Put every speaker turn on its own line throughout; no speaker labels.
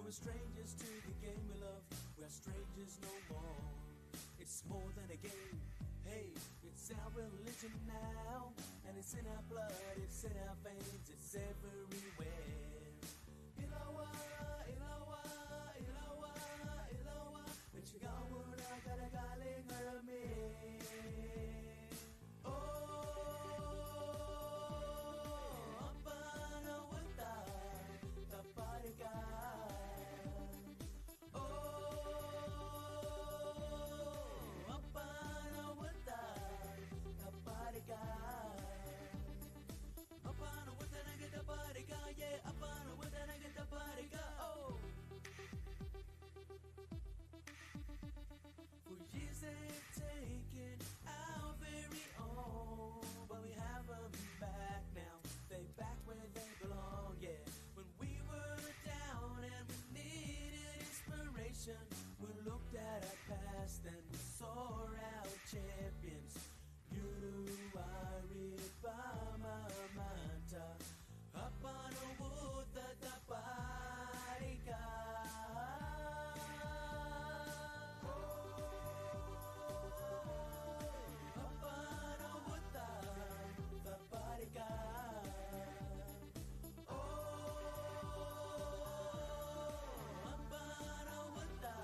We're strangers to the game we love. We're strangers no more. It's more than a game. Hey, it's our religion now. And it's in our blood, it's in our veins, it's everywhere. Ilawa, ilawa, ilawa, ilawa. Michigawa na garagaling arami. Oh, apana wata, taparika. Apana wata nagita parika, yeah. Apana wata nagita parika, oh. For years they've taken our very own, but we have them back now. They back where they belong, yeah. When we were down and we needed inspiration, we looked at our past and we saw our champions. Yuruari Pamamanta Apano Wuta Taparika. Apano Wuta Taparika. Oh, Apano Wuta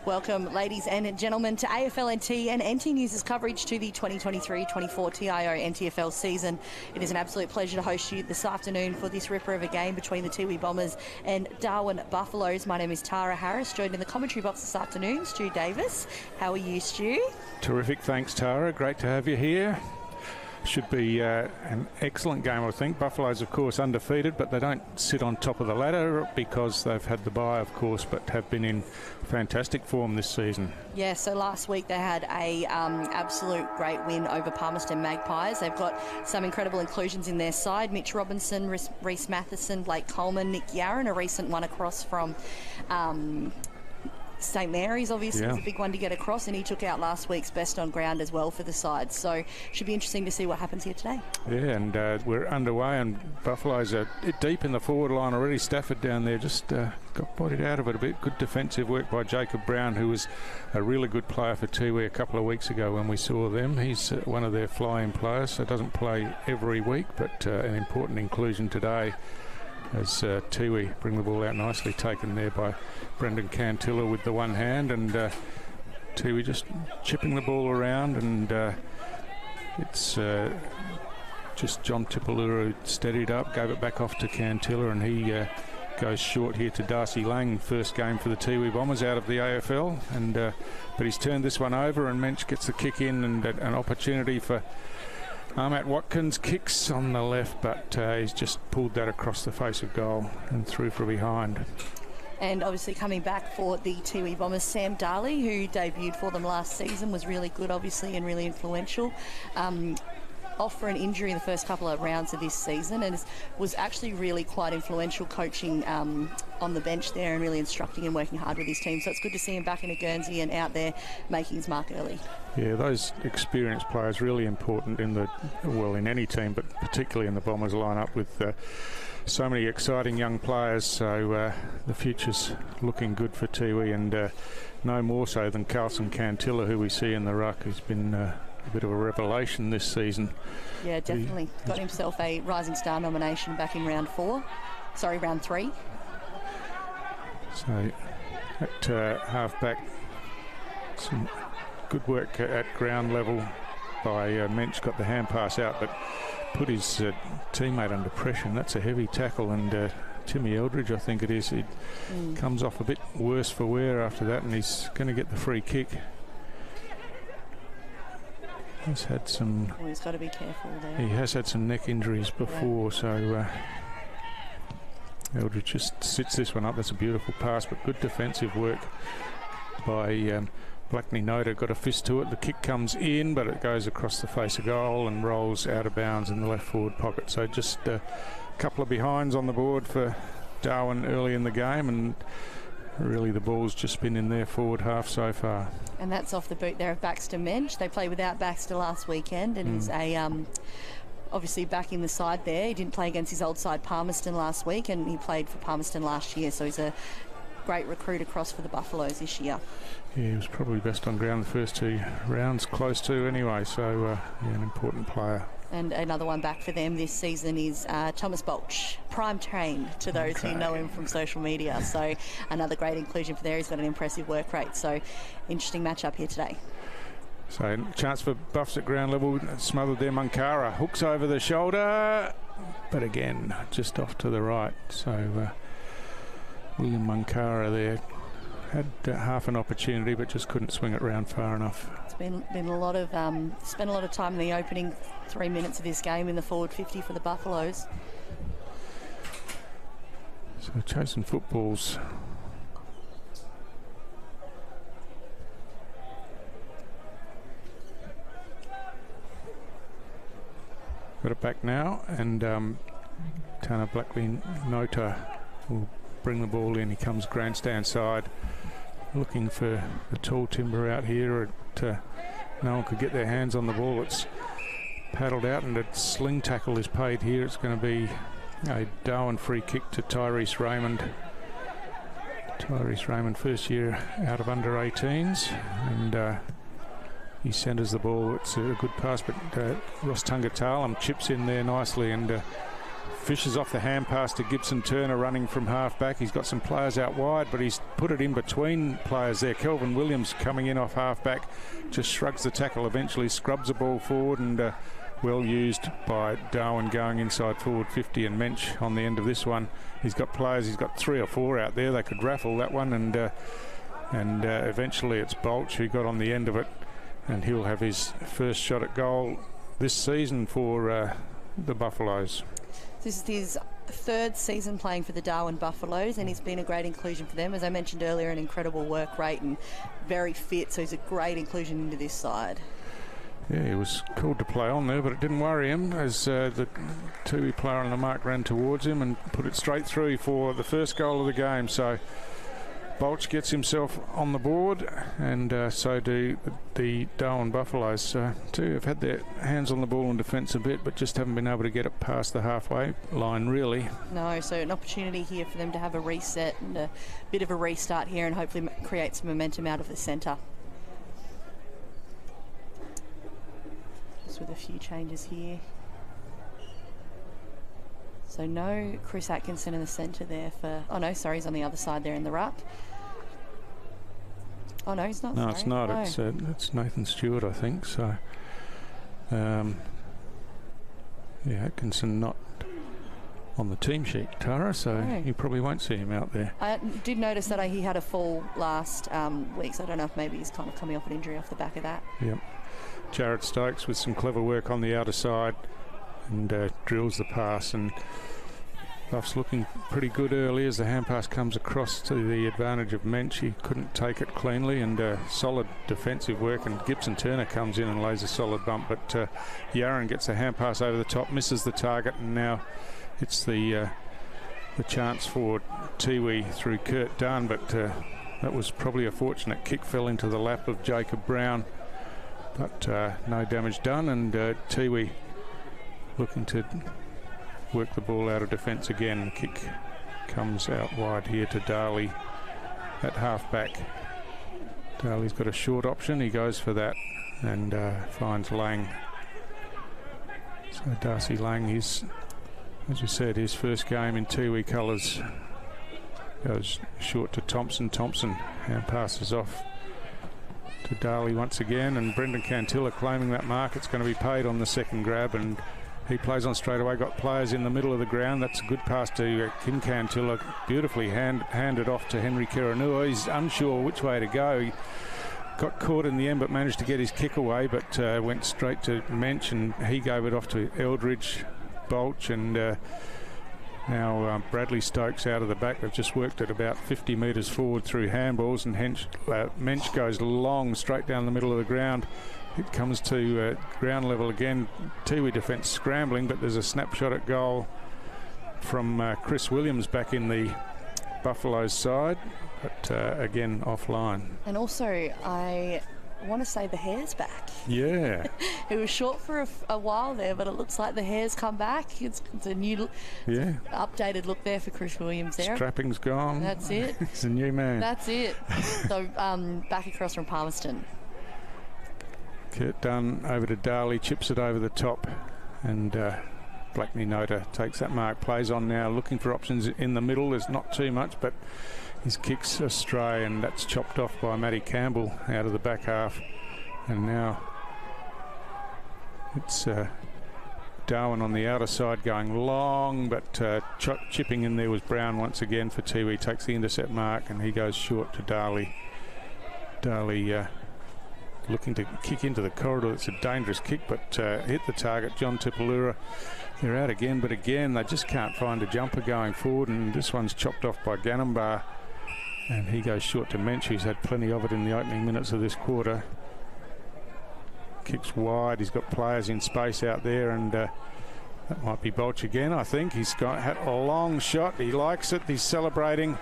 Welcome, ladies and gentlemen, to AFLNT and NT News' coverage to the 2023-24 TIO NTFL season. It is an absolute pleasure to host you this afternoon for this ripper of a game between the Tiwi Bombers and Darwin Buffaloes. My name is Tara Harris, joined in the commentary box this afternoon, Stu Davis. How are you, Stu?
Terrific, thanks, Tara. Great to have you here. Should be an excellent game, I think. Buffaloes, of course, undefeated, but they don't sit on top of the ladder because they've had the bye, of course, but have been in fantastic form this season. Yeah,
so last week they had a absolute great win over Palmerston Magpies. They've got some incredible inclusions in their side. Mitch Robinson, Reece Matheson, Blake Coleman, Nick Yarran, a recent one across from St Mary's, obviously, was a big one to get across, and he took out last week's best on ground as well for the side. So should be interesting to see what happens here today.
Yeah, and we're underway, and Buffaloes are deep in the forward line already. Stafford down there just got bodied out of it a bit. Good defensive work by Jacob Brown, who was a really good player for Tiwi a couple of weeks ago when we saw them. He's one of their fly-in players, so doesn't play every week, but an important inclusion today as Tiwi bring the ball out nicely, taken there by Brendan Cantilla with the one hand, and Tiwi just chipping the ball around, and it's just John Tipalura steadied up, gave it back off to Cantilla, and he goes short here to Darcy Lang, first game for the Tiwi Bombers out of the AFL, and but he's turned this one over, and Mensch gets the kick in, and an opportunity for Ahmat Watkins. Kicks on the left, but he's just pulled that across the face of goal and through from behind.
And obviously coming back for the Tiwi Bombers, Sam Darley, who debuted for them last season, was really good, obviously, and really influential. Off for an injury in the first couple of rounds of this season, and was actually really quite influential coaching on the bench there, and really instructing and working hard with his team. So it's good to see him back in a Guernsey and out there making his mark early.
Yeah, those experienced players really important in in any team, but particularly in the Bombers lineup with so many exciting young players. So the future's looking good for Tiwi, and no more so than Carlson Cantilla, who we see in the ruck, who's been a bit of a revelation this season. Yeah,
definitely. Got himself a Rising Star nomination back in round 3.
So at half-back, some good work at ground level by Mensch. Got the hand pass out, but put his teammate under pressure, and that's a heavy tackle, and Timmy Eldridge, I think it is, he comes off a bit worse for wear after that, and he's going to get the free kick. He's had some...
Well, he's got to be careful there.
He has had some neck injuries before, so Eldridge just sits this one up. That's a beautiful pass, but good defensive work by Blackney Noda. Got a fist to it. The kick comes in, but it goes across the face of goal and rolls out of bounds in the left forward pocket. So just a couple of behinds on the board for Darwin early in the game, and really the ball's just been in their forward half so far.
And that's off the boot there of Baxter Mensch. They played without Baxter last weekend, and he's obviously back in the side there. He didn't play against his old side Palmerston last week, and he played for Palmerston last year, so he's a great recruit across for the Buffaloes this year.
Yeah, he was probably best on ground the first 2 rounds, close to anyway, so an important player.
And another one back for them this season is Thomas Bolch, prime trained to those who know him from social media. So another great inclusion for there. He's got an impressive work rate. So interesting matchup here today.
So chance for Buffs at ground level. Smothered there, Munkara. Hooks over the shoulder. But again, just off to the right. So William Munkara there had half an opportunity, but just couldn't swing it round far enough.
It's been a lot of spent a lot of time in the opening 3 minutes of this game in the forward 50 for the Buffaloes.
So chasing footballs. Got it back now, and Tana Blackley Nota will bring the ball in. He comes grandstand side, looking for the tall timber out here. No one could get their hands on the ball. It's paddled out, and a sling tackle is paid here. It's going to be a Darwin free kick to Tyrese Raymond. Tyrese Raymond, first year out of under 18s, and he centres the ball. It's a good pass, but Ross Tungathalam chips in there nicely, and fishes off the hand pass to Gibson Turner running from half back. He's got some players out wide, but he's put it in between players there. Kelvin Williams coming in off half back, just shrugs the tackle, eventually scrubs the ball forward, and well used by Darwin going inside forward 50, and Mensch on the end of this one. He's got players, he's got 3 or 4 out there. They could raffle that one, and eventually it's Bolch who got on the end of it, and he'll have his first shot at goal this season for the Buffaloes.
This is his 3rd season playing for the Darwin Buffaloes, and he's been a great inclusion for them. As I mentioned earlier, an incredible work rate and very fit, so he's a great inclusion into this side.
Yeah, he was called to play on there, but it didn't worry him as the Tiwi player on the mark ran towards him and put it straight through for the first goal of the game. So Bolch gets himself on the board, and so do the Darwin Buffaloes. Too have had their hands on the ball in defence a bit, but just haven't been able to get it past the halfway line, really. No,
so an opportunity here for them to have a reset and a bit of a restart here, and hopefully create some momentum out of the centre. Just with a few changes here. So no Chris Atkinson in the centre there for... Oh, no, sorry, he's on the other side there in the ruck. Oh, no, he's not.
No, it's not. No. It's Nathan Stewart, I think. So, yeah, Atkinson not on the team sheet, Tara, so you probably won't see him out there.
I did notice that he had a fall last week, so I don't know if maybe he's kind of coming off an injury off the back of that.
Yep. Jared Stokes with some clever work on the outer side, and drills the pass, and Buff's looking pretty good early as the hand pass comes across to the advantage of Mensch. He couldn't take it cleanly, and solid defensive work, and Gibson Turner comes in and lays a solid bump, but Yaron gets a hand pass over the top, misses the target, and now it's the chance for Tiwi through Kurt Dunn, but that was probably a fortunate kick, fell into the lap of Jacob Brown, but no damage done, and Tiwi looking to work the ball out of defence again. Kick comes out wide here to Darley at half back. Darley's got a short option, he goes for that and finds Lang. So Darcy Lang, as we said, his first game in Tiwi colours, goes short to Thompson. Thompson hand passes off to Darley once again, and Brendan Cantilla claiming that mark. It's going to be paid on the second grab, and he plays on straight away. Got players in the middle of the ground. That's a good pass to Kim Cantilla. Beautifully handed off to Henry Kiranua. He's unsure which way to go. He got caught in the end, but managed to get his kick away, but went straight to Mensch, and he gave it off to Eldridge, Bolch, and now Bradley Stokes out of the back. They've just worked it about 50 metres forward through handballs, and Mensch goes long straight down the middle of the ground. It comes to ground level again. Tiwi defence scrambling, but there's a snapshot at goal from Chris Williams back in the Buffaloes side, but again offline. And also I want to say the hair's back. Yeah.
It was short for a while there, but it looks like the hair's come back. It's a new updated look there for Chris Williams there.
Strapping's gone.
That's it.
He's a new man.
That's it. So back across from Palmerston.
Kurt Dunn over to Darley, chips it over the top, and Blackney Nota takes that mark, plays on now, looking for options in the middle. There's not too much, but his kick's astray, and that's chopped off by Matty Campbell out of the back half. And now it's Darwin on the outer side going long, but chipping in there was Brown once again for Tiwi. Takes the intercept mark, and he goes short to Darley. Darley looking to kick into the corridor. It's a dangerous kick, but hit the target. John Tipalura, they're out again, but again they just can't find a jumper going forward, and this one's chopped off by Ganambar, and he goes short to Mensch, who's had plenty of it in the opening minutes of this quarter. Kicks wide, he's got players in space out there, and that might be Bolch again, I think. He's got a long shot, he likes it, he's celebrating,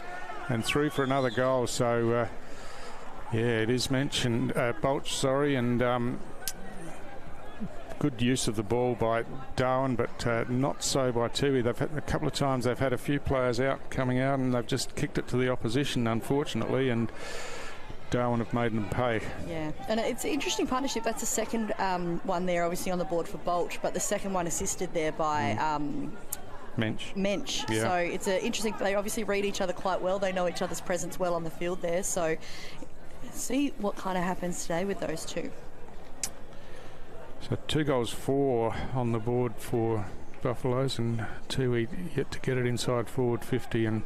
and through for another goal. So yeah, it is mentioned, Bolch, sorry, and good use of the ball by Darwin, but not so by Tiwi. They've had a couple of times, they've had a few players coming out, and they've just kicked it to the opposition, unfortunately, and Darwin have made them pay. Yeah, and it's an interesting partnership. That's the second one there, obviously on the board for Bolch, but the second one assisted there by
Mensch.
Yeah.
So it's interesting. They obviously read each other quite well. They know each other's presence well on the field there. So see what kind of happens today with those two.
So 2 goals 4 on the board for Buffaloes, and Tiwi yet to get it inside forward 50, and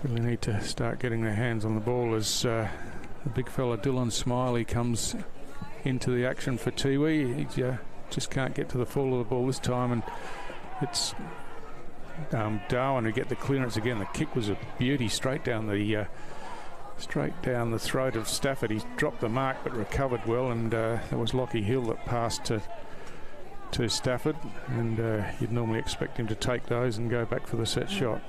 really need to start getting their hands on the ball as the big fella Dylan Smiley comes into the action for Tiwi. He just can't get to the fall of the ball this time, and it's Darwin who get the clearance again. The kick was a beauty straight down the throat of Stafford. He's dropped the mark but recovered well, and there was Lockie Hill that passed to Stafford, and you'd normally expect him to take those and go back for the set shot.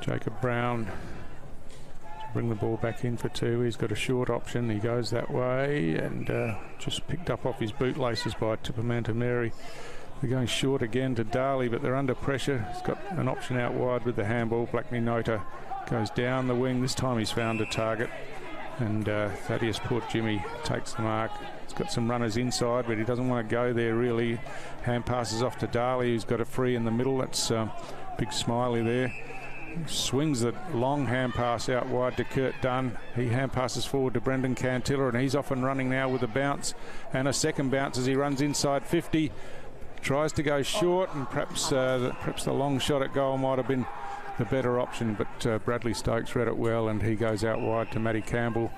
Jacob Brown to bring the ball back in for two. He's got a short option. He goes that way, and just picked up off his bootlaces by Tipamanta Mary. They're going short again to Darley, but they're under pressure. He's got an option out wide with the handball. Blackney Nota goes down the wing. This time he's found a target, and Thaddeus Port Jimmy takes the mark. He's got some runners inside, but he doesn't want to go there really. Hand passes off to Darley, who's got a free in the middle. That's Big Smiley there. Swings the long hand pass out wide to Kurt Dunn. He hand passes forward to Brendan Cantilla, and he's off and running now with a bounce and a second bounce as he runs inside 50. Tries to go short, and perhaps the long shot at goal might have been the better option, but Bradley Stokes read it well, and he goes out wide to Matty Campbell,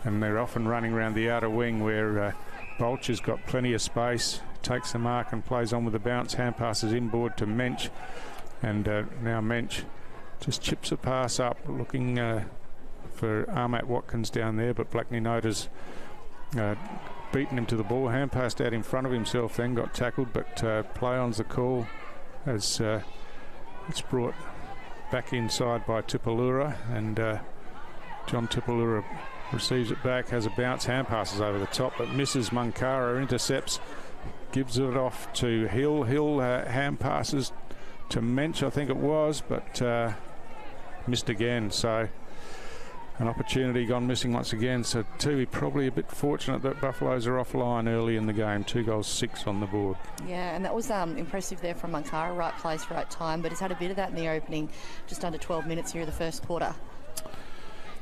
and they're off and running around the outer wing where Bolcher's got plenty of space, takes the mark and plays on with the bounce. Hand passes inboard to Mensch, and now Mensch just chips a pass up, looking for Armat Watkins down there, but Blackney Nota's beaten him to the ball. Hand passed out in front of himself, then got tackled, but play on's the call as it's brought back inside by Tipalura, and John Tipalura receives it back, has a bounce, hand passes over the top, but misses. Munkara intercepts, gives it off to Hill. Hill hand passes to Mensch, I think it was, but missed again. So an opportunity gone missing once again. So Tiwi probably a bit fortunate that Buffaloes are offline early in the game. 2 goals 6 on the board.
Yeah, and that was impressive there from Munkara. Right place, right time, but he's had a bit of that in the opening, just under 12 minutes here in the first quarter.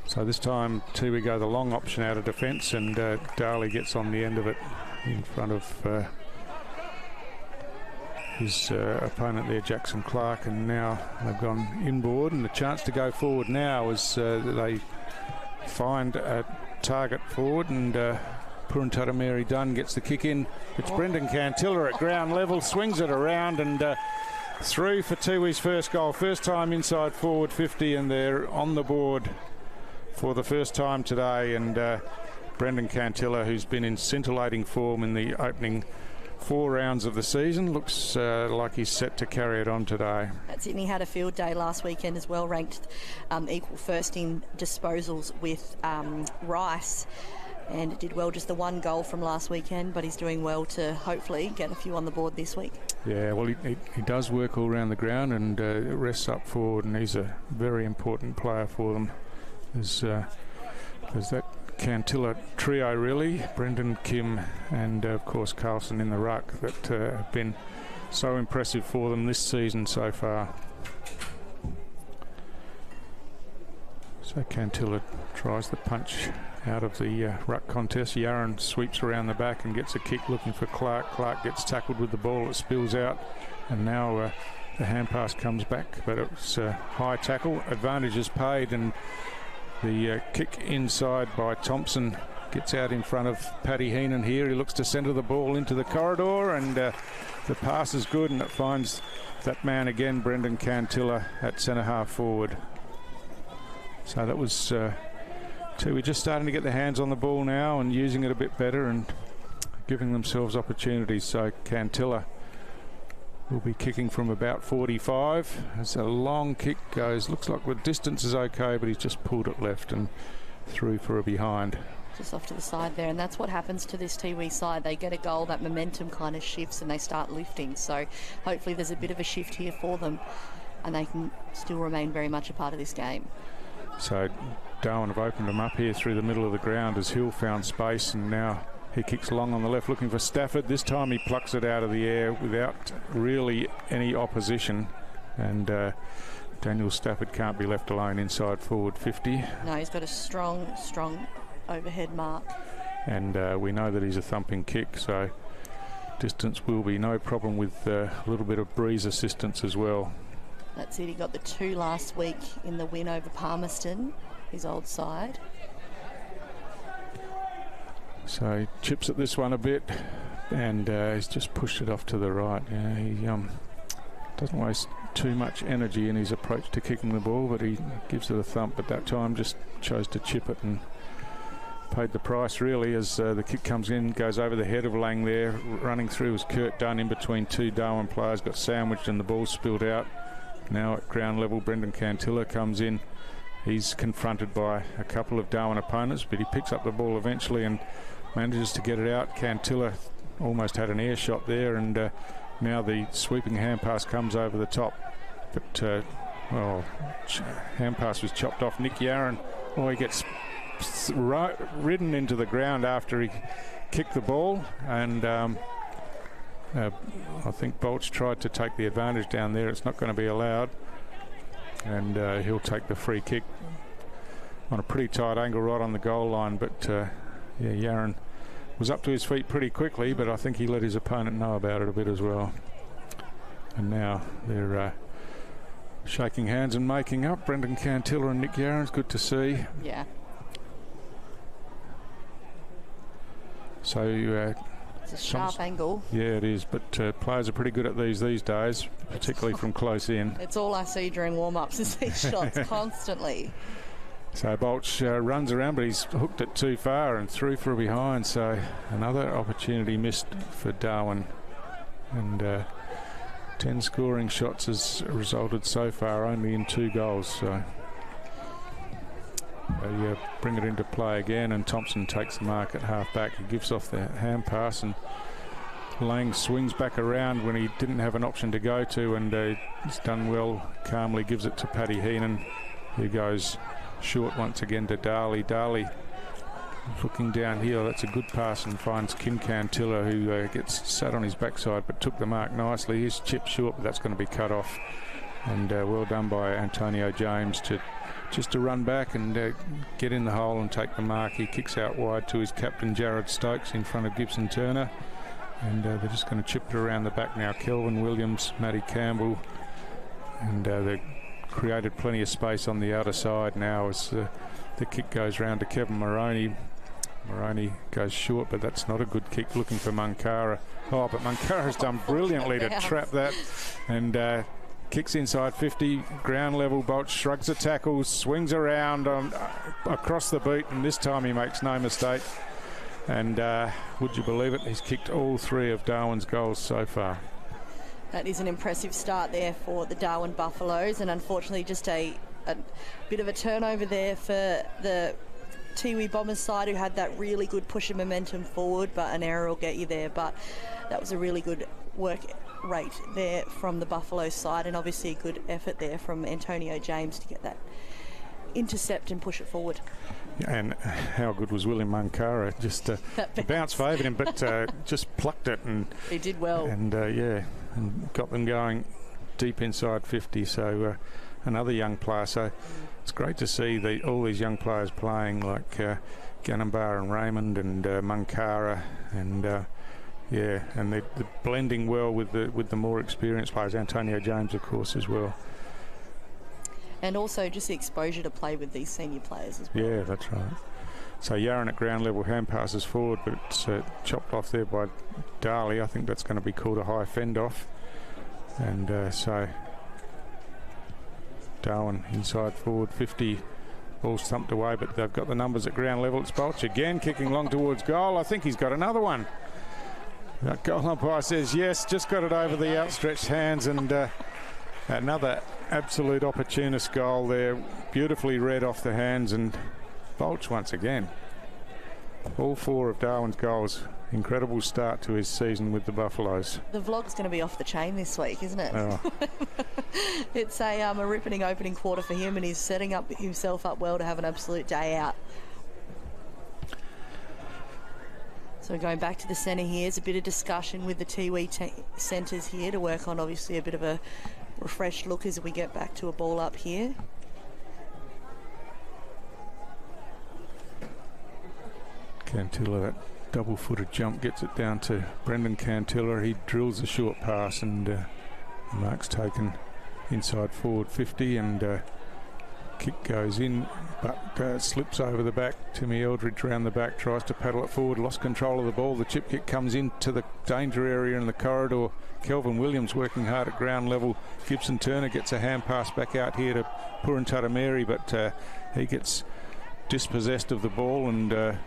So this time Tiwi go the long option out of defence, and Darley gets on the end of it in front of his opponent there, Jackson Clark, and now they've gone inboard, and the chance to go forward now is they find a target forward, and Puruntuta Mary Dunn gets the kick in. It's Brendan Cantilla at ground level, swings it around, and through for Tiwi's first goal. First time inside forward 50, and they're on the board for the first time today. And Brendan Cantilla, who's been in scintillating form in the opening 4 rounds of the season, looks like he's set to carry it on today.
That's it, and he had a field day last weekend as well, ranked equal first in disposals with Rice, and did well. Just the 1 goal from last weekend, but he's doing well to hopefully get a few on the board this week. Yeah, well,
he does work all around the ground and rests up forward, and he's a very important player for them. There's that Cantilla trio really, Brendan, Kim, and of course Carlson in the ruck, that have been so impressive for them this season so far. So Cantilla tries the punch out of the ruck contest. Yaron sweeps around the back and gets a kick looking for Clark. Clark gets tackled with the ball, it spills out, and now the hand pass comes back, but it's a high tackle. Advantage is paid, and the kick inside by Thompson gets out in front of Paddy Heenan here. He looks to centre the ball into the corridor, and the pass is good, and it finds that man again, Brendan Cantilla, at centre half forward. So that was Tiwi just starting to get their hands on the ball now and using it a bit better and giving themselves opportunities. So Cantilla will be kicking from about 45. As a long kick goes, looks like the distance is okay, but he's just pulled it left and through for a behind.
Just off to the side there, and that's what happens to this Tiwi side. They get a goal, that momentum kind of shifts and they start lifting. So hopefully there's a bit of a shift here for them, and they can still remain very much a part of this game.
So Darwin have opened them up here through the middle of the ground as Hill found space, and now He kicks long on the left looking for Stafford. This time he plucks it out of the air without really any opposition. And Daniel Stafford can't be left alone inside forward 50.
No, he's got a strong overhead mark.
And we know that he's a thumping kick, so distance will be no problem with a little bit of breeze assistance as well.
That's it. He got the 2 last week in the win over Palmerston, his old side.
So he chips at this one a bit, and he's just pushed it off to the right. Yeah, he doesn't waste too much energy in his approach to kicking the ball, but he gives it a thump. But that time just chose to chip it and paid the price really as the kick comes in, goes over the head of Lang there. Running through was Kurt Dunn in between 2 Darwin players, got sandwiched and the ball spilled out. Now at ground level, Brendan Cantilla comes in. He's confronted by a couple of Darwin opponents, but he picks up the ball eventually and manages to get it out. Cantilla almost had an air shot there, and now the sweeping hand pass comes over the top. But, hand pass was chopped off. Nick Yarran, he gets ridden into the ground after he kicked the ball, and I think Bolch tried to take the advantage down there. It's not going to be allowed, and he'll take the free kick on a pretty tight angle right on the goal line. But Yarran was up to his feet pretty quickly, but I think he let his opponent know about it a bit as well. And now they're shaking hands and making up. Brendan Cantilla and Nick Yarran, it's good to see.
Yeah.
So
it's a sharp angle.
Yeah, it is, but players are pretty good at these days, particularly from close in.
It's all I see during warm-ups is these shots constantly.
So Bolch runs around, but he's hooked it too far and through for a behind. So another opportunity missed for Darwin. And 10 scoring shots has resulted so far only in 2 goals. So they bring it into play again, and Thompson takes the mark at half back. He gives off the hand pass, and Lang swings back around when he didn't have an option to go to, and he's done well. Calmly gives it to Paddy Heenan, who goes short once again to Darley. Darley looking down here, that's a good pass, and finds Kim Cantilla, who gets sat on his backside but took the mark nicely. He's chipped short, but that's going to be cut off. And well done by Antonio James to run back and get in the hole and take the mark. He kicks out wide to his captain Jared Stokes in front of Gibson Turner, and they're just going to chip it around the back now. Kelvin Williams, Matty Campbell, and they've created plenty of space on the outer side now as the kick goes round to Kevin Moroney. Moroney goes short, but that's not a good kick, looking for Munkara. But Munkara's done brilliantly to trap that, and kicks inside 50, ground level. Bolch shrugs a tackle, swings around across the boot, and this time he makes no mistake. And would you believe it, he's kicked all 3 of Darwin's goals so far.
That is an impressive start there for the Darwin Buffaloes, and unfortunately just a bit of a turnover there for the Tiwi Bombers side, who had that really good push of momentum forward, but an error will get you there. But that was a really good work rate there from the Buffalo side, and obviously a good effort there from Antonio James to get that intercept and push it forward.
And how good was William Munkara? Just the bounce favoured him, but just plucked it, and
he did well. And
and got them going deep inside 50. So another young player. So it's great to see all these young players playing, like Ganambar and Raymond and Munkara, and and they're blending well with the more experienced players. Antonio James, of course, as well.
And also just the exposure to play with these senior players as well. Yeah,
that's right. So Yarran at ground level, hand passes forward, but it's chopped off there by Darley. I think that's going to be called a high fend off. And so Darwin inside forward 50. Ball's thumped away, but they've got the numbers at ground level. It's Bolch again, kicking long towards goal. I think he's got another one. That goal umpire says yes, just got it over the outstretched hands, and another absolute opportunist goal there. Beautifully read off the hands, and Bolch once again. All 4 of Darwin's goals. Incredible start to his season with the Buffaloes.
The vlog's going to be off the chain this week, isn't it?
Oh.
It's a ripping opening quarter for him, and he's setting up himself up well to have an absolute day out. So going back to the centre here, there's a bit of discussion with the Tiwi centres here to work on obviously a bit of a refreshed look as we get back to a ball up here.
Cantilla, that double-footed jump gets it down to Brendan Cantilla. He drills a short pass, and mark's taken inside forward 50, and kick goes in, but slips over the back. Timmy Eldridge round the back, tries to paddle it forward, lost control of the ball. The chip kick comes into the danger area in the corridor. Kelvin Williams working hard at ground level. Gibson Turner gets a hand pass back out here to Purantara Mary, but he gets dispossessed of the ball, and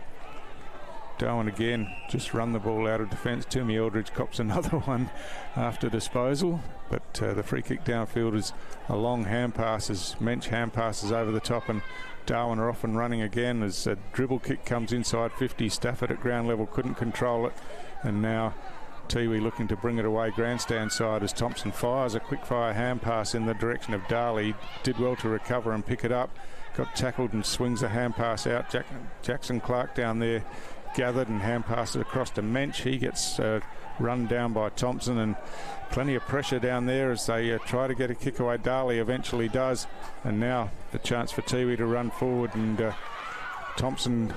Darwin again just run the ball out of defence. Timmy Eldridge cops another one after disposal, but the free kick downfield is a long hand passes, Mensch hand passes over the top, and Darwin are off and running again as a dribble kick comes inside 50. Stafford at ground level couldn't control it, and now Tiwi looking to bring it away grandstand side as Thompson fires a quick fire hand pass in the direction of Darley. Did well to recover and pick it up, got tackled and swings a hand pass out. Jackson Clark down there gathered and hand passes across to Mensch. He gets run down by Thompson, and plenty of pressure down there as they try to get a kick away. Darley eventually does, and now the chance for Tiwi to run forward, and Thompson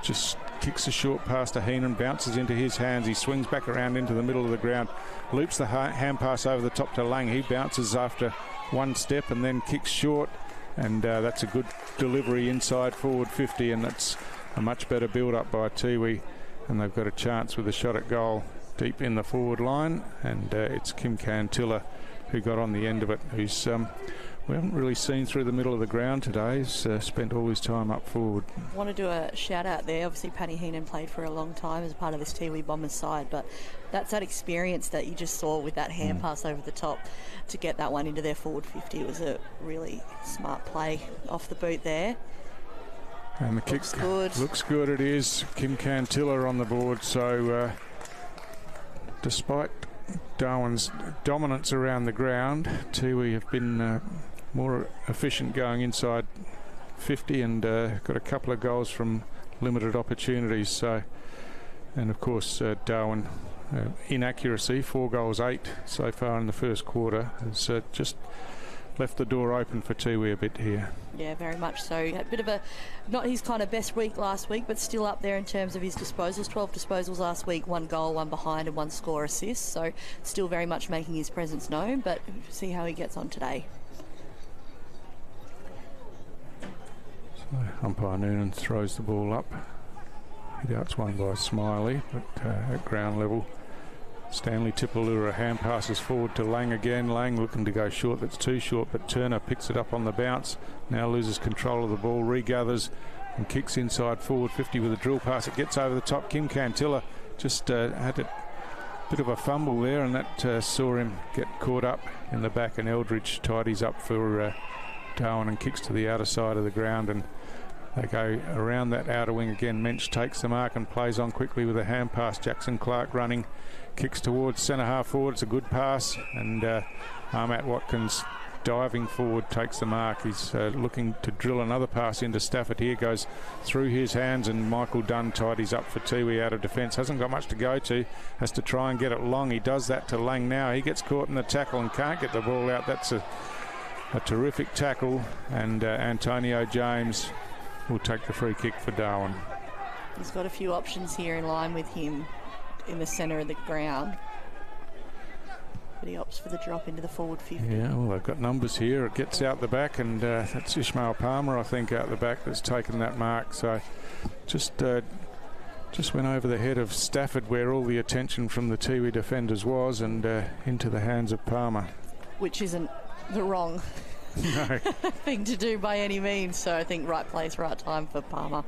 just kicks a short pass to Heenan, bounces into his hands. He swings back around into the middle of the ground, loops the hand pass over the top to Lang. He bounces after one step and then kicks short, and that's a good delivery inside forward 50, and that's a much better build-up by Tiwi, and they've got a chance with a shot at goal deep in the forward line, and it's Kim Cantilla who got on the end of it, who's we haven't really seen through the middle of the ground today. He's spent all his time up forward.
I want to do a shout out there. Obviously Paddy Heenan played for a long time as part of this Tiwi Bombers side, but that's that experience that you just saw with that hand pass over the top to get that one into their forward 50. It was a really smart play off the boot there.
And the kick looks good. It is Kim Cantilla on the board. So despite Darwin's dominance around the ground, Tiwi have been more efficient going inside 50, and got a couple of goals from limited opportunities. So, and of course Darwin inaccuracy, 4 goals 8 so far in the first quarter, has just left the door open for Tiwi a bit here.
Yeah, very much so. A bit of a, not his kind of best week last week, but still up there in terms of his disposals. 12 disposals last week, 1 goal, 1 behind, and 1 score assist. So still very much making his presence known, but see how he gets on today.
So umpire Noonan throws the ball up. Hit out's won by Smiley, but at ground level, Stanley Tipalura hand passes forward to Lang again. Lang looking to go short, that's too short, but Turner picks it up on the bounce. Now loses control of the ball, regathers and kicks inside forward 50 with a drill pass. It gets over the top. Kim Cantilla just had a bit of a fumble there, and that saw him get caught up in the back, and Eldridge tidies up for Darwin and kicks to the outer side of the ground, and they go around that outer wing again. Mensch takes the mark and plays on quickly with a hand pass. Jackson Clark running, kicks towards centre half forward. It's a good pass, and Ahmat Watkins diving forward takes the mark. He's looking to drill another pass into Stafford here, goes through his hands, and Michael Dunn tidies up for Tiwi out of defence. Hasn't got much to go to, has to try and get it long. He does that to Lang now. He gets caught in the tackle and can't get the ball out. That's a terrific tackle, and Antonio James will take the free kick for Darwin.
He's got a few options here in line with him in the centre of the ground, but he opts for the drop into the forward 50.
Yeah, well, they've got numbers here. It gets out the back, and that's Ishmael Palmer, I think, out the back that's taken that mark. So just went over the head of Stafford, where all the attention from the Tiwi defenders was, and into the hands of Palmer.
Which isn't the wrong thing to do by any means. So I think right place, right time for Palmer.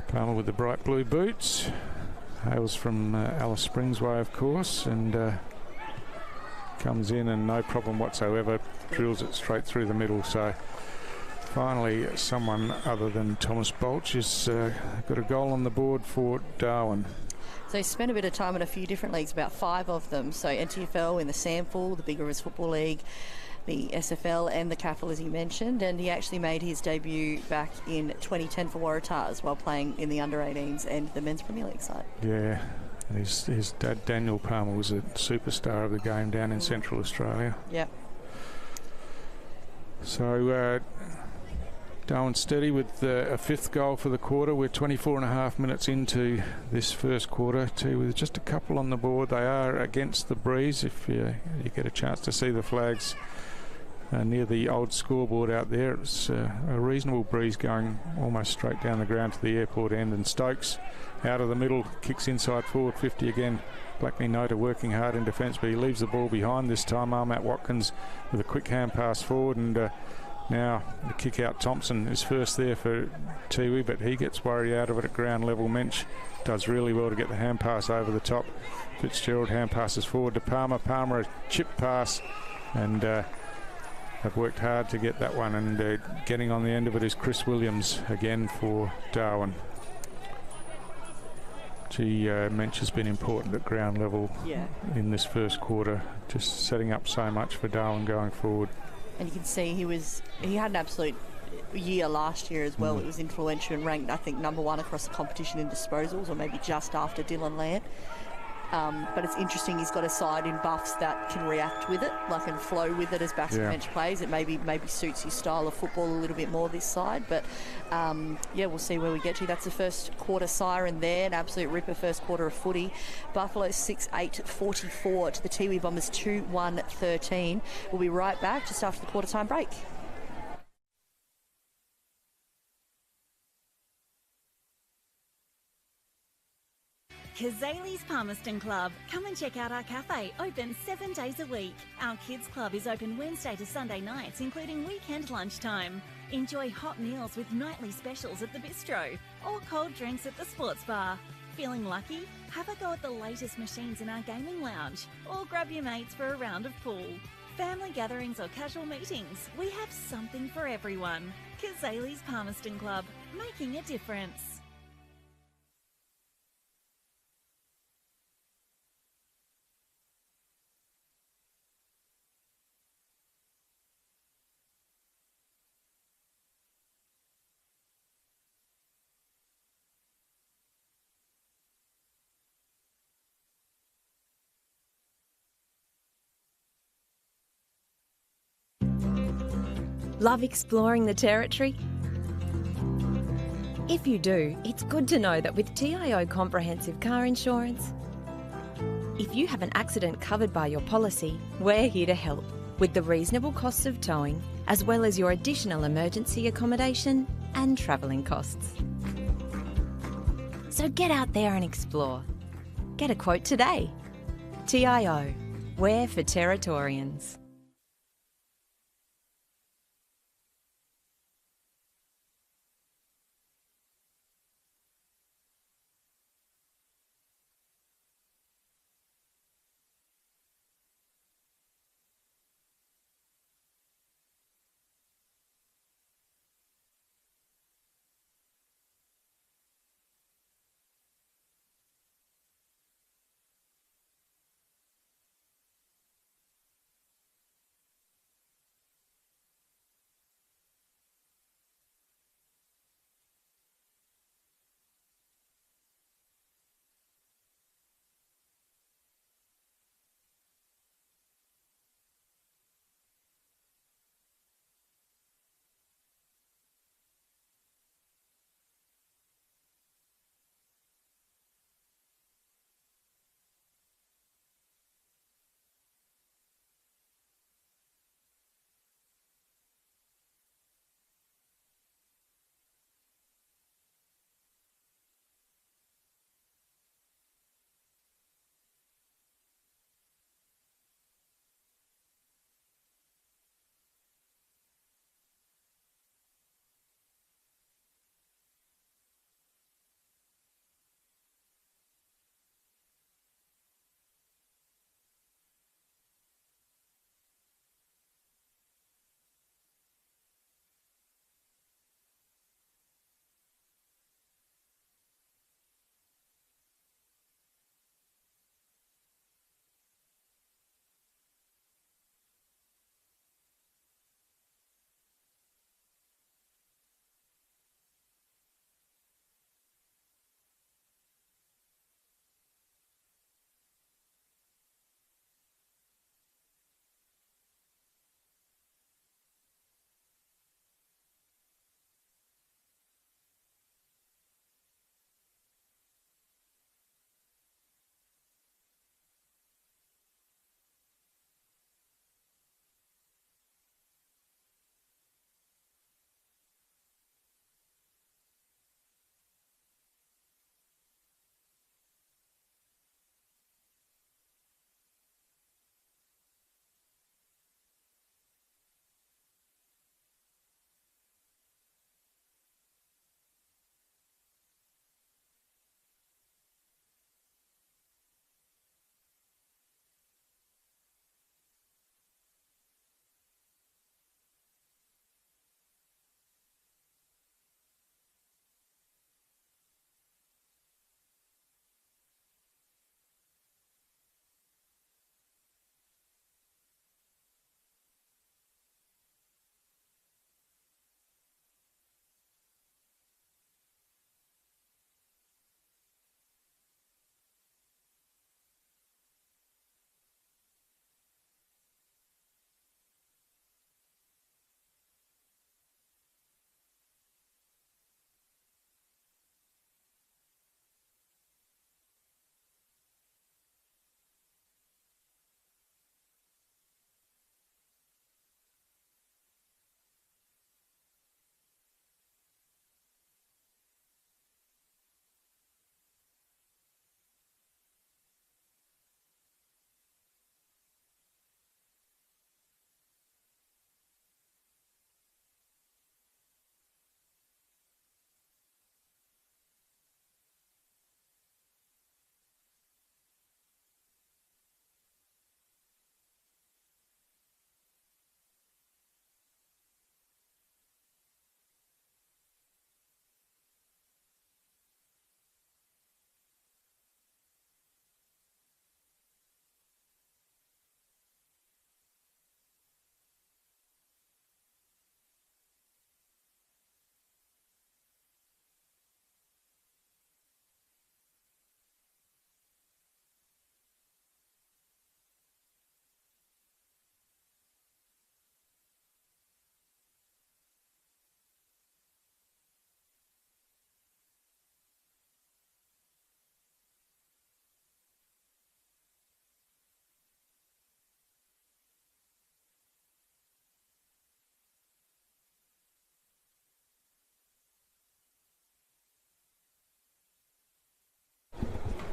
Palmer with the bright blue boots. Hails from Alice Springs way, of course, and comes in and no problem whatsoever, drills it straight through the middle. So finally someone other than Thomas Bolch has got a goal on the board for Darwin.
So he spent a bit of time in a few different leagues, about 5 of them. So NTFL in the SAMFL, the Big Rivers Football League, the SFL and the CAFL, as you mentioned, and he actually made his debut back in 2010 for Waratahs while playing in the under-18s and the Men's Premier League side.
Yeah, and his dad, Daniel Palmer, was a superstar of the game down in Central Australia.
Yep.
So Darwin steady with a fifth goal for the quarter. We're 24.5 minutes into this first quarter, too, with just a couple on the board. They are against the breeze. If you get a chance to see the flags near the old scoreboard out there, it's a reasonable breeze going almost straight down the ground to the airport end. And Stokes out of the middle, kicks inside forward 50 again. Blackney Nota working hard in defence, but he leaves the ball behind this time. Matt Watkins with a quick hand pass forward, and now the kick out. Thompson is first there for Tiwi, but he gets worried out of it at ground level. Mensch does really well to get the hand pass over the top. Fitzgerald hand passes forward to Palmer. Palmer a chip pass, and they've worked hard to get that one, and getting on the end of it is Chris Williams again for Darwin. Mensch has been important at ground level in this first quarter, just setting up so much for Darwin going forward.
And you can see he had an absolute year last year as well. It was influential and ranked, I think, number one across the competition in disposals, or maybe just after Dylan Lant. But it's interesting, he's got a side in Buffs that can react with it, like, and flow with it as Bench plays. It maybe suits his style of football a little bit more this side. But we'll see where we get to. That's the first quarter siren there, an absolute ripper first quarter of footy. Buffalo 6-8-44 to the Tiwi Bombers 2-1-13. We'll be right back just after the quarter time break.
Kazali's Palmerston Club. Come and check out our cafe, open 7 days a week. Our kids club is open Wednesday to Sunday nights, including weekend lunchtime. Enjoy hot meals with nightly specials at the bistro or cold drinks at the sports bar. Feeling lucky? Have a go at the latest machines in our gaming lounge, or grab your mates for a round of pool. Family gatherings or casual meetings, we have something for everyone. Kazali's Palmerston Club, making a difference.
Love exploring the territory? If you do, it's good to know that with TIO Comprehensive Car Insurance, if you have an accident covered by your policy, we're here to help with the reasonable costs of towing, as well as your additional emergency accommodation and travelling costs. So get out there and explore. Get a quote today. TIO, we're for Territorians.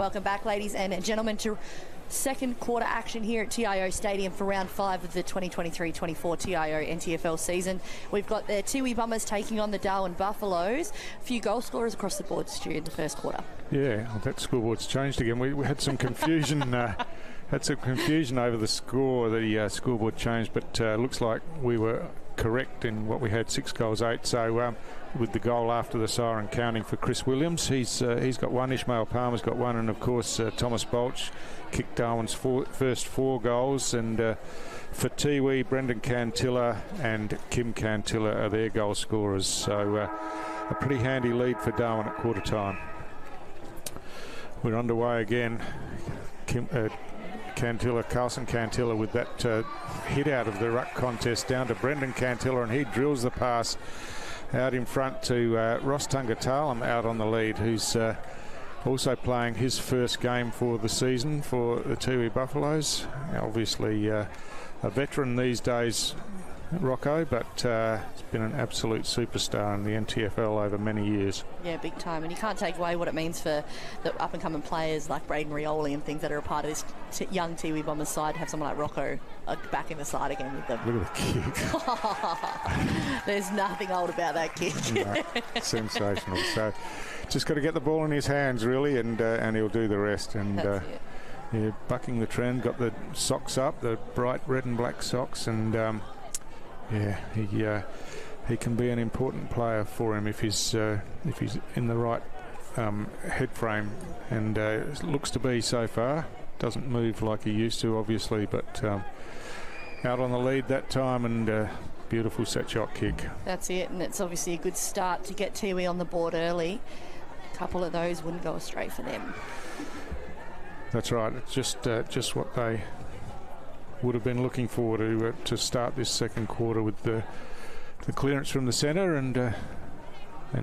Welcome back, ladies and gentlemen, to second quarter action here at TIO Stadium for round 5 of the 2023-24 TIO NTFL season. We've got the Tiwi Bombers taking on the Darwin Buffaloes. A few goal scorers across the board, Stu, in the first quarter.
Yeah, well, that scoreboard's changed again. We had some confusion. Had some confusion over the score. The scoreboard changed, but looks like we were correct in what we had, 6 goals, 8. So with the goal after the siren counting for Chris Williams, he's got 1. Ishmael Palmer's got 1, and of course Thomas Bolch kicked Darwin's first 4 goals. And for Tiwi, Brendan Cantilla and Kim Cantilla are their goal scorers. So a pretty handy lead for Darwin at quarter time. We're underway again. Carlson Cantilla with that hit out of the ruck contest down to Brendan Cantilla, and he drills the pass out in front to Ross Tungatalam out on the lead, who's also playing his first game for the season for the Tiwi Buffaloes. Obviously a veteran these days, Rocco, but he's been an absolute superstar in the NTFL over many years.
Yeah, big time. And you can't take away what it means for the up-and-coming players like Braden Rioli and things that are a part of this young Tiwi Bombers side to have someone like Rocco back in the side again with them.
Look at the kick.
There's nothing old about that kick.
No, sensational. So just got to get the ball in his hands, really, and he'll do the rest. And yeah, bucking the trend, got the socks up, the bright red and black socks, and yeah, he can be an important player for him if he's in the right head frame, and looks to be so far. Doesn't move like he used to, obviously, but out on the lead that time, and beautiful set shot kick.
That's it, and it's obviously a good start to get Tiwi on the board early. A couple of those wouldn't go astray for them.
That's right. It's just what they would have been looking for to start this second quarter, with the clearance from the centre and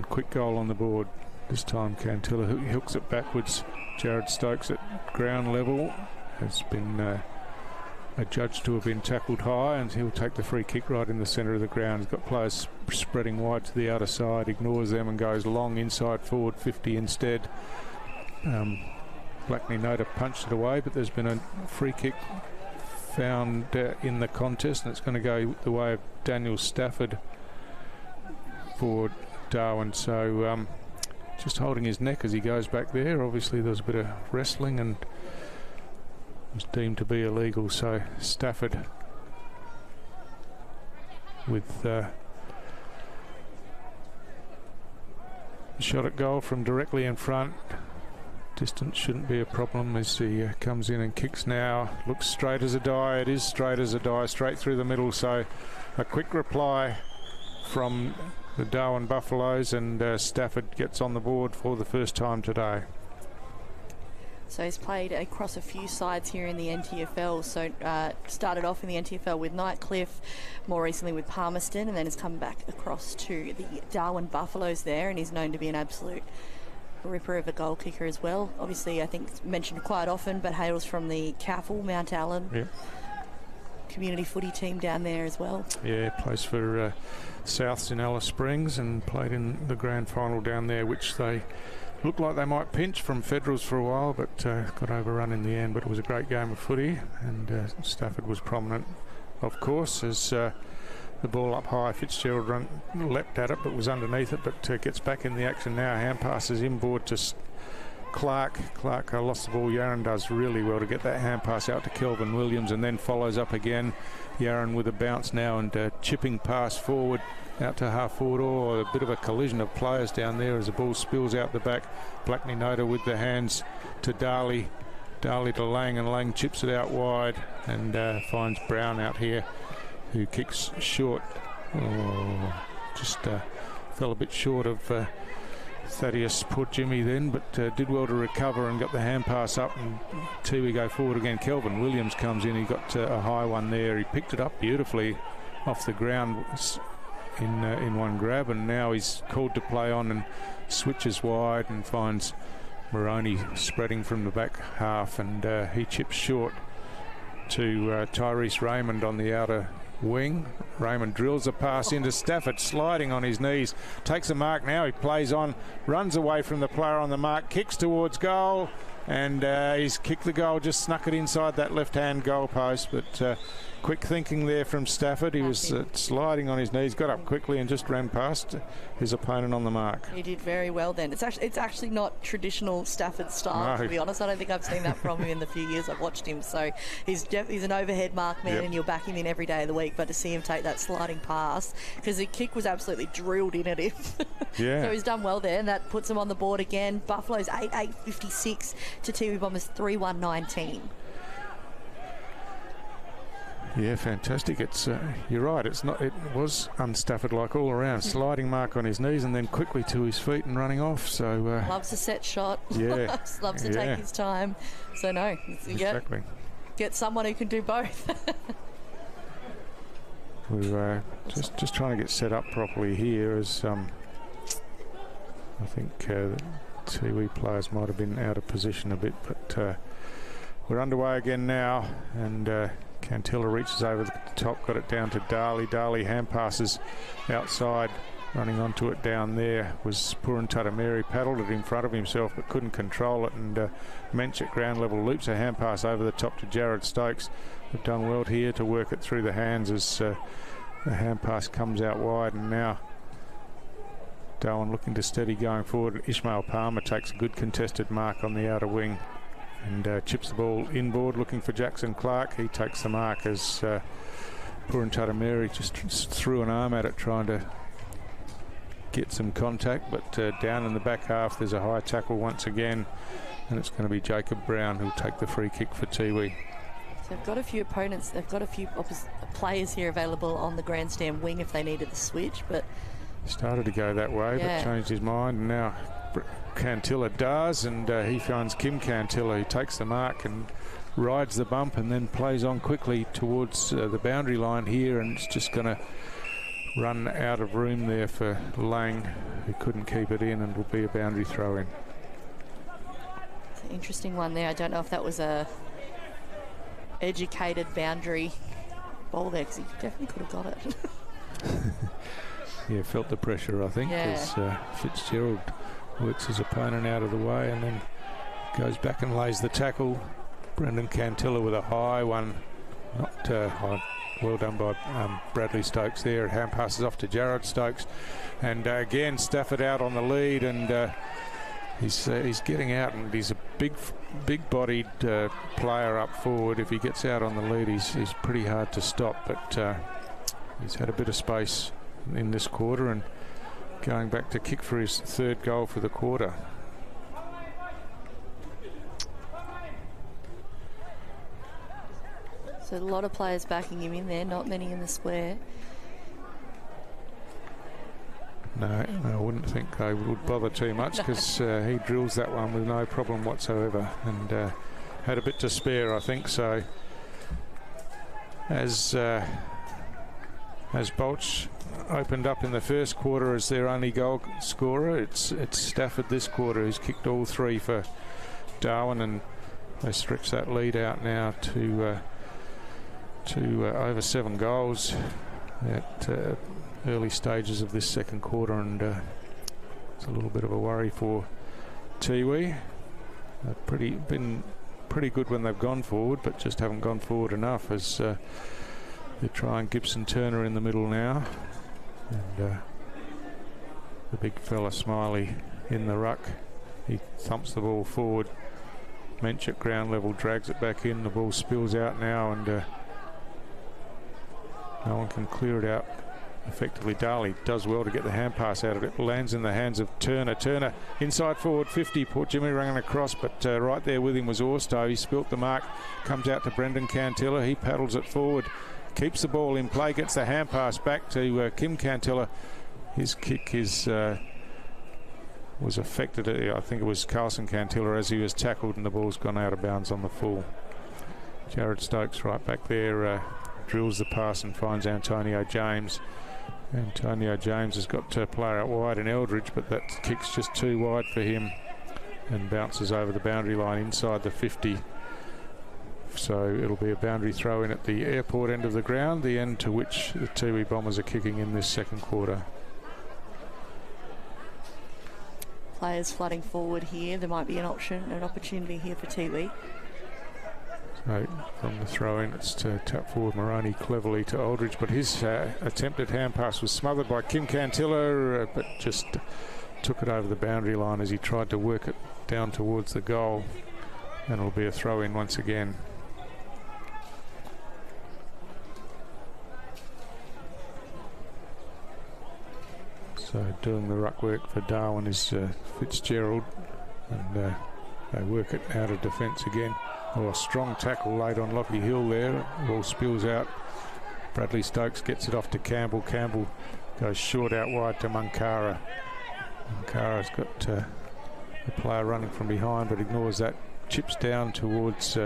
quick goal on the board. This time Cantilla hooks it backwards. Jared Stokes at ground level has been adjudged to have been tackled high, and he'll take the free kick right in the centre of the ground. He's got players spreading wide to the outer side, ignores them and goes long inside forward 50 instead. Blackney Noda punched it away, but there's been a free kick found in the contest, and it's going to go the way of Daniel Stafford for Darwin. So just holding his neck as he goes back there. Obviously there was a bit of wrestling and was deemed to be illegal. So Stafford with shot at goal from directly in front. Distance shouldn't be a problem as he comes in and kicks now. Looks straight as a die. It is straight as a die, straight through the middle. So a quick reply from the Darwin Buffaloes, and Stafford gets on the board for the first time today.
So he's played across a few sides here in the NTFL. So started off in the NTFL with Nightcliff, more recently with Palmerston, and then has come back across to the Darwin Buffaloes there, and he's known to be an absolute ripper of a goal kicker as well. Obviously, I think it's mentioned quite often, but hails from the CAFL, Mount Allen community footy team down there as well. Yeah,
plays for Souths in Alice Springs and played in the grand final down there, which they looked like they might pinch from Federals for a while, but got overrun in the end. But it was a great game of footy, and Stafford was prominent, of course, as the ball up high. Fitzgerald leapt at it but was underneath it, but gets back in the action now. Hand passes inboard to Clark. Clark lost the ball. Yaron does really well to get that hand pass out to Kelvin Williams, and then follows up again. Yaron with a bounce now, and chipping pass forward out to half forward. Oh, a bit of a collision of players down there as the ball spills out the back. Blackney Noda with the hands to Darley to Lang, and Lang chips it out wide and finds Brown out here, who kicks short. Oh, just fell a bit short of Thaddeus, poor Jimmy then, but did well to recover and got the hand pass up, and Tiwi go forward again. Kelvin Williams comes in. He got a high one there. He picked it up beautifully off the ground in one grab, and now he's called to play on and switches wide and finds Moroney spreading from the back half, and he chips short to Tyrese Raymond on the outer wing. Raymond drills a pass into Stafford, sliding on his knees, takes a mark now. He plays on, runs away from the player on the mark, kicks towards goal, and he's kicked the goal, just snuck it inside that left-hand goal post, but quick thinking there from Stafford. He was sliding on his knees, got up quickly and just ran past his opponent on the mark.
He did very well then. It's actually not traditional Stafford style, to be honest. I don't think I've seen that from him in the few years I've watched him. So he's an overhead mark man, and you'll back him in every day of the week. But to see him take that sliding pass, because the kick was absolutely drilled in at him.
Yeah.
So he's done well there, and that puts him on the board again. Buffalo's 8-8-56 to Tiwi Bombers 3-1-19.
Yeah, fantastic. It's you're right. It was un-Stafford like all around. Sliding mark on his knees and then quickly to his feet and running off. So
loves a set shot.
Yeah,
loves to take his time. So no,
exactly.
Get someone who can do both.
We're just trying to get set up properly here, as I think Tiwi players might have been out of position a bit, but we're underway again now, and Cantilla reaches over the top, got it down to Darley. Darley hand passes outside, running onto it down there was Purantatameri, paddled it in front of himself but couldn't control it, and Mensch at ground level loops a hand pass over the top to Jared Stokes. They've done well here to work it through the hands as the hand pass comes out wide, and now Darwin looking to steady going forward. Ishmael Palmer takes a good contested mark on the outer wing and chips the ball inboard looking for Jackson Clark. He takes the mark as Purantatameri just threw an arm at it trying to get some contact, but down in the back half there's a high tackle once again, and it's going to be Jacob Brown who'll take the free kick for Tiwi.
So they've got a few opponents, they've got a few players here available on the grandstand wing if they needed the switch, but
started to go that way, but changed his mind, and now Cantilla does, and he finds Kim Cantilla, who takes the mark and rides the bump and then plays on quickly towards the boundary line here, and it's just going to run out of room there for Lang, who couldn't keep it in, and will be a boundary throw in.
It's an interesting one there. I don't know if that was a educated boundary ball there, because he definitely could have got it.
Yeah, felt the pressure, I think, as Fitzgerald works his opponent out of the way and then goes back and lays the tackle. Brendan Cantilla with a high one, not high. Well done by Bradley Stokes there. It hand passes off to Jared Stokes, and again Stafford out on the lead, and he's getting out, and he's a big-bodied player up forward. If he gets out on the lead, he's pretty hard to stop, but he's had a bit of space in this quarter and going back to kick for his third goal for the quarter.
So a lot of players backing him in there, not many in the square.
No, I wouldn't think they would bother too much, because he drills that one with no problem whatsoever, and had a bit to spare, I think. So as Bolch opened up in the first quarter as their only goal scorer, it's Stafford this quarter who's kicked all three for Darwin, and they stretch that lead out now to over 7 goals at early stages of this second quarter, and it's a little bit of a worry for Tiwi. They've been pretty good when they've gone forward, but just haven't gone forward enough, as they're trying Gibson Turner in the middle now, and the big fella Smiley in the ruck. He thumps the ball forward. Mensch at ground level drags it back in. The ball spills out now, and no one can clear it out effectively. Darley does well to get the hand pass out of it. Lands in the hands of Turner. Turner inside forward 50. Poor Jimmy running across, but right there with him was Orstow. He spilt the mark. Comes out to Brendan Cantilla. He paddles it forward. Keeps the ball in play. Gets the hand pass back to Kim Cantilla. His kick was affected. I think it was Carlson Cantilla as he was tackled, and the ball's gone out of bounds on the full. Jared Stokes right back there. Drills the pass and finds Antonio James. Antonio James has got to play out wide in Eldridge, but that kick's just too wide for him and bounces over the boundary line inside the 50. So it'll be a boundary throw in at the airport end of the ground, the end to which the Tiwi Bombers are kicking in this second quarter.
players flooding forward here. There might be an opportunity here for Tiwi.
So from the throw-in, it's to tap forward Moroney cleverly to Aldridge, but his attempted hand pass was smothered by Kim Cantilla, but just took it over the boundary line as he tried to work it down towards the goal, and it'll be a throw-in once again. So doing the ruck work for Darwin is Fitzgerald, and they work it out of defence again. Oh, a strong tackle laid on Lockie Hill there. Ball spills out. Bradley Stokes gets it off to Campbell. Campbell goes short out wide to Munkara. Munkara's got a player running from behind, but ignores that. Chips down towards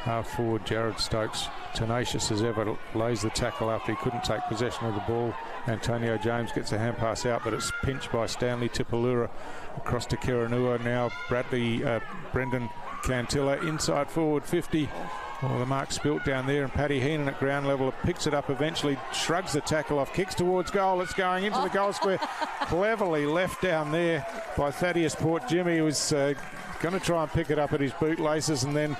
half forward Jared Stokes. Tenacious as ever, lays the tackle after he couldn't take possession of the ball. Antonio James gets a hand pass out, but it's pinched by Stanley Tipalura. Across to Kiranua now. Brendan Cantilla inside forward 50. Oh, the mark spilt down there, and Paddy Heenan at ground level picks it up eventually, shrugs the tackle off, kicks towards goal. It's going into the goal square. Cleverly left down there by Thaddeus Port Jimmy, who was going to try and pick it up at his bootlaces and then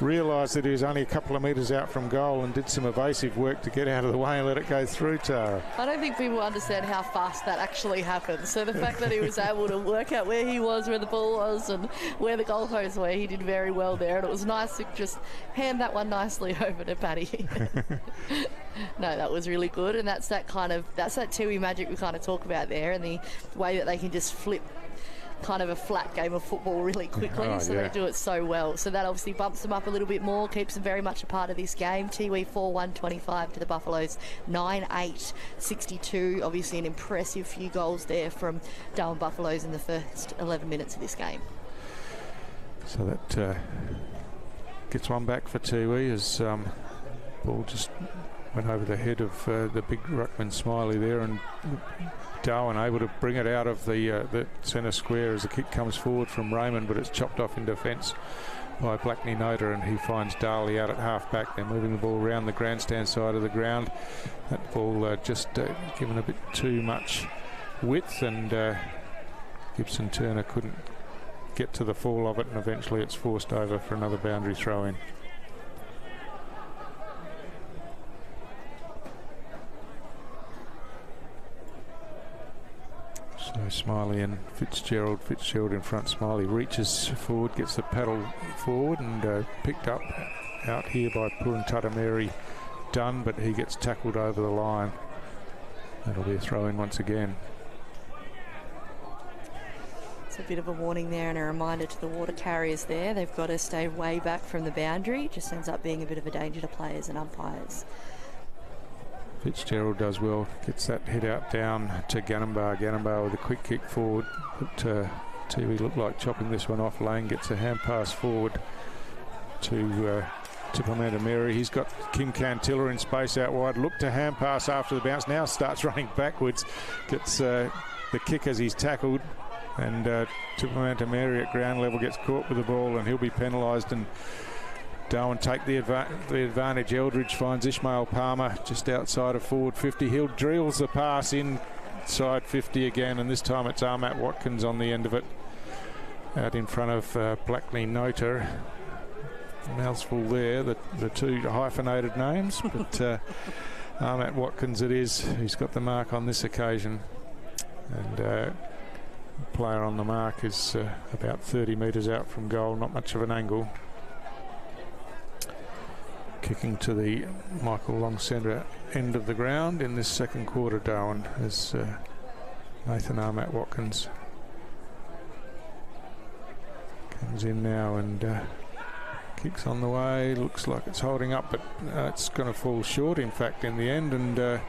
realised that he was only a couple of metres out from goal and did some evasive work to get out of the way and let it go through, Tara.
I don't think people understand how fast that actually happened. So the fact that he was able to work out where he was, where the ball was and where the goalposts were, he did very well there. And it was nice to just hand that one nicely over to Paddy. No, that was really good. And that's that Tiwi magic we kind of talk about there, and the way that they can just flip kind of a flat game of football really quickly. They do it so well. So that obviously bumps them up a little bit more, keeps them very much a part of this game. Tiwi 4-1-25 to the Buffaloes 9-8-62. Obviously an impressive few goals there from Darwin Buffaloes in the first 11 minutes of this game.
So that gets one back for Tiwi as ball just went over the head of the big ruckman Smiley there, and Darwin able to bring it out of the centre square as the kick comes forward from Raymond, but it's chopped off in defence by Blackney Noter, and he finds Darley out at half back. They're moving the ball around the grandstand side of the ground. That ball just given a bit too much width, and Gibson Turner couldn't get to the fall of it, and eventually it's forced over for another boundary throw in. So Smiley and Fitzgerald in front. Smiley reaches forward, gets the paddle forward, and picked up out here by Purantatameri Dunn, but he gets tackled over the line. That'll be a throw in once again.
It's a bit of a warning there and a reminder to the water carriers there. They've got to stay way back from the boundary. It just ends up being a bit of a danger to players and umpires.
Fitzgerald does well, gets that head out down to Ganambar. Ganambar with a quick kick forward, but Tiwi looked like chopping this one off. Lane gets a hand pass forward to Commander Mary. He's got Kim Cantilla in space out wide, looked to hand pass after the bounce, now starts running backwards, gets the kick as he's tackled, and Commander Mary at ground level gets caught with the ball, and he'll be penalised, and Darwin take the advantage. Eldridge finds Ishmael Palmer just outside of forward 50. Hill drills the pass inside 50 again, and this time it's Armat Watkins on the end of it, out in front of Blackney Noter. Mouthful there, the two hyphenated names, but Armat Watkins it is. He's got the mark on this occasion, and the player on the mark is about 30 metres out from goal, not much of an angle. Kicking to the Michael Long centre end of the ground in this second quarter, Darwin, as Nathan Armat Watkins comes in now and kicks on the way. Looks like it's holding up, but it's going to fall short, in fact, in the end. And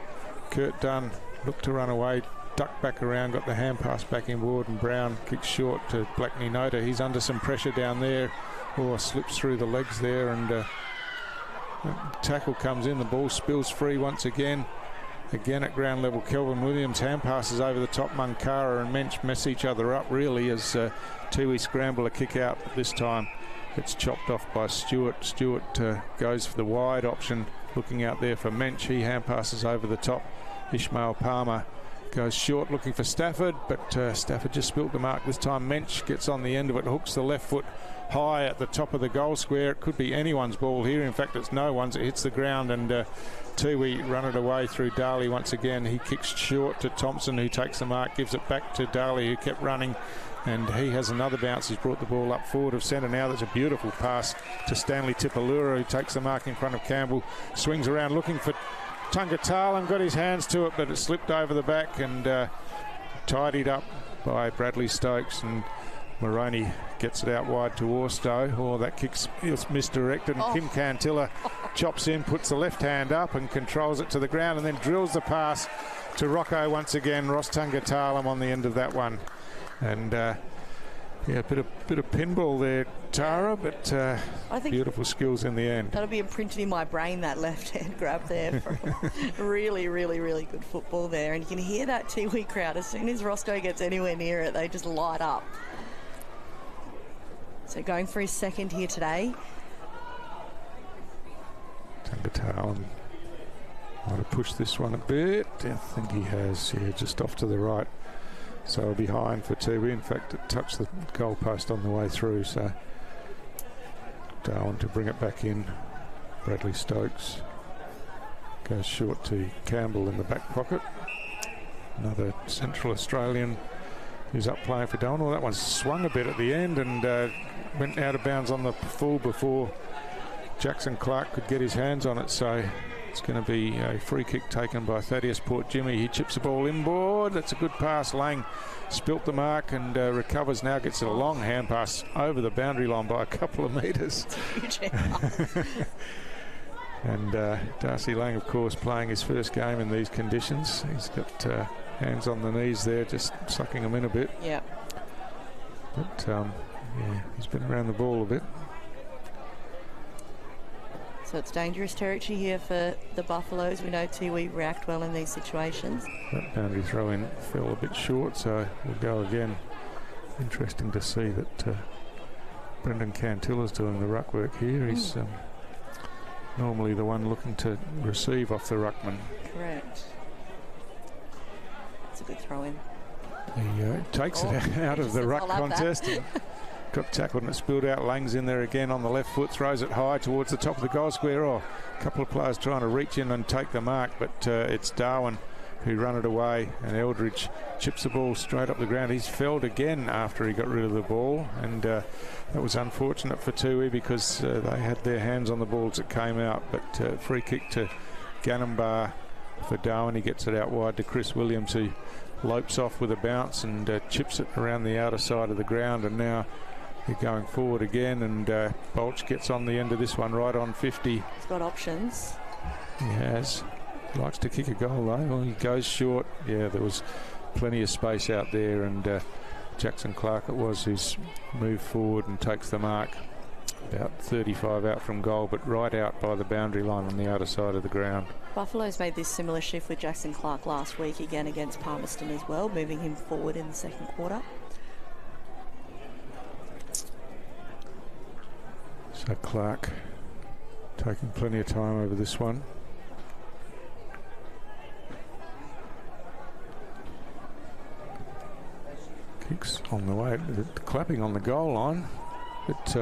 Kurt Dunn looked to run away, ducked back around, got the hand pass back inboard, and Brown kicks short to Blackney Noter. He's under some pressure down there. Oh, slips through the legs there, and tackle comes in, the ball spills free once again. Again at ground level, Kelvin Williams hand passes over the top. Munkara and Mensch mess each other up really as Tiwi scramble a kick out, but this time it's chopped off by Stewart. Stewart goes for the wide option, looking out there for Mensch. He hand passes over the top. Ishmael Palmer goes short looking for Stafford, but Stafford just spilt the mark this time. Mensch gets on the end of it, hooks the left foot high at the top of the goal square. It could be anyone's ball here. In fact, it's no one's. It hits the ground, and Tiwi run it away through Darley once again. He kicks short to Thompson, who takes the mark, gives it back to Darley, who kept running, and he has another bounce. He's brought the ball up forward of centre now. That's a beautiful pass to Stanley Tipalura, who takes the mark in front of Campbell, swings around looking for Tungatalam, got his hands to it, but it slipped over the back and tidied up by Bradley Stokes, and Moroney gets it out wide to Orstow. Oh, that kick's misdirected, and Kim Cantilla chops in, puts the left hand up and controls it to the ground, and then drills the pass to Rocco once again. Ross Tungatalam on the end of that one. And yeah, a bit of pinball there, Tara, but I think beautiful skills in the end.
That'll be imprinted in my brain, that left-hand grab there. Really, really, really good football there. And you can hear that Tiwi crowd. As soon as Rostow gets anywhere near it, they just light up. So going for his second here today.
Tungatalam might have pushed this one a bit. I think he has, yeah, just off to the right. So behind for Tiwi. In fact, it touched the goalpost on the way through. So Darwin to bring it back in. Bradley Stokes goes short to Campbell in the back pocket. Another Central Australian who's up playing for Darwin. Well, that one swung a bit at the end and went out of bounds on the full before Jackson Clark could get his hands on it. So it's going to be a free kick taken by Thaddeus Port Jimmy. He chips the ball inboard. That's a good pass. Lang spilt the mark and recovers now. Gets it a long hand pass over the boundary line by a couple of metres. And Darcy Lang, of course, playing his first game in these conditions. He's got hands on the knees there, just sucking them in a bit.
Yeah.
But yeah, he's been around the ball a bit.
So it's dangerous territory here for the Buffaloes. We know Tiwi react well in these situations.
That boundary throw in fell a bit short, so we'll go again. Interesting to see that Brendan Cantilla's doing the ruck work here. He's normally the one looking to receive off the ruckman.
Correct. It's a good throw in.
He takes it out of the ruck contest. Got tackled and it spilled out. Lang's in there again on the left foot, throws it high towards the top of the goal square. Oh, a couple of players trying to reach in and take the mark, but it's Darwin who run it away, and Eldridge chips the ball straight up the ground. He's felled again after he got rid of the ball, and that was unfortunate for Tiwi because they had their hands on the ball as it came out. But free kick to Ganambar for Darwin. He gets it out wide to Chris Williams, who lopes off with a bounce and chips it around the outer side of the ground, and now they're going forward again, and Bolch gets on the end of this one right on 50.
He's got options.
He has. He likes to kick a goal though. Well, he goes short. Yeah, there was plenty of space out there, and Jackson Clark it was who's moved forward and takes the mark. About 35 out from goal, but right out by the boundary line on the outer side of the ground.
Buffalo's made this similar shift with Jackson Clark last week, again against Palmerston as well, moving him forward in the second quarter.
So Clark taking plenty of time over this one. Kicks on the way, clapping on the goal line. It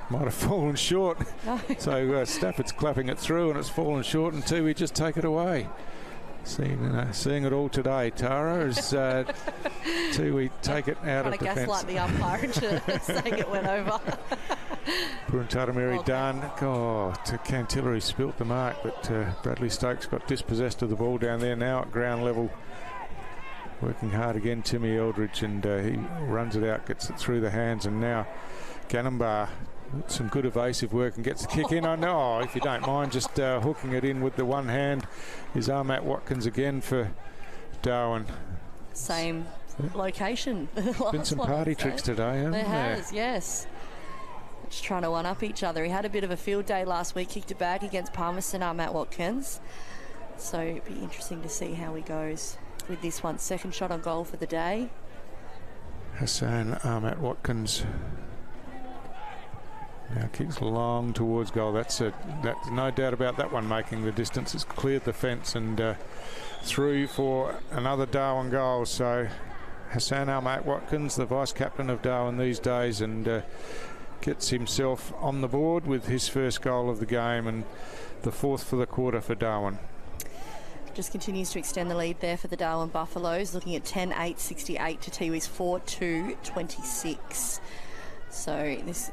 might have fallen short. No. So Stafford's clapping it through and it's fallen short, and Tiwi just take it away. Seeing it all today, Tara, as Tiwi take it out of defence.
Gaslight the umpire into saying it went over.
Puruntatamiri done. Oh, to Cantilla, he spilt the mark, but Bradley Stokes got dispossessed of the ball down there. Now at ground level, working hard again, Timmy Eldridge, and he runs it out, gets it through the hands, and now Ganambar, some good evasive work and gets the kick in. I know, if you don't mind, just hooking it in with the one hand is Armat Watkins again for Darwin.
Same location.
Been some party tricks today, haven't there?
There has, yes. Just trying to one-up each other. He had a bit of a field day last week, kicked it back against Palmerston, Armat Watkins. So it'd be interesting to see how he goes with this one. Second shot on goal for the day.
Hassan Armat Watkins Now kicks long towards goal. That's no doubt about that one making the distance. It's cleared the fence and through for another Darwin goal. So Hassan Al-Watkins, the vice-captain of Darwin these days, and gets himself on the board with his first goal of the game and the 4th for the quarter for Darwin.
Just continues to extend the lead there for the Darwin Buffaloes, looking at 10-8-68 to Tiwi's 4-2-26. So this,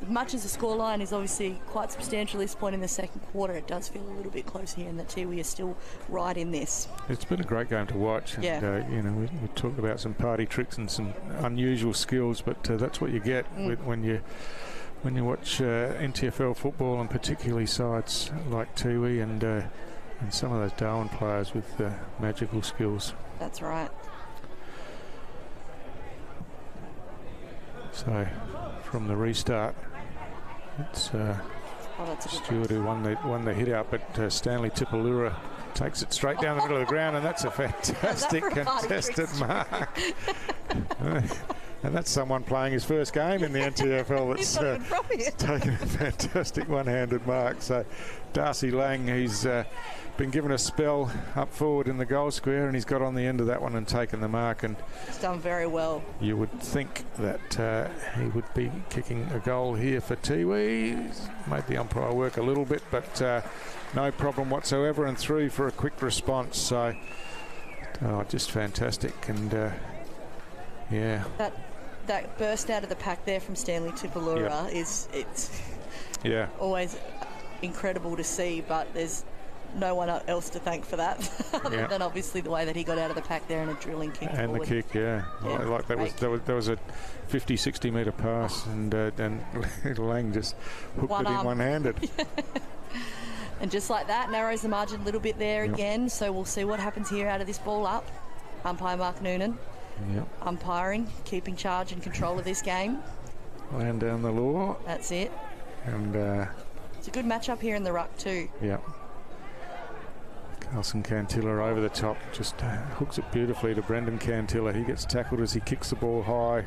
much as the scoreline is obviously quite substantial at this point in the second quarter, it does feel a little bit close here, and that Tiwi is still right in this. It's been a great game to watch. And,
yeah. We talk about some party tricks and some unusual skills, but that's what you get when you watch NTFL football, and particularly sides like Tiwi and some of those Darwin players with magical skills. That's right. So from the restart, it's Stewart who won the hit out, but Stanley Tipalura takes it straight down the middle of the ground, and that's a fantastic contested mark. And that's someone playing his first game in the NTFL that's taken a fantastic one-handed mark. So Darcy Lang, he's been given a spell up forward in the goal square, and he's got on the end of that one and taken the mark. And
he's done very well.
You would think that he would be kicking a goal here for Tiwi. He's made the umpire work a little bit, but no problem whatsoever, and through for a quick response. So just fantastic. And yeah,
that burst out of the pack there from Stanley Tipalura it's always incredible to see, but there's no one else to thank for that other than obviously the way that he got out of the pack there and a drilling kick
and
forward.
The kick, like that was a 50-60 metre pass, and Lang just hooked it in one-handed.
And just like that, narrows the margin a little bit there again. So we'll see what happens here out of this ball up. Umpire Mark Noonan umpiring, keeping charge and control of this game.
Land down the law.
That's it.
And
it's a good matchup here in the ruck too.
Yep. Carlson Cantilla over the top, just hooks it beautifully to Brendan Cantilla. He gets tackled as he kicks the ball high.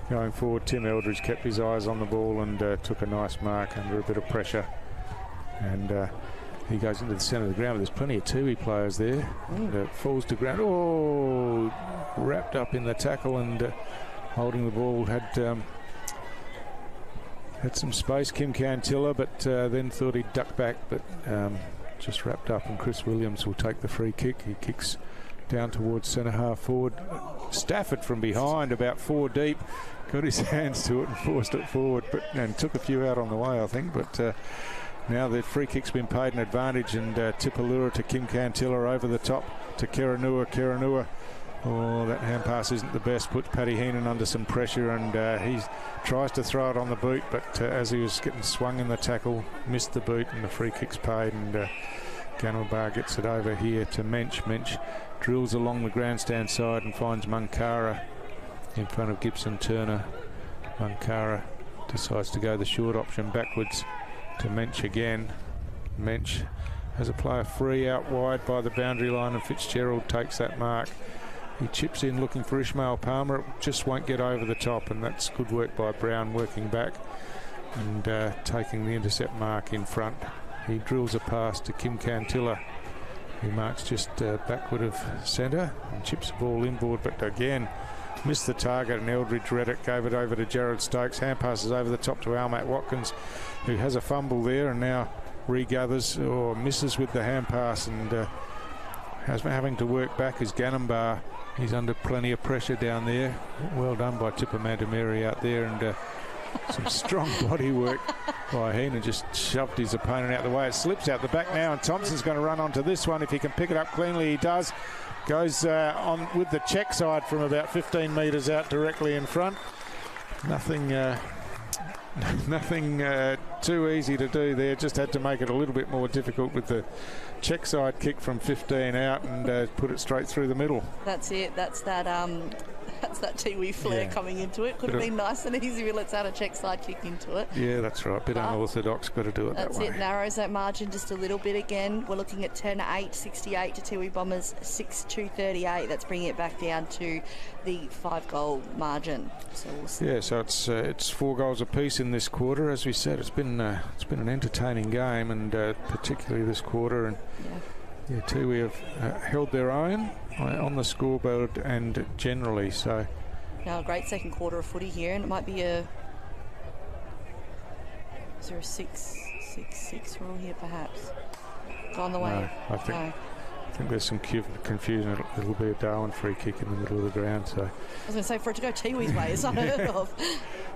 Going forward, Tim Eldridge kept his eyes on the ball and took a nice mark under a bit of pressure. And he goes into the centre of the ground. There's plenty of Tiwi players there. And falls to ground. Oh, wrapped up in the tackle and holding the ball. Had some space, Kim Cantilla, but then thought he'd duck back, but just wrapped up. And Chris Williams will take the free kick. He kicks down towards centre half forward. Stafford from behind, about 4 deep, got his hands to it and forced it forward, and took a few out on the way, I think. But now the free kick's been paid an advantage, and Tipalura to Kim Cantilla over the top to Keranua. Oh, that hand pass isn't the best. Puts Paddy Heenan under some pressure, and he tries to throw it on the boot, but as he was getting swung in the tackle, missed the boot, and the free kick's paid, and Ganwar gets it over here to Mensch. Mensch drills along the grandstand side and finds Munkara in front of Gibson Turner. Munkara decides to go the short option backwards to Mensch again. Mensch has a player free out wide by the boundary line, and Fitzgerald takes that mark. He chips in looking for Ishmael Palmer. It just won't get over the top, and that's good work by Brown working back and taking the intercept mark in front. He drills a pass to Kim Cantilla, who marks just backward of centre and chips the ball inboard, but again missed the target, and Eldridge read it, gave it over to Jared Stokes. Hand passes over the top to Al-Watkins, who has a fumble there and now regathers or misses with the hand pass, and has been having to work back as Ganwar. He's under plenty of pressure down there. Well done by Tipper Mandameri out there, and some strong body work by Heenan. Just shoved his opponent out the way. It slips out the back now, and Thompson's going to run onto this one. If he can pick it up cleanly, he does. Goes on with the check side from about 15 metres out directly in front. Nothing too easy to do there. Just had to make it a little bit more difficult with the check side kick from 15 out and put it straight through the middle.
That's it. That's that Tiwi flair coming into it. Could have been nice and easy, but let's add a check side kick into it.
Yeah, that's right. Bit unorthodox, got to do it that way.
That's it. Narrows that margin just a little bit again. We're looking at 10-8, 68 to Tiwi Bombers, 6-2, 38. That's bringing it back down to the 5-goal margin. So we'll see.
Yeah, so it's 4 goals apiece in this quarter. As we said, it's been an entertaining game, and particularly this quarter. And Tiwi have held their own on the scoreboard and generally. So
now a great second quarter of footy here, and it might be is there a 6-6 rule here perhaps? Gone the way.
No, I think there's some confusion. It'll be a Darwin free kick in the middle of the ground. So
I was going to say, for it to go Tiwi's way is unheard of.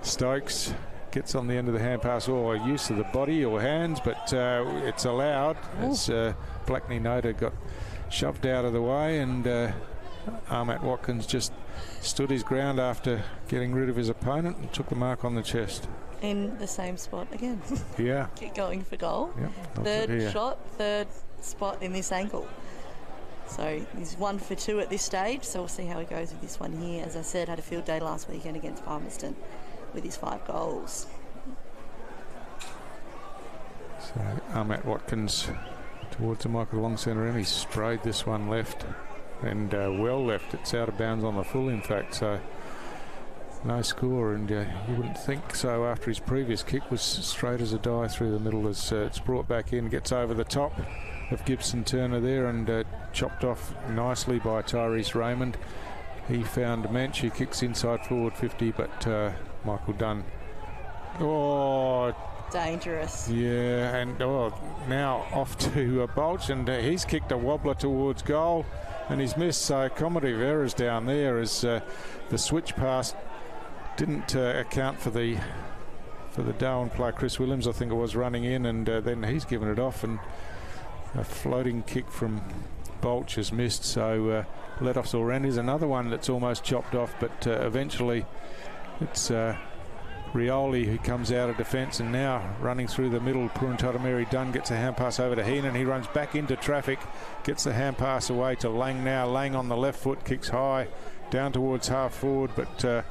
Stokes gets on the end of the hand pass, or use of the body or hands, but it's allowed. As Blackney Noda got shoved out of the way, and Ahmet Watkins just stood his ground after getting rid of his opponent and took the mark on the chest.
In the same spot again.
Yeah.
Keep going for goal.
Yep,
third shot, third spot in this angle. So he's 1 for 2 at this stage, so we'll see how he goes with this one here. As I said, had a field day last weekend against Palmerston with his 5 goals.
So Ahmet Watkins towards the Michael long centre, and he sprayed this one left, and well left. It's out of bounds on the full, in fact. So no score, and you wouldn't think so after his previous kick was straight as a die through the middle. As it's brought back in, gets over the top of Gibson Turner there, and chopped off nicely by Tyrese Raymond. He found Mensch, who kicks inside forward 50, but Michael Dunn. Oh,
dangerous.
Yeah, and now off to Bolch, and he's kicked a wobbler towards goal, and he's missed. So accommodative errors down there as the switch pass didn't account for the Darwin player Chris Williams, I think it was, running in, and then he's given it off, and a floating kick from Bolch has missed. So let-offs all round. Here's another one that's almost chopped off, but eventually it's Rioli who comes out of defence, and now running through the middle, Puruntada Mary Dunn gets a hand pass over to Heenan. He runs back into traffic, gets the hand pass away to Lang now. Lang on the left foot, kicks high down towards half forward, but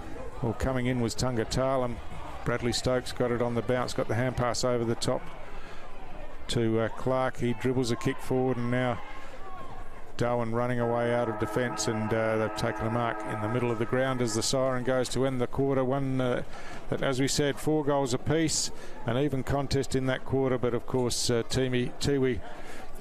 coming in was Tunga Talam. Bradley Stokes got it on the bounce, got the hand pass over the top to Clark. He dribbles a kick forward, and now Darwin running away out of defence, and they've taken a mark in the middle of the ground as the siren goes to end the quarter. One that, as we said, 4 goals apiece, an even contest in that quarter, but of course Tiwi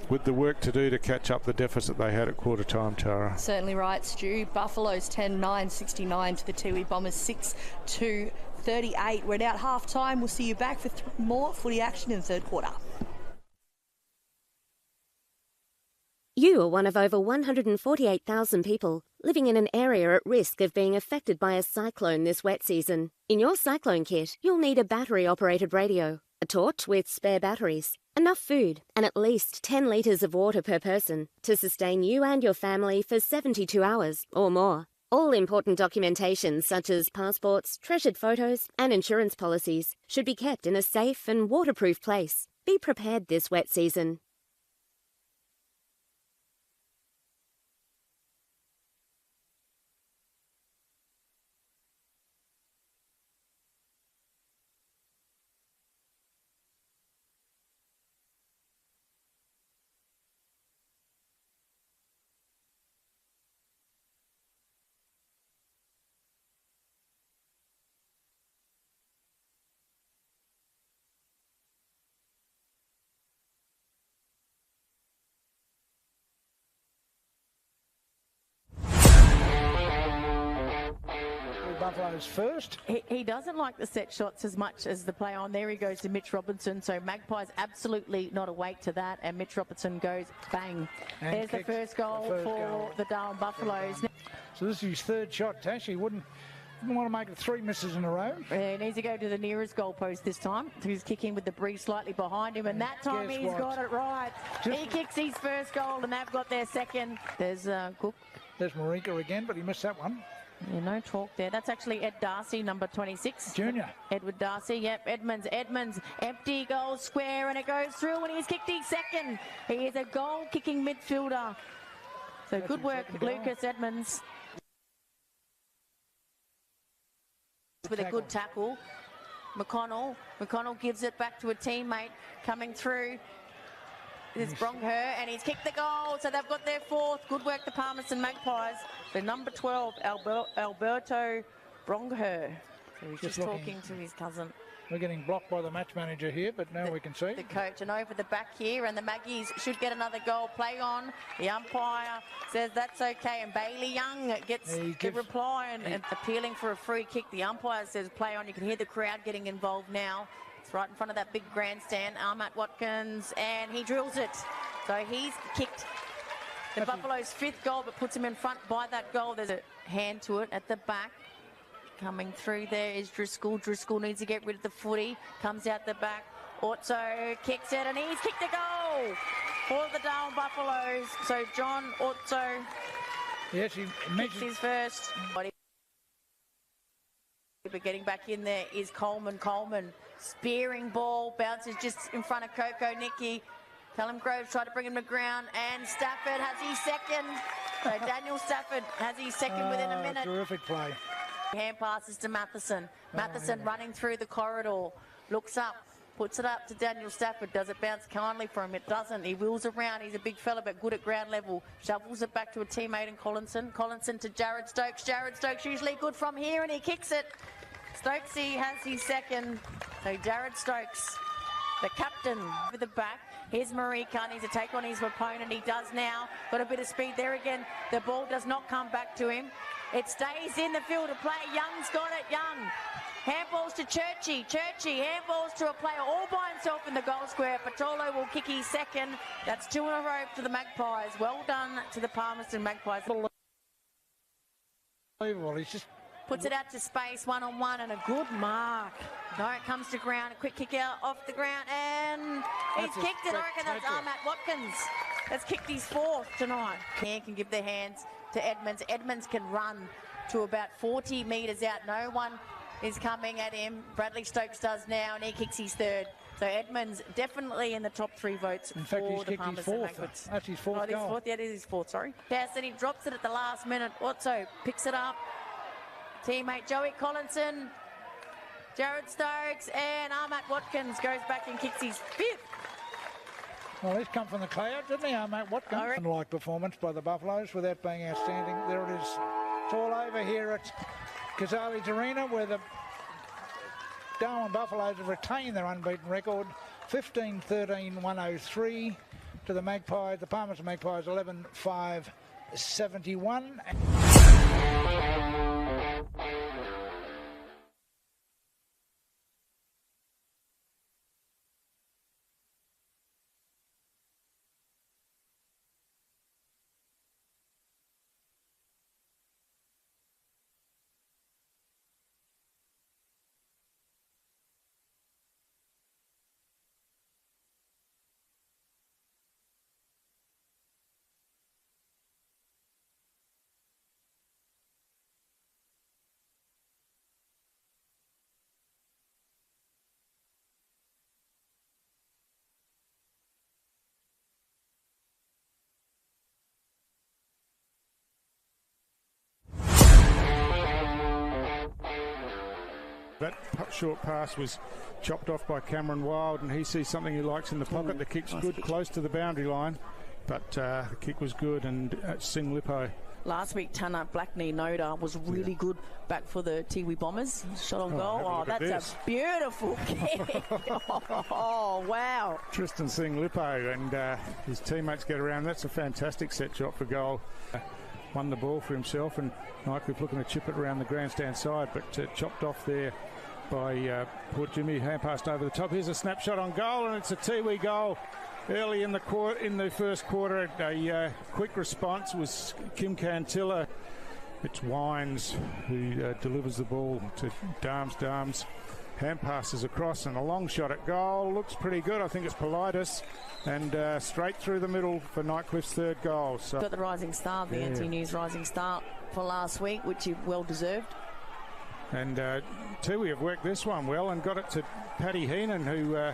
with the work to do to catch up the deficit they had at quarter time, Tara.
Certainly right, Stu. Buffaloes 10-9, 69 to the Tiwi Bombers 6-2, 38. We're at half time. We'll see you back for more footy action in the third quarter.
You are one of over 148,000 people living in an area at risk of being affected by a cyclone this wet season. In your cyclone kit, you'll need a battery-operated radio, a torch with spare batteries, enough food, and at least 10 litres of water per person to sustain you and your family for 72 hours or more. All important documentation such as passports, treasured photos, and insurance policies should be kept in a safe and waterproof place. Be prepared this wet season.
Buffaloes first.
He doesn't like the set shots as much as the play on. There he goes to Mitch Robertson. So Magpies absolutely not awake to that. And Mitch Robertson goes bang. And there's the first goal for the Darwin Buffaloes.
So this is his third shot, Tash. He wouldn't want to make it 3 misses in a row.
He needs to go to the nearest goalpost this time. He's kicking with the breeze slightly behind him, and that time he's got it right. He kicks his first goal, and they've got their second. There's Cook.
There's Marinka again, but he missed that one.
Yeah, no talk there. That's actually Ed Darcy, number 26.
Junior.
Edward Darcy, yep. Edmonds, empty goal square, and it goes through, and he's kicked his second. He is a goal-kicking midfielder. So good work, Lucas Edmonds. With a good tackle. McConnell gives it back to a teammate coming through. This is Brongher, and he's kicked the goal, so they've got their fourth. Good work, the Palmerston Magpies. The number 12, Alberto Brongher. So he's just talking to his cousin.
We're getting blocked by the match manager here, but now we can see.
The coach, and over the back here, and the Maggies should get another goal. Play on. The umpire says that's okay, and Bailey Young gets the reply and appealing for a free kick. The umpire says play on. You can hear the crowd getting involved now. It's right in front of that big grandstand. Ahmad Watkins, and he drills it. So he's kicked the Buffalo's fifth goal, but puts him in front by that goal. There's a hand to it at the back. Coming through there is Driscoll. Driscoll needs to get rid of the footy. Comes out the back. Otso kicks it, and he's kicked a goal for the Darwin Buffaloes. So John Otso
yes, he
kicks his first. But getting back in there is Coleman. Spearing ball, bounces just in front of Coco Nicky. Callum Groves tried to bring him to ground, and Stafford has his second. So Daniel Stafford has his second within a minute.
Terrific play.
Hand passes to Matheson. Matheson running through the corridor. Looks up, puts it up to Daniel Stafford. Does it bounce kindly for him? It doesn't. He wheels around. He's a big fella, but good at ground level. Shovels it back to a teammate in Collinson. Collinson to Jared Stokes. Jared Stokes usually good from here, and he kicks it. Stokesy has his second. So Jared Stokes, the captain, with the back. Here's Marika, needs to take on his opponent. He does now. Got a bit of speed there again. The ball does not come back to him. It stays in the field of play. Young's got it. Young. Handballs to Churchy. Handballs to a player all by himself in the goal square. Patolo will kick his second. That's two in a row to the Magpies. Well done to the Palmerston Magpies.
Unbelievable. He's just
puts it out to space, one-on-one, and a good mark. No, it comes to ground. A quick kick out off the ground, and he's kicked it. I reckon that's Ahmad Watkins. That's kicked his fourth tonight. He can give their hands to Edmonds. Edmonds can run to about 40 metres out. No one is coming at him. Bradley Stokes does now, and he kicks his third. So Edmonds definitely in the top three votes.
In fact, he's
for the
kicked his fourth. That's his fourth goal.
Yeah, it is his fourth, sorry. Yes, and he drops it at the last minute. Otso picks it up. Teammate Joey Collinson, Jared Stokes, and Ahmad Watkins goes back and kicks his fifth.
Well, he's come from the cloud, didn't he, Ahmad Watkins? Like performance by the Buffaloes without being outstanding. There it is. It's all over here at Kazali's Arena, where the Darwin Buffaloes have retained their unbeaten record. 15-13-103 to the Magpies. The Palmerston Magpies 11-5-71.
That short pass was chopped off by Cameron Wild, and he sees something he likes in the pocket. The kick's good, close to the boundary line, but the kick was good, and Sing Lippo.
Last week, Tana Blackney Noda was really good back for the Tiwi Bombers. Shot on goal. Oh, that's a beautiful kick. Oh, wow.
Tristan Sing Lippo and his teammates get around. That's a fantastic set shot for goal. Won the ball for himself, and Nyquist looking to chip it around the grandstand side, but chopped off there by poor Jimmy. Hand passed over the top. Here's a snapshot on goal, and it's a Tiwi goal. Early in the first quarter, a quick response was Kim Cantilla. It's Wines who delivers the ball to Darms. Hand passes across and a long shot at goal. Looks pretty good. I think it's Politis. And straight through the middle for Nightcliff's third goal. So
got the Rising Star, the NT-News Rising Star for last week, which you well deserved.
And Tiwi have worked this one well and got it to Paddy Heenan, who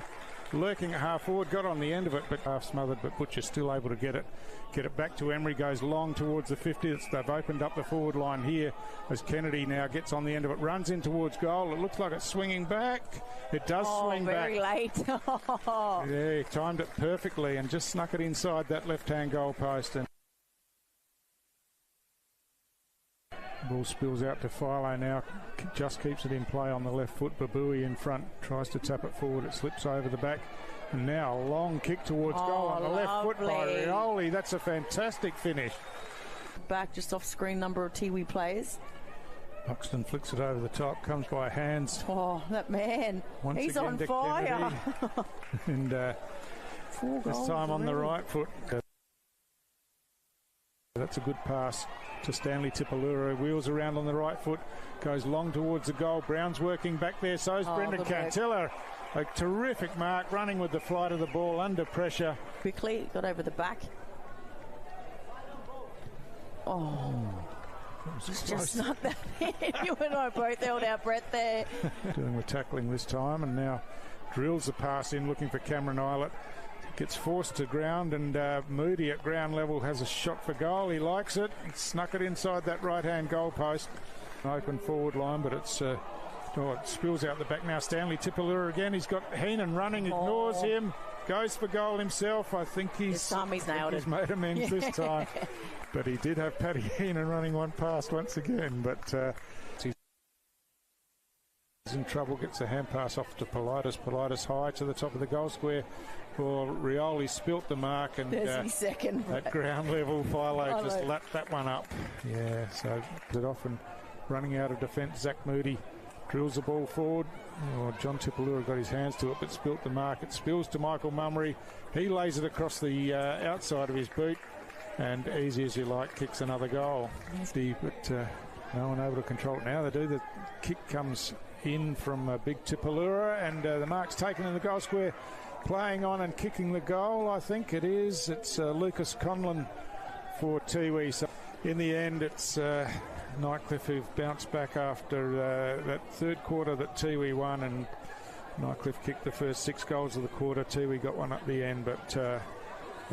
lurking at half forward, got on the end of it, but half smothered, but Butcher's still able to get it back to Emery, goes long towards the 50. They've opened up the forward line here as Kennedy now gets on the end of it, runs in towards goal. It looks like it's swinging back. It does swing back.
Very late.
Yeah, he timed it perfectly and just snuck it inside that left-hand goal post. And ball spills out to Philo now, just keeps it in play on the left foot. Babui in front, tries to tap it forward, it slips over the back. And now a long kick towards goal on the left foot by Rioli. That's a fantastic finish.
Back just off screen number of Tiwi players.
Buxton flicks it over the top, comes by hands.
Oh, that man.
Once
he's
again
on
to
fire.
And this time on the right foot. That's a good pass to Stanley Tipalura, wheels around on the right foot, goes long towards the goal. Brown's working back there, so's Brendan Cantilla. A terrific mark, running with the flight of the ball under pressure.
Quickly, got over the back. Just snuck that in. You and I both held our breath there.
Doing the tackling this time, and now drills the pass in, looking for Cameron Eilert. Gets forced to ground, and Moody at ground level has a shot for goal. He likes it. Snuck it inside that right-hand goal post. Open forward line, but it's it spills out the back now. Stanley Tipalura again. He's got Heenan running, ignores him, goes for goal himself. I think he's
nailed it.
He's made amends this time. But he did have Paddy Heenan running one past once again. But he's in trouble, gets a hand pass off to Politis. Politis high to the top of the goal square. Well, Rioli spilt the mark, and
second
at ground level, Philo just lapped that one up. Yeah, so it off and running out of defence. Zach Moody drills the ball forward. John Tipalura got his hands to it, but spilt the mark. It spills to Michael Mummery. He lays it across the outside of his boot, and easy as you like, kicks another goal. But no one able to control it now. They do. The kick comes in from big Tipalura, and the mark's taken in the goal square. Playing on and kicking the goal, I think it is. It's Lucas Conlon for Tiwi. So in the end, it's Nightcliff who've bounced back after that third quarter that Tiwi won, and Nightcliff kicked the first 6 goals of the quarter. Tiwi got one at the end, but a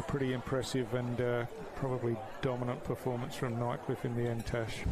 pretty impressive and probably dominant performance from Nightcliff in the end, Tash.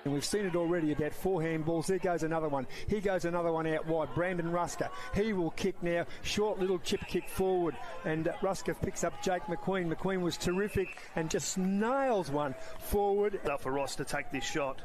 And we've seen it already about 4 handballs. There goes another one. Here goes another one out wide. Brandon Rusker. He will kick now. Short little chip kick forward. And Rusker picks up Jake McQueen. McQueen was terrific and just nails one forward.
Up for Ross to take this shot.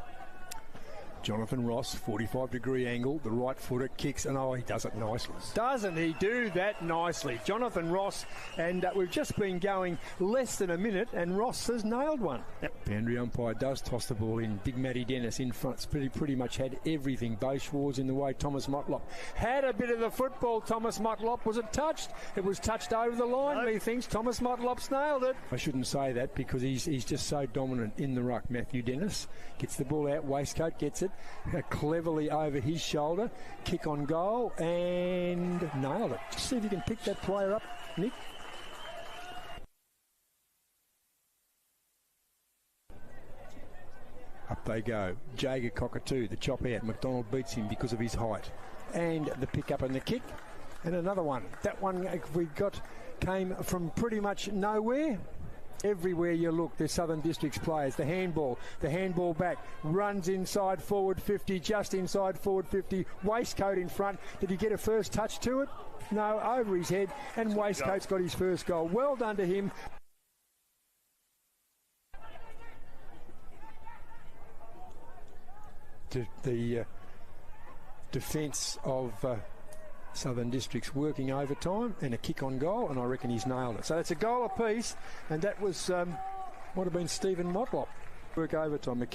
Jonathan Ross, 45-degree angle, the right footer kicks, and he does it nicely. Doesn't he do that nicely? Jonathan Ross, and we've just been going less than a minute, and Ross has nailed one. Boundary umpire does toss the ball in. Big Matty Dennis in front, pretty much had everything. Bo Schwartz in the way. Thomas Motlop had a bit of the football. Thomas Motlop, was it touched? It was touched over the line, methinks. Thomas Motlop's nailed it. I shouldn't say that because he's just so dominant in the ruck. Matthew Dennis gets the ball out, waistcoat, gets it. Cleverly over his shoulder, kick on goal, and nailed it. Just see if you can pick that player up, Nick. Up they go. Jager Cockatoo, the chop out. McDonald beats him because of his height. And the pick up and the kick. And another one. That one we got came from pretty much nowhere. Everywhere you look, there's Southern Districts players. The handball back, runs inside forward 50, just inside forward 50, waistcoat in front. Did he get a first touch to it? No, over his head, and waistcoat's got his first goal. Well done to him. the defence of Southern Districts working overtime, and a kick on goal, and I reckon he's nailed it. So it's a goal apiece, and that was would have been Stephen Motlop. Work overtime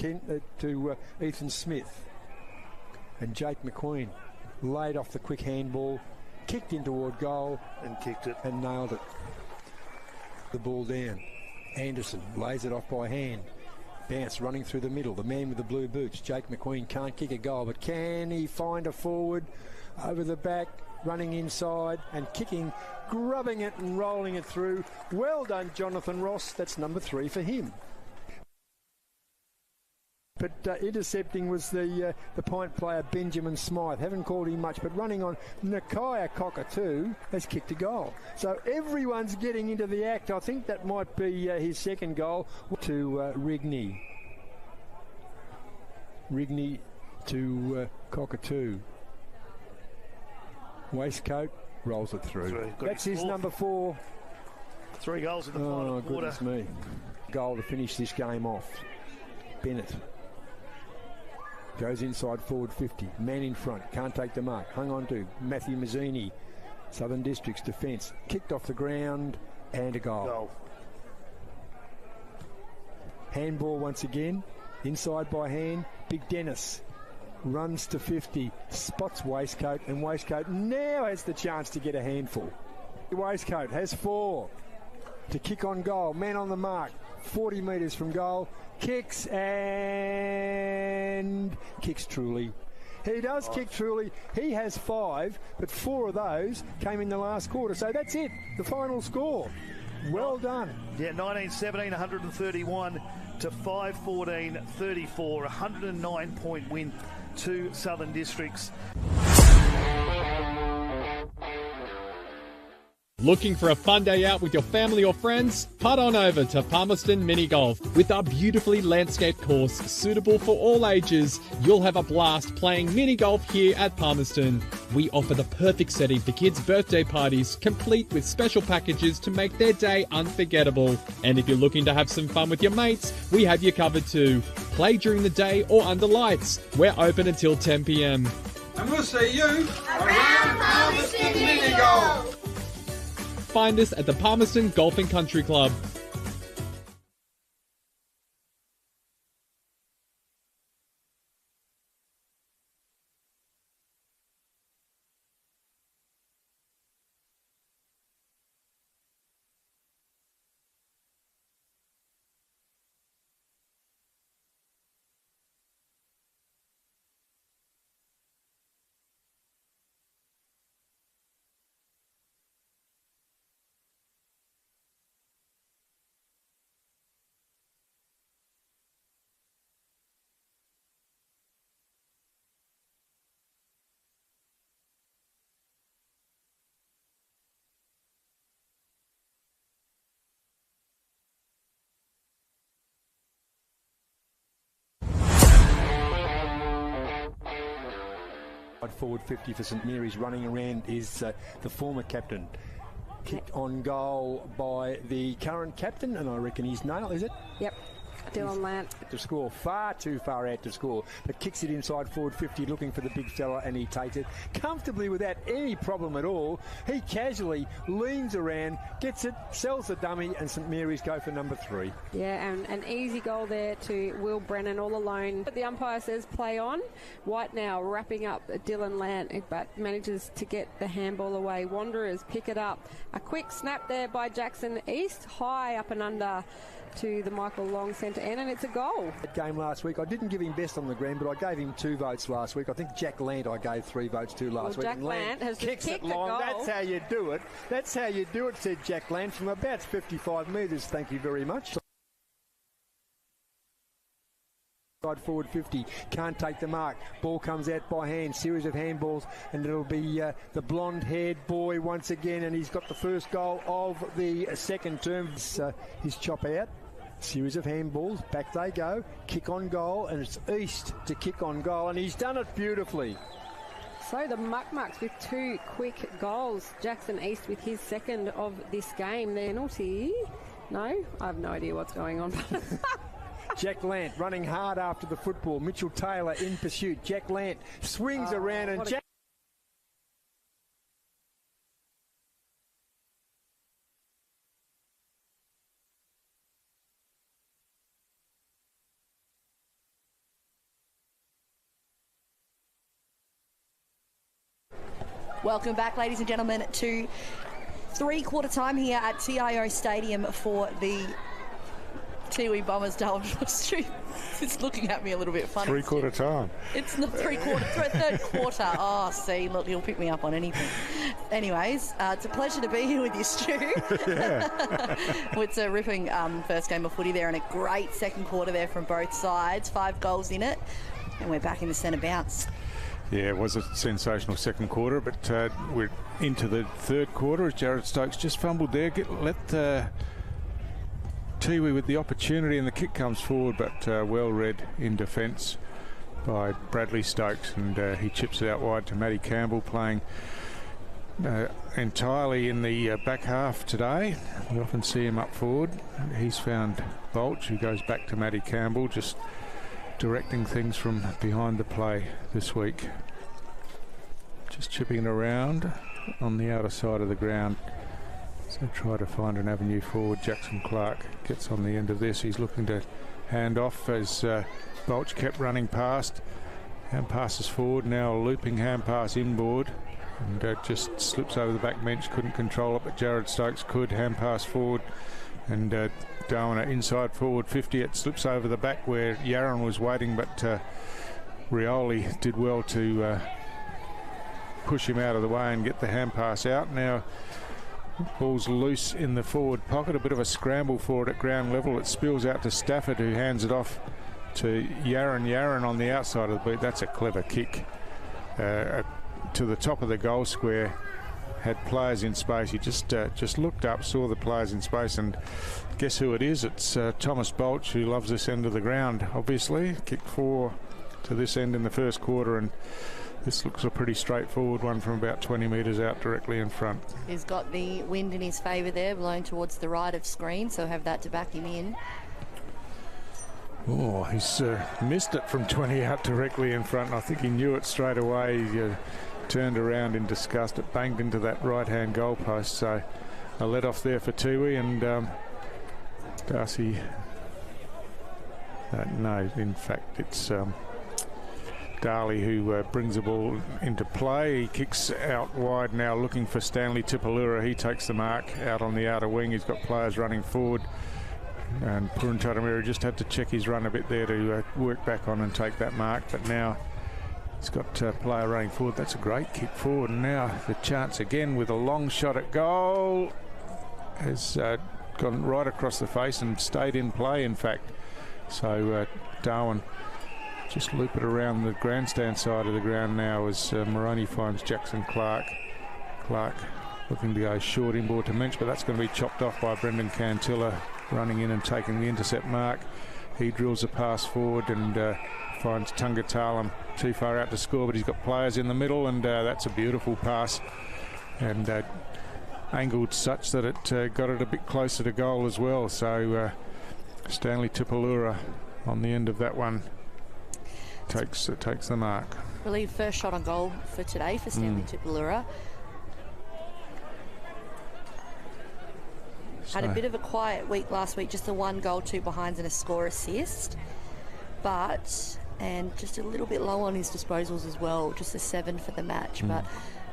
to Ethan Smith, and Jake McQueen laid off the quick handball, kicked in toward goal,
and kicked it
and nailed it. The ball down. Anderson lays it off by hand. Bounce running through the middle. The man with the blue boots, Jake McQueen, can't kick a goal, but can he find a forward over the back, running inside and kicking, grubbing it and rolling it through. Well done, Jonathan Ross. That's number 3 for him. But intercepting was the Pint player Benjamin Smythe. Haven't called him much, but running on Nakia Cockatoo has kicked a goal. So everyone's getting into the act. I think that might be his second goal to Rigney. Rigney to Cockatoo. Waistcoat rolls it through. That's his number 4.
3 goals in the final quarter.
Goodness me. Goal to finish this game off. Bennett goes inside forward 50. Man in front. Can't take the mark. Hung on to Matthew Mazzini. Southern Districts defence. Kicked off the ground and a goal. Handball once again. Inside by hand. Big Dennis runs to 50. Spots Waistcoat, and Waistcoat now has the chance to get a handful. Waistcoat has 4 to kick on goal. Man on the mark. 40 metres from goal. Kicks and kicks truly. He does kick truly. He has 5, but 4 of those came in the last quarter. So that's it. The final score. Well done.
Yeah, 19-17, 131 to 5-14-34. 109-point win to Southern Districts.
Looking for a fun day out with your family or friends? Putt on over to Palmerston Mini Golf. With our beautifully landscaped course suitable for all ages, you'll have a blast playing mini golf here at Palmerston. We offer the perfect setting for kids' birthday parties, complete with special packages to make their day unforgettable. And if you're looking to have some fun with your mates, we have you covered too. Play during the day or under lights. We're open until 10 p.m.
And we'll see you around Palmerston Mini Golf.
Find us at the Palmerston Golf and Country Club.
Forward 50 for St Mary's. Running around is the former captain. Kicked on goal by the current captain, and I reckon he's nailed, is it?
Yep. Dylan Lant.
To score, far too far out to score, but kicks it inside forward 50, looking for the big fella, and he takes it comfortably without any problem at all. He casually leans around, gets it, sells the dummy, and St Mary's go for number 3.
Yeah, and an easy goal there to Will Brennan all alone. But the umpire says play on. White now wrapping up Dylan Lant, but manages to get the handball away. Wanderers pick it up. A quick snap there by Jackson East, high up and under to the Michael Long centre end, and it's a goal.
That game last week, I didn't give him best on the ground, but I gave him 2 votes last week. I think Jack Lant I gave 3 votes to last week.
Jack Lant has
kicks
kicked
it long.
Goal.
That's how you do it. That's how you do it, said Jack Lant from about 55 metres. Thank you very much. Forward 50, can't take the mark. Ball comes out by hand, series of handballs, and it'll be the blonde-haired boy once again, and he's got the first goal of the second term. His chop out. Series of handballs, back they go, kick on goal, and it's East to kick on goal, and he's done it beautifully.
So the Muck-Mucks with 2 quick goals. Jackson East with his second of this game. Penalty? No? I have no idea what's going on.
Jack Lant running hard after the football. Mitchell Taylor in pursuit. Jack Lant swings around and Jack...
Welcome back, ladies and gentlemen, to three-quarter time here at TIO Stadium for the Tiwi Bombers. Darwin, it's looking at me a little bit funny.
Three-quarter time.
It's not three-quarter, third quarter. Oh, see, look, he'll pick me up on anything. Anyways, it's a pleasure to be here with you, Stu. It's a ripping first game of footy there and a great second quarter there from both sides. 5 goals in it, and we're back in the centre bounce.
Yeah, it was a sensational second quarter, but we're into the third quarter as Jared Stokes just fumbled there. Let Tiwi with the opportunity, and the kick comes forward, but well read in defence by Bradley Stokes, and he chips it out wide to Matty Campbell, playing entirely in the back half today. We often see him up forward. He's found Bolch, who goes back to Matty Campbell, just directing things from behind the play this week. Just chipping it around on the outer side of the ground. So try to find an avenue forward. Jackson Clark gets on the end of this. He's looking to hand off as Bolch kept running past. Hand passes forward, now a looping hand pass inboard, and just slips over the back bench. Couldn't control it, but Jared Stokes could. Hand pass forward, and Darwin inside forward 50. It slips over the back where Yaron was waiting, but Rioli did well to push him out of the way and get the hand pass out. Now ball's loose in the forward pocket, a bit of a scramble for it at ground level. It spills out to Stafford, who hands it off to Yaron. Yaron on the outside of the boot. That's a clever kick to the top of the goal square. Had players in space. He just looked up, saw the players in space, and guess who it is? It's Thomas Bolch, who loves this end of the ground, obviously. Kicked 4 to this end in the first quarter, and this looks a pretty straightforward one from about 20 metres out directly in front.
He's got the wind in his favour there, blowing towards the right of screen, so have that to back him in.
Oh, he's missed it from 20 out directly in front. I think he knew it straight away. He turned around in disgust. It banged into that right-hand goalpost. So a let off there for Tiwi, and Darcy. No, in fact, it's Darley who brings the ball into play. He kicks out wide now, looking for Stanley Tipalura. He takes the mark out on the outer wing. He's got players running forward, and Puran Taramiri just had to check his run a bit there to work back on and take that mark. But now he's got a player running forward. That's a great kick forward. And now the chance again with a long shot at goal. Has gone right across the face and stayed in play, in fact. So Darwin just loop it around the grandstand side of the ground now as Moroney finds Jackson Clark. Clark looking to go short inboard to Mensch, but that's going to be chopped off by Brendan Cantilla, running in and taking the intercept mark. He drills a pass forward and finds Tunga Talam too far out to score, but he's got players in the middle, and that's a beautiful pass, and angled such that it got it a bit closer to goal as well. So Stanley Tipalura on the end of that one takes the mark.
I believe first shot on goal for today for Stanley Tipalura. Had a bit of a quiet week last week, just a 1 goal, 2 behinds and a score assist, and just a little bit low on his disposals as well, just a 7 for the match, but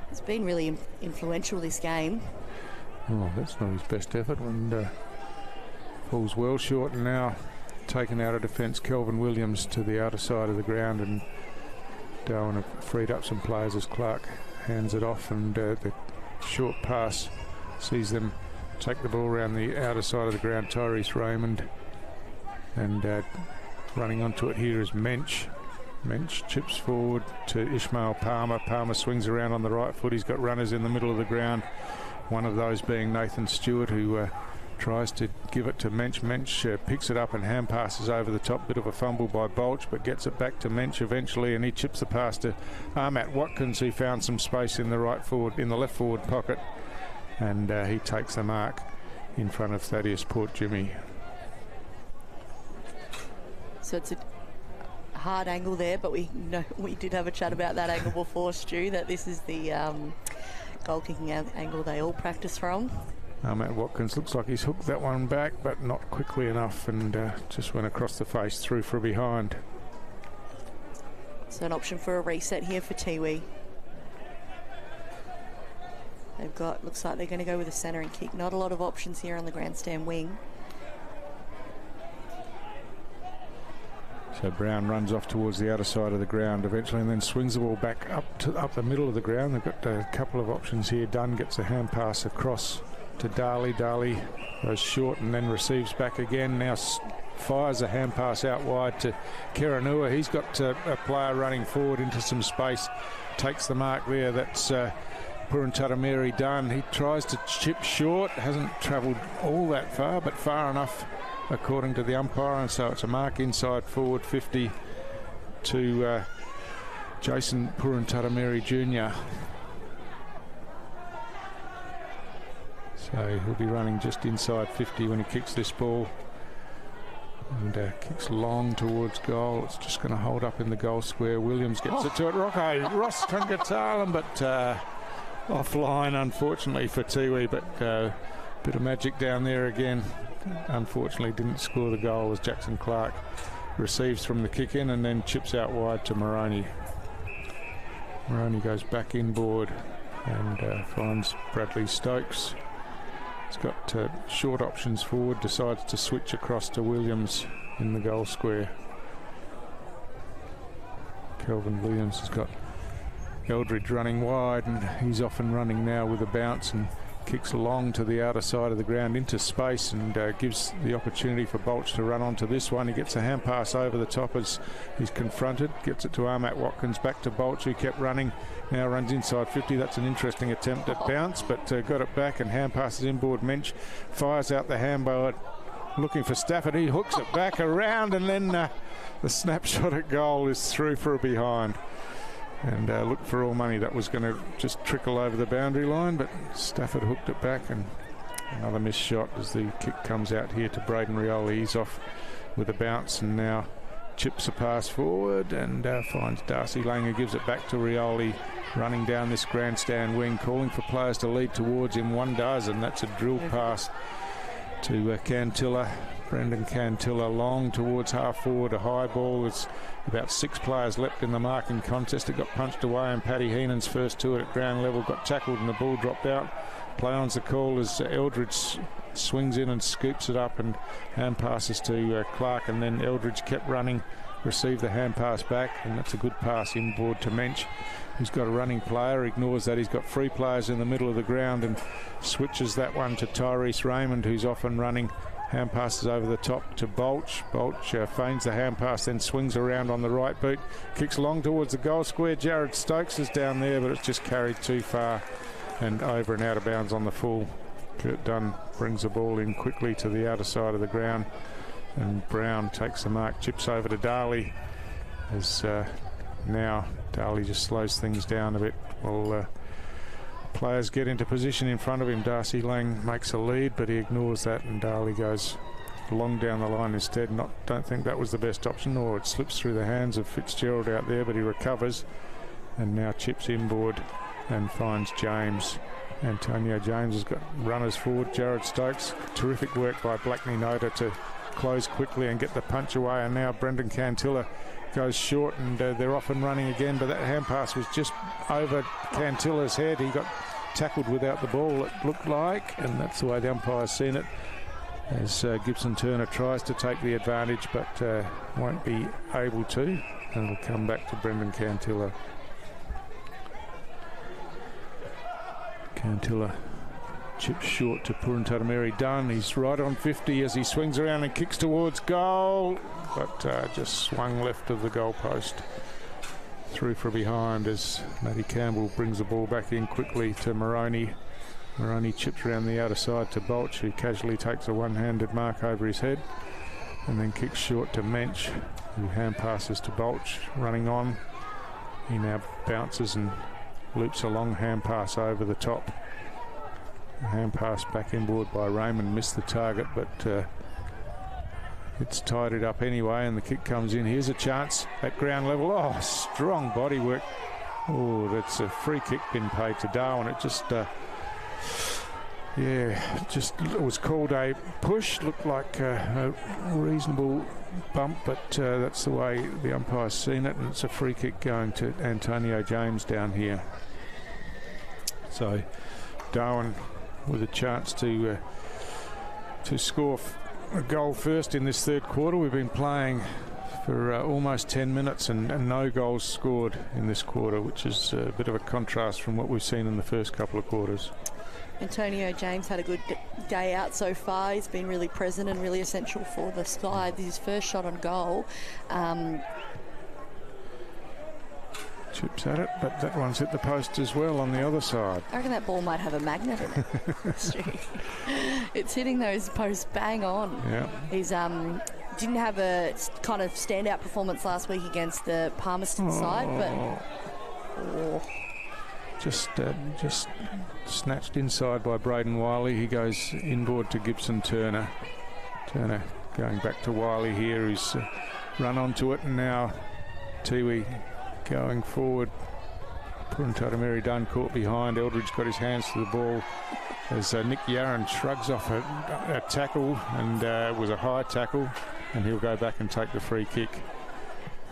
it's been really influential this game.
Oh, that's not his best effort, and falls well short, and now taken out of defence. Kelvin Williams to the outer side of the ground, and Darwin have freed up some players as Clark hands it off, and the short pass sees them take the ball around the outer side of the ground. Tyrese Raymond, and running onto it here is Mensch. Mensch chips forward to Ishmael Palmer. Palmer swings around on the right foot. He's got runners in the middle of the ground, one of those being Nathan Stewart, who tries to give it to Mensch. Mensch picks it up and hand passes over the top. Bit of a fumble by Bolch, but gets it back to Mensch eventually, and he chips the pass to Armat Watkins, who found some space in the left forward pocket, and he takes the mark in front of Thaddeus Port Jimmy.
So it's a hard angle there, but we did have a chat about that angle before, Stu, that this is the goal kicking angle they all practice from.
Matt Watkins looks like he's hooked that one back, but not quickly enough, and just went across the face through for a behind.
So an option for a reset here for Tiwi. They've got, looks like they're going to go with a centering kick. Not a lot of options here on the grandstand wing.
So Brown runs off towards the outer side of the ground eventually, and then swings the ball back up the middle of the ground. They've got a couple of options here. Dunn gets a hand pass across to Darley. Darley goes short and then receives back again. Now fires a hand pass out wide to Keranua. He's got a player running forward into some space. Takes the mark there. That's Puruntatameri Dunn. He tries to chip short. Hasn't travelled all that far, but far enough according to the umpire, and so it's a mark inside forward 50 to Jason Puruntatameri Jr. So he'll be running just inside 50 when he kicks this ball, and kicks long towards goal. It's just going to hold up in the goal square. Williams gets it to it. Ross Tungatala, but offline unfortunately for Tiwi, but bit of magic down there again. Unfortunately didn't score the goal as Jackson Clark receives from the kick in and then chips out wide to Moroney. Moroney goes back inboard and finds Bradley Stokes. He's got short options forward, decides to switch across to Williams in the goal square. Kelvin Williams has got Eldridge running wide, and he's off and running now with a bounce and kicks long to the outer side of the ground into space, and gives the opportunity for Bolch to run onto this one. He gets a hand pass over the top as he's confronted, gets it to Armat Watkins, back to Bolch, who kept running, now runs inside 50. That's an interesting attempt at bounce, but got it back, and hand passes inboard. Mensch fires out the handball looking for Stafford. He hooks it back around, and then the snapshot at goal is through for a behind. And look, for all money, that was going to just trickle over the boundary line, but Stafford hooked it back, and another missed shot as the kick comes out here to Braden Rioli. He's off with a bounce and now chips a pass forward and finds Darcy Langer, gives it back to Rioli, running down this grandstand wing, calling for players to lead towards him. One does, and that's a drill pass to Cantilla. Brendan Cantilla long towards half forward, a high ball. It's about 6 players left in the marking contest. It got punched away, and Paddy Heenan's first to it at ground level got tackled and the ball dropped out. Play on's the call as Eldridge swings in and scoops it up and hand passes to Clark, and then Eldridge kept running, received the hand pass back, and that's a good pass inboard to Mensch, who's got a running player, ignores that. He's got 3 players in the middle of the ground and switches that one to Tyrese Raymond, who's off and running. Hand passes over the top to Bolch. Bolch feigns the hand pass, then swings around on the right boot. Kicks long towards the goal square. Jared Stokes is down there, but it's just carried too far and over and out of bounds on the full. Kurt Dunn brings the ball in quickly to the outer side of the ground, and Brown takes the mark, chips over to Darley. As now Darley just slows things down a bit. Well, players get into position in front of him. Darcy Lang makes a lead, but he ignores that, and Darley goes long down the line instead. Don't think that was the best option, or it slips through the hands of Fitzgerald out there, but he recovers and now chips inboard and finds James. Antonio James has got runners forward. Jared Stokes, terrific work by Blackney Noda to close quickly and get the punch away, and now Brendan Cantilla goes short, and they're off and running again, but that hand pass was just over Cantilla's head. He got tackled without the ball, it looked like, and that's the way the umpire's seen it, as Gibson Turner tries to take the advantage but won't be able to, and it'll come back to Brendan Cantilla. Cantilla chips short to Puruntatameri Dunn. He's right on 50 as he swings around and kicks towards goal, but just swung left of the goal post. Through for behind as Matty Campbell brings the ball back in quickly to Moroney. Moroney chips around the outer side to Bolch, who casually takes a one-handed mark over his head, and then kicks short to Mensch, who hand passes to Bolch, running on. He now bounces and loops a long hand pass over the top. A hand pass back inboard by Raymond, missed the target, but it's tied it up anyway, and the kick comes in. Here's a chance at ground level. Oh, strong body work. Oh, that's a free kick been paid to Darwin. It just, it was called a push. Looked like a reasonable bump, but that's the way the umpire's seen it, and it's a free kick going to Antonio James down here. So Darwin with a chance to score a goal first in this third quarter. We've been playing for almost 10 minutes and no goals scored in this quarter, which is a bit of a contrast from what we've seen in the first couple of quarters.
Antonio James had a good day out so far. He's been really present and really essential for the Sky. This is his first shot on goal.
Chips at it, but that one's hit the post as well on the other side.
I reckon that ball might have a magnet in it. It's hitting those posts bang on.
Yeah.
He's didn't have a kind of standout performance last week against the Palmerston side, but
just snatched inside by Braden Wiley. He goes inboard to Gibson Turner. Turner going back to Wiley here. He's run onto it, and now Tiwi going forward. Purantatameri Dunn caught behind. Eldridge got his hands to the ball as Nick Yarran shrugs off a tackle, and it was a high tackle, and he'll go back and take the free kick.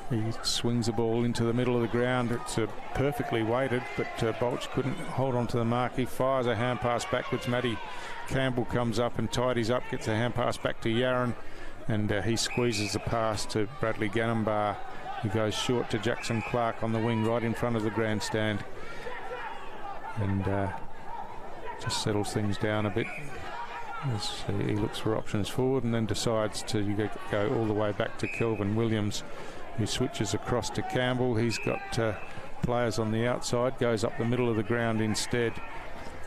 He swings the ball into the middle of the ground. It's perfectly weighted, but Bolch couldn't hold on to the mark. He fires a hand pass backwards. Matty Campbell comes up and tidies up, gets a hand pass back to Yarran, and he squeezes the pass to Bradley Ganambar, who goes short to Jackson Clark on the wing right in front of the grandstand, and just settles things down a bit as he looks for options forward, and then decides to go all the way back to Kelvin Williams, who switches across to Campbell. He's got players on the outside, goes up the middle of the ground instead,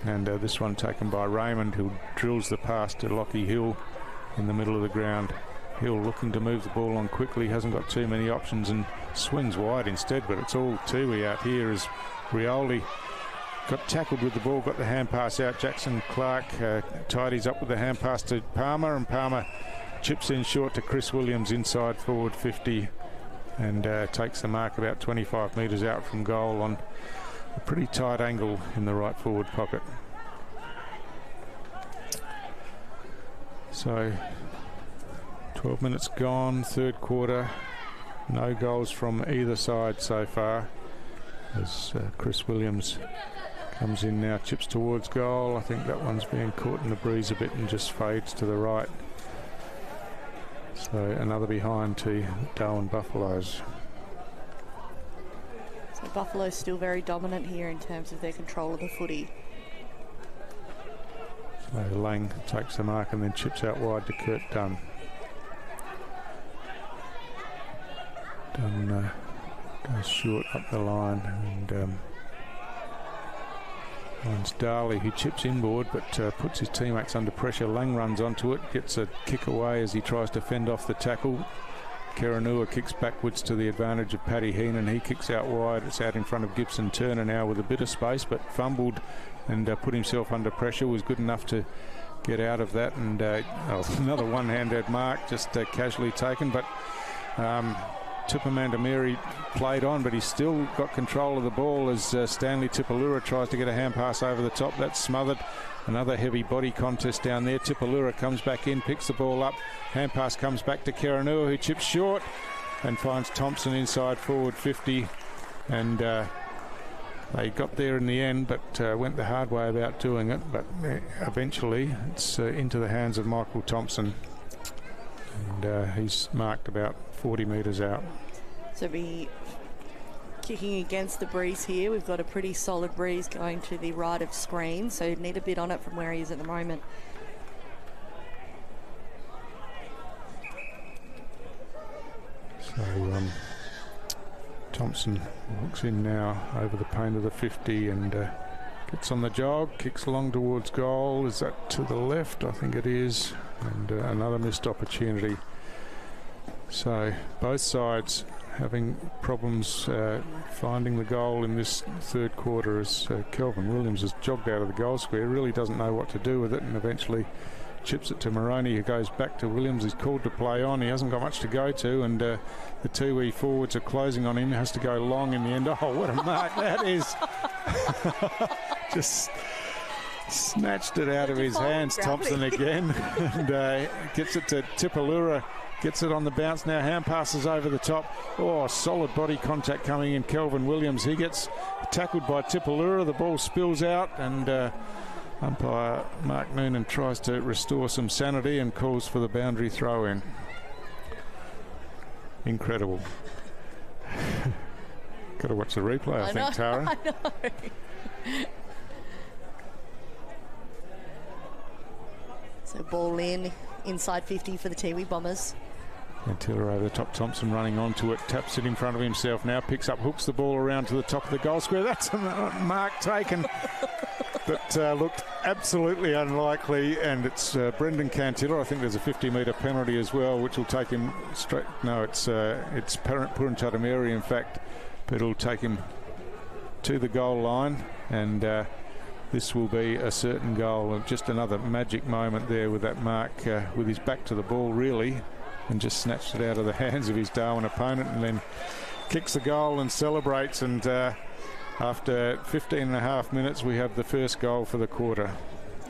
and this one taken by Raymond, who drills the pass to Lockie Hill in the middle of the ground. Hill looking to move the ball on quickly, hasn't got too many options and swings wide instead, but it's all Tiwi out here as Rioli got tackled with the ball, got the hand pass out. Jackson Clark tidies up with the hand pass to Palmer, and Palmer chips in short to Chris Williams inside forward 50, and takes the mark about 25 metres out from goal on a pretty tight angle in the right forward pocket. So 12 minutes gone, third quarter, no goals from either side so far, as Chris Williams comes in now, chips towards goal. I think that one's being caught in the breeze a bit and just fades to the right. So another behind to Darwin Buffaloes.
So Buffalo's still very dominant here in terms of their control of the footy.
So Lang takes the mark and then chips out wide to Kurt Dunn. Dunn goes short up the line, and finds Darley, who chips inboard but puts his teammates under pressure. Lang runs onto it, gets a kick away as he tries to fend off the tackle. Keranua kicks backwards to the advantage of Paddy Heenan. He kicks out wide. It's out in front of Gibson Turner now with a bit of space, but fumbled and put himself under pressure. Was good enough to get out of that, and another one-handed mark just casually taken, but Tupamandameri played on, but he's still got control of the ball as Stanley Tipalura tries to get a hand pass over the top. That's smothered. Another heavy body contest down there. Tipalura comes back in, picks the ball up. Hand pass comes back to Keranua, who chips short and finds Thompson inside forward 50. And they got there in the end, but went the hard way about doing it. But eventually it's into the hands of Michael Thompson. And he's marked about 40 metres out.
So be kicking against the breeze here. We've got a pretty solid breeze going to the right of screen, so need a bit on it from where he is at the moment.
So Thompson walks in now over the paint of the 50 and gets on the jog, kicks along towards goal. Is that to the left? I think it is. And another missed opportunity. So both sides having problems finding the goal in this third quarter, as Kelvin Williams has jogged out of the goal square, really doesn't know what to do with it, and eventually chips it to Moroney, who goes back to Williams. He's called to play on. He hasn't got much to go to, and the Tiwi forwards are closing on him. He has to go long in the end. Oh, what a mark that is. Just snatched it out of his hands, Thompson again, and gets it to Tipalura. Gets it on the bounce now. Hand passes over the top. Oh, solid body contact coming in. Kelvin Williams. He gets tackled by Tipalura. The ball spills out, and umpire Mark Noonan tries to restore some sanity and calls for the boundary throw in. Incredible. Got to watch the replay, I think, Tara.
I know. So ball in, inside 50 for the Tiwi Bombers.
Tiller over the top, Thompson running onto it, taps it in front of himself now, picks up, hooks the ball around to the top of the goal square. That's a mark taken that looked absolutely unlikely, and it's Brendan Cantiller. I think there's a 50-metre penalty as well, which will take him straight. No, it's Puranchatameri, in fact, but it'll take him to the goal line, and this will be a certain goal. Just another magic moment there with that mark, with his back to the ball, really, and just snatched it out of the hands of his Darwin opponent, and then kicks the goal and celebrates. And after 15.5 minutes, we have the first goal for the quarter.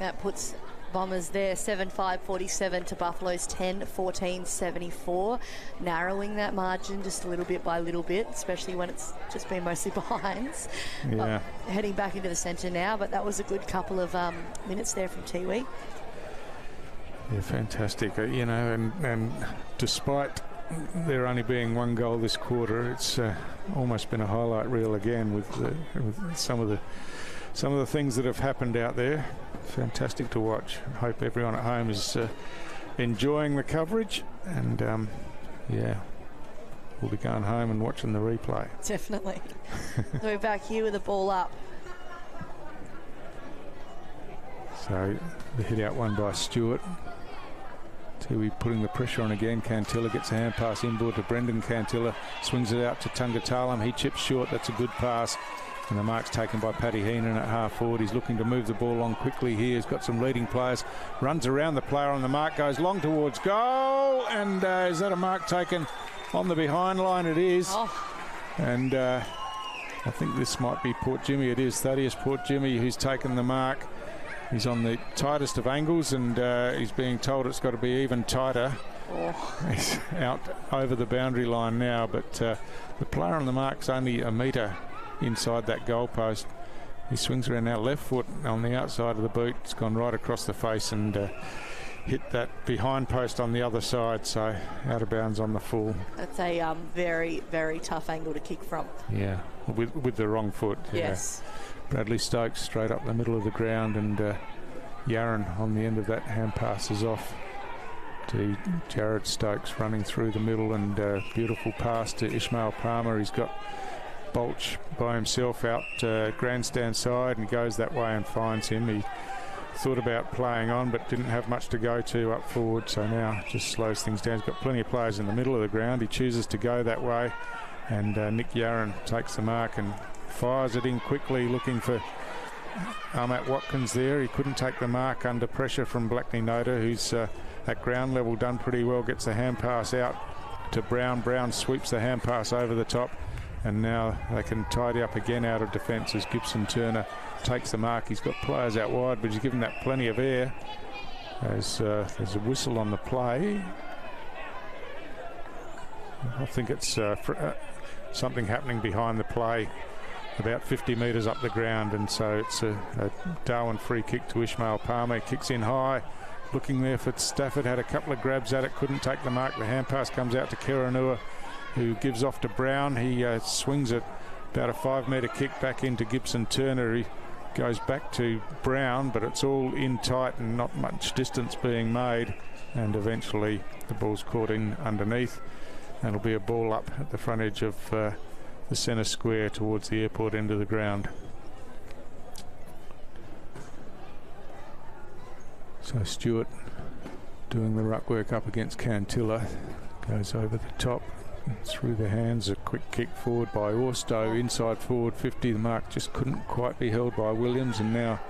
That puts Bombers there 7-5-47 to Buffalo's 10-14-74, narrowing that margin just a little bit by little bit, especially when it's just been mostly behinds.
Yeah.
Heading back into the centre now, but that was a good couple of minutes there from Tiwi.
Yeah, fantastic. You know, and despite there only being one goal this quarter, it's almost been a highlight reel again with some of the things that have happened out there. Fantastic to watch. I hope everyone at home is enjoying the coverage, and yeah, we'll be going home and watching the replay.
Definitely. So we're back here with the ball up.
So the hit out one by Stewart. Tiwi putting the pressure on again. Cantilla gets a hand pass inboard to Brendan Cantilla, swings it out to Tungatalam. He chips short. That's a good pass. And the mark's taken by Paddy Heenan at half forward. He's looking to move the ball along quickly here. He's got some leading players. Runs around the player on the mark, goes long towards goal. And is that a mark taken on the behind line? It is. Oh. And I think this might be Port Jimmy. It is Thaddeus Port Jimmy who's taken the mark. He's on the tightest of angles, and he's being told it's got to be even tighter. Oh. He's out over the boundary line now, but the player on the mark's only a metre inside that goalpost. He swings around now, left foot on the outside of the boot. It's gone right across the face and hit that behind post on the other side, so out of bounds on the full.
That's a very, very tough angle to kick from.
Yeah, with the wrong foot.
Yes.
Yeah. Bradley Stokes straight up the middle of the ground, and Yaron on the end of that hand pass is off to Jared Stokes running through the middle, and beautiful pass to Ishmael Palmer. He's got Bolch by himself out grandstand side, and goes that way and finds him. He thought about playing on but didn't have much to go to up forward, so now just slows things down. He's got plenty of players in the middle of the ground. He chooses to go that way, and Nick Yaron takes the mark and fires it in quickly, looking for Ahmat Watkins there. He couldn't take the mark under pressure from Blackney Noda, who's at ground level done pretty well. Gets the hand pass out to Brown. Brown sweeps the hand pass over the top, and now they can tidy up again out of defence as Gibson Turner takes the mark. He's got players out wide, but he's given that plenty of air. There's a whistle on the play. I think it's something happening behind the play about 50 metres up the ground, and so it's a Darwin free kick to Ishmael Palmer. Kicks in high, looking there for Stafford. Had a couple of grabs at it, couldn't take the mark. The hand pass comes out to Kiranua, who gives off to Brown. He swings it about a 5-metre kick back into Gibson Turner. He goes back to Brown, but it's all in tight and not much distance being made, and eventually the ball's caught in underneath, and it'll be a ball up at the front edge of the centre square towards the airport end of the ground. So Stewart doing the ruck work up against Cantilla, goes over the top through the hands. A quick kick forward by Orstow, inside forward 50. The mark just couldn't quite be held by Williams, and now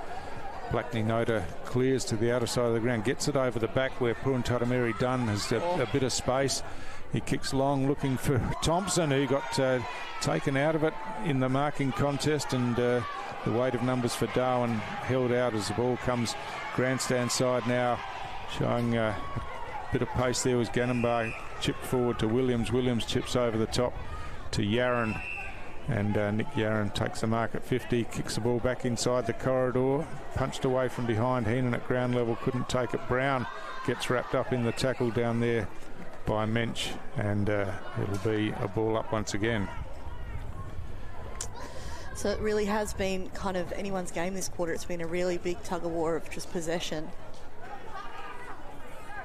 Blackney Noda clears to the outer side of the ground, gets it over the back where Puruntatameri Dunn has a bit of space. He kicks long looking for Thompson, who got taken out of it in the marking contest, and the weight of numbers for Darwin held out as the ball comes grandstand side now, showing a bit of pace there was Ganambar, chipped forward to Williams. Williams chips over the top to Yaron, and Nick Yaron takes the mark at 50, kicks the ball back inside the corridor, punched away from behind. Heenan at ground level couldn't take it. Brown gets wrapped up in the tackle down there by Mensch, and it'll be a ball up once again.
So it really has been kind of anyone's game this quarter. It's been a really big tug-of-war of just possession.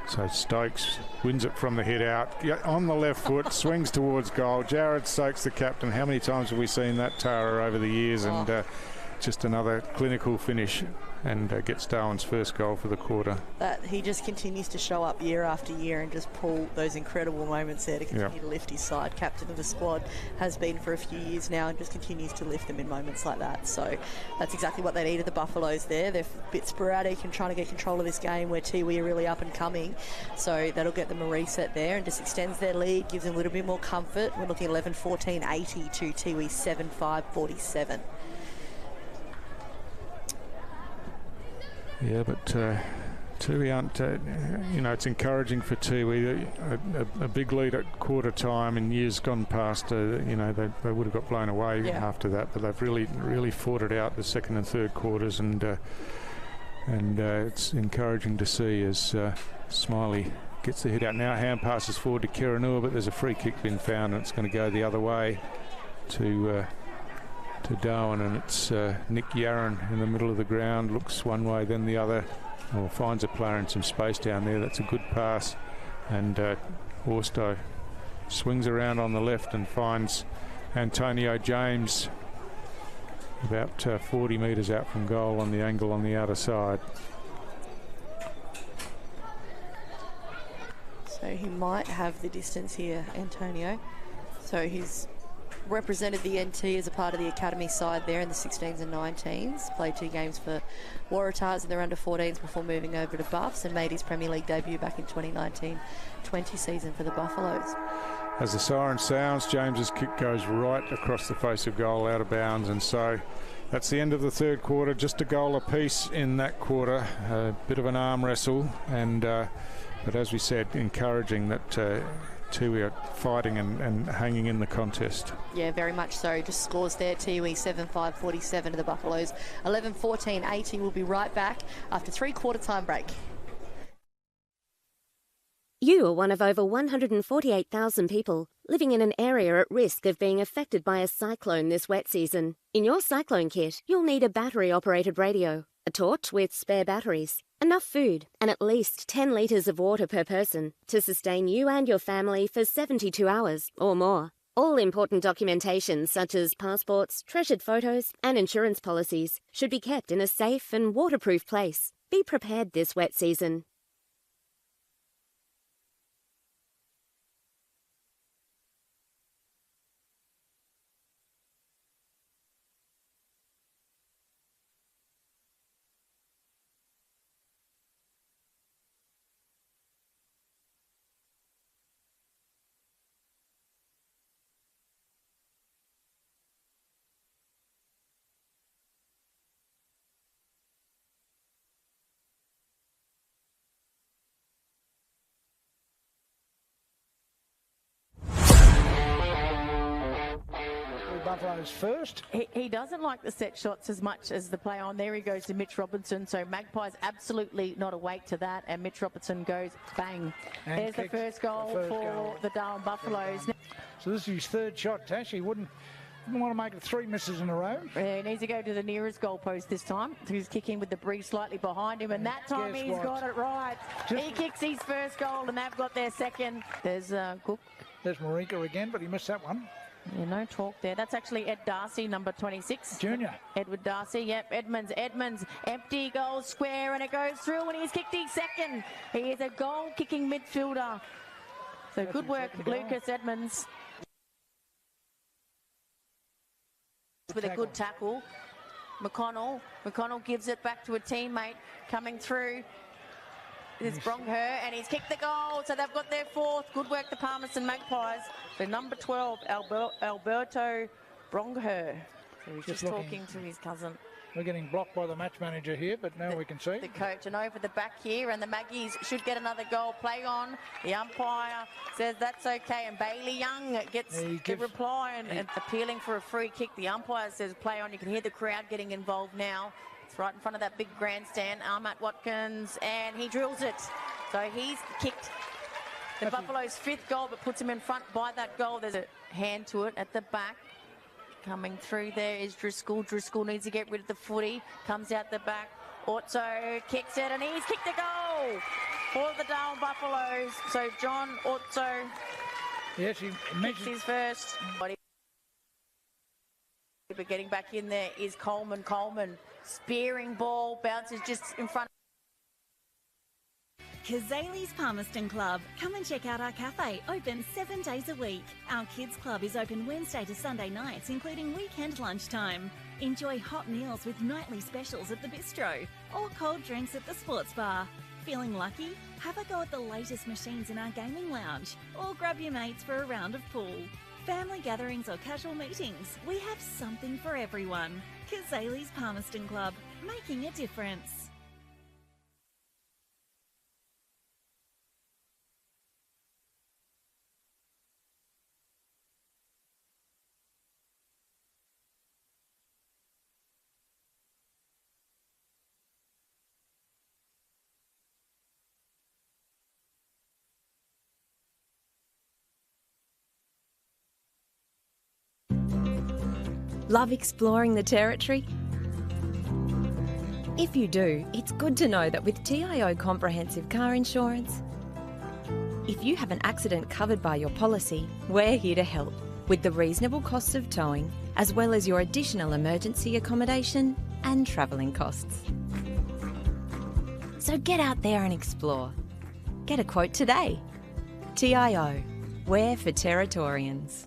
So Stokes wins it from the head out, on the left foot, swings towards goal. Jared Stokes, the captain. How many times have we seen that, Tara, over the years? And just another clinical finish, and gets Darwin's first goal for the quarter.
That he just continues to show up year after year and just pull those incredible moments there to continue to lift his side. Captain of the squad, has been for a few years now, and just continues to lift them in moments like that. So that's exactly what they needed, the Buffaloes there. They're a bit sporadic and trying to get control of this game where Tiwi are really up and coming. So that'll get them a reset there and just extends their lead, gives them a little bit more comfort. We're looking at 11-14-80 to Tiwi 7-5-47.
Yeah, but Tiwi aren't, it's encouraging for Tiwi. A big lead at quarter time in years gone past, they would have got blown away after that, but they've really fought it out the second and third quarters, and it's encouraging to see as Smiley gets the hit out. Now hand passes forward to Kiranua, but there's a free kick been found, and it's going to go the other way to Darwin, and it's Nick Yaron in the middle of the ground, looks one way then the other, or finds a player in some space down there. That's a good pass, and Orsto swings around on the left and finds Antonio James about 40 metres out from goal on the angle on the outer side.
So he might have the distance here, Antonio. So he's represented the NT as a part of the academy side there in the 16s and 19s. Played 2 games for Waratahs in their under 14s before moving over to Buffs, and made his Premier League debut back in 2019-20 season for the Buffaloes.
As the siren sounds, James's kick goes right across the face of goal, out of bounds, and so that's the end of the third quarter. Just a goal apiece in that quarter. A bit of an arm wrestle, and but as we said, encouraging that Tiwi are fighting and hanging in the contest.
Yeah, very much so. Just scores there. Tiwi 7-5-47 to the Buffaloes. 11-14-80. We'll be right back after 3-quarter time break.
You are one of over 148,000 people living in an area at risk of being affected by a cyclone this wet season. In your cyclone kit, you'll need a battery-operated radio, a torch with spare batteries, enough food, and at least 10 litres of water per person to sustain you and your family for 72 hours or more. All important documentation, such as passports, treasured photos, and insurance policies, should be kept in a safe and waterproof place. Be prepared this wet season.
Buffaloes first.
He doesn't like the set shots as much as the play on. There he goes to Mitch Robertson. So Magpies absolutely not awake to that. And Mitch Robertson goes bang. And there's the first goal for the Darwin Buffaloes.
So this is his third shot, Tash. He wouldn't want to make it 3 misses in a row.
Yeah, he needs to go to the nearest goalpost this time. He's kicking with the breeze slightly behind him, and that time he's got it right. He kicks his first goal, and they've got their second. There's Cook.
There's Marika again, but he missed that one.
Yeah, no talk there. That's actually Ed Darcy, number 26.
Junior.
Edward Darcy, yep. Edmonds, empty goal square, and it goes through, and he's kicked his second. He is a goal-kicking midfielder. So good work, Lucas Edmonds. With a good tackle.
McConnell gives it back to a teammate coming through. It's Brongher, and he's kicked the goal, so they've got their fourth. Good work, the Palmerston Magpies. For number 12, Alberto Brongher. So he's just talking to his cousin.
We're getting blocked by the match manager here, but now we can see.
The coach, and over the back here, and the Maggies should get another goal. Play on. The umpire says that's okay, and Bailey Young gets the reply and appealing for a free kick. The umpire says play on. You can hear the crowd getting involved now. It's right in front of that big grandstand. Ahmad Watkins, and he drills it. So he's kicked the Buffalo's fifth goal, but puts him in front by that goal. There's a hand to it at the back. Coming through there is Driscoll. Driscoll needs to get rid of the footy. Comes out the back. Otso kicks it, and he's kicked a goal for the Darwin Buffaloes. So John Otso
kicks
his first. But getting back in there is Coleman. Coleman spearing ball, bounces just in front.
Kazali's Palmerston Club. Come and check out our cafe, open 7 days a week. Our kids club is open Wednesday to Sunday nights, including weekend lunchtime. Enjoy hot meals with nightly specials at the bistro or cold drinks at the sports bar. Feeling lucky? Have a go at the latest machines in our gaming lounge or grab your mates for a round of pool. Family gatherings or casual meetings, we have something for everyone. Kazali's Palmerston Club, making a difference.
Love exploring the territory? If you do, it's good to know that with TIO Comprehensive Car Insurance, if you have an accident covered by your policy, we're here to help with the reasonable costs of towing, as well as your additional emergency accommodation and travelling costs. So get out there and explore. Get a quote today. TIO, we're for Territorians.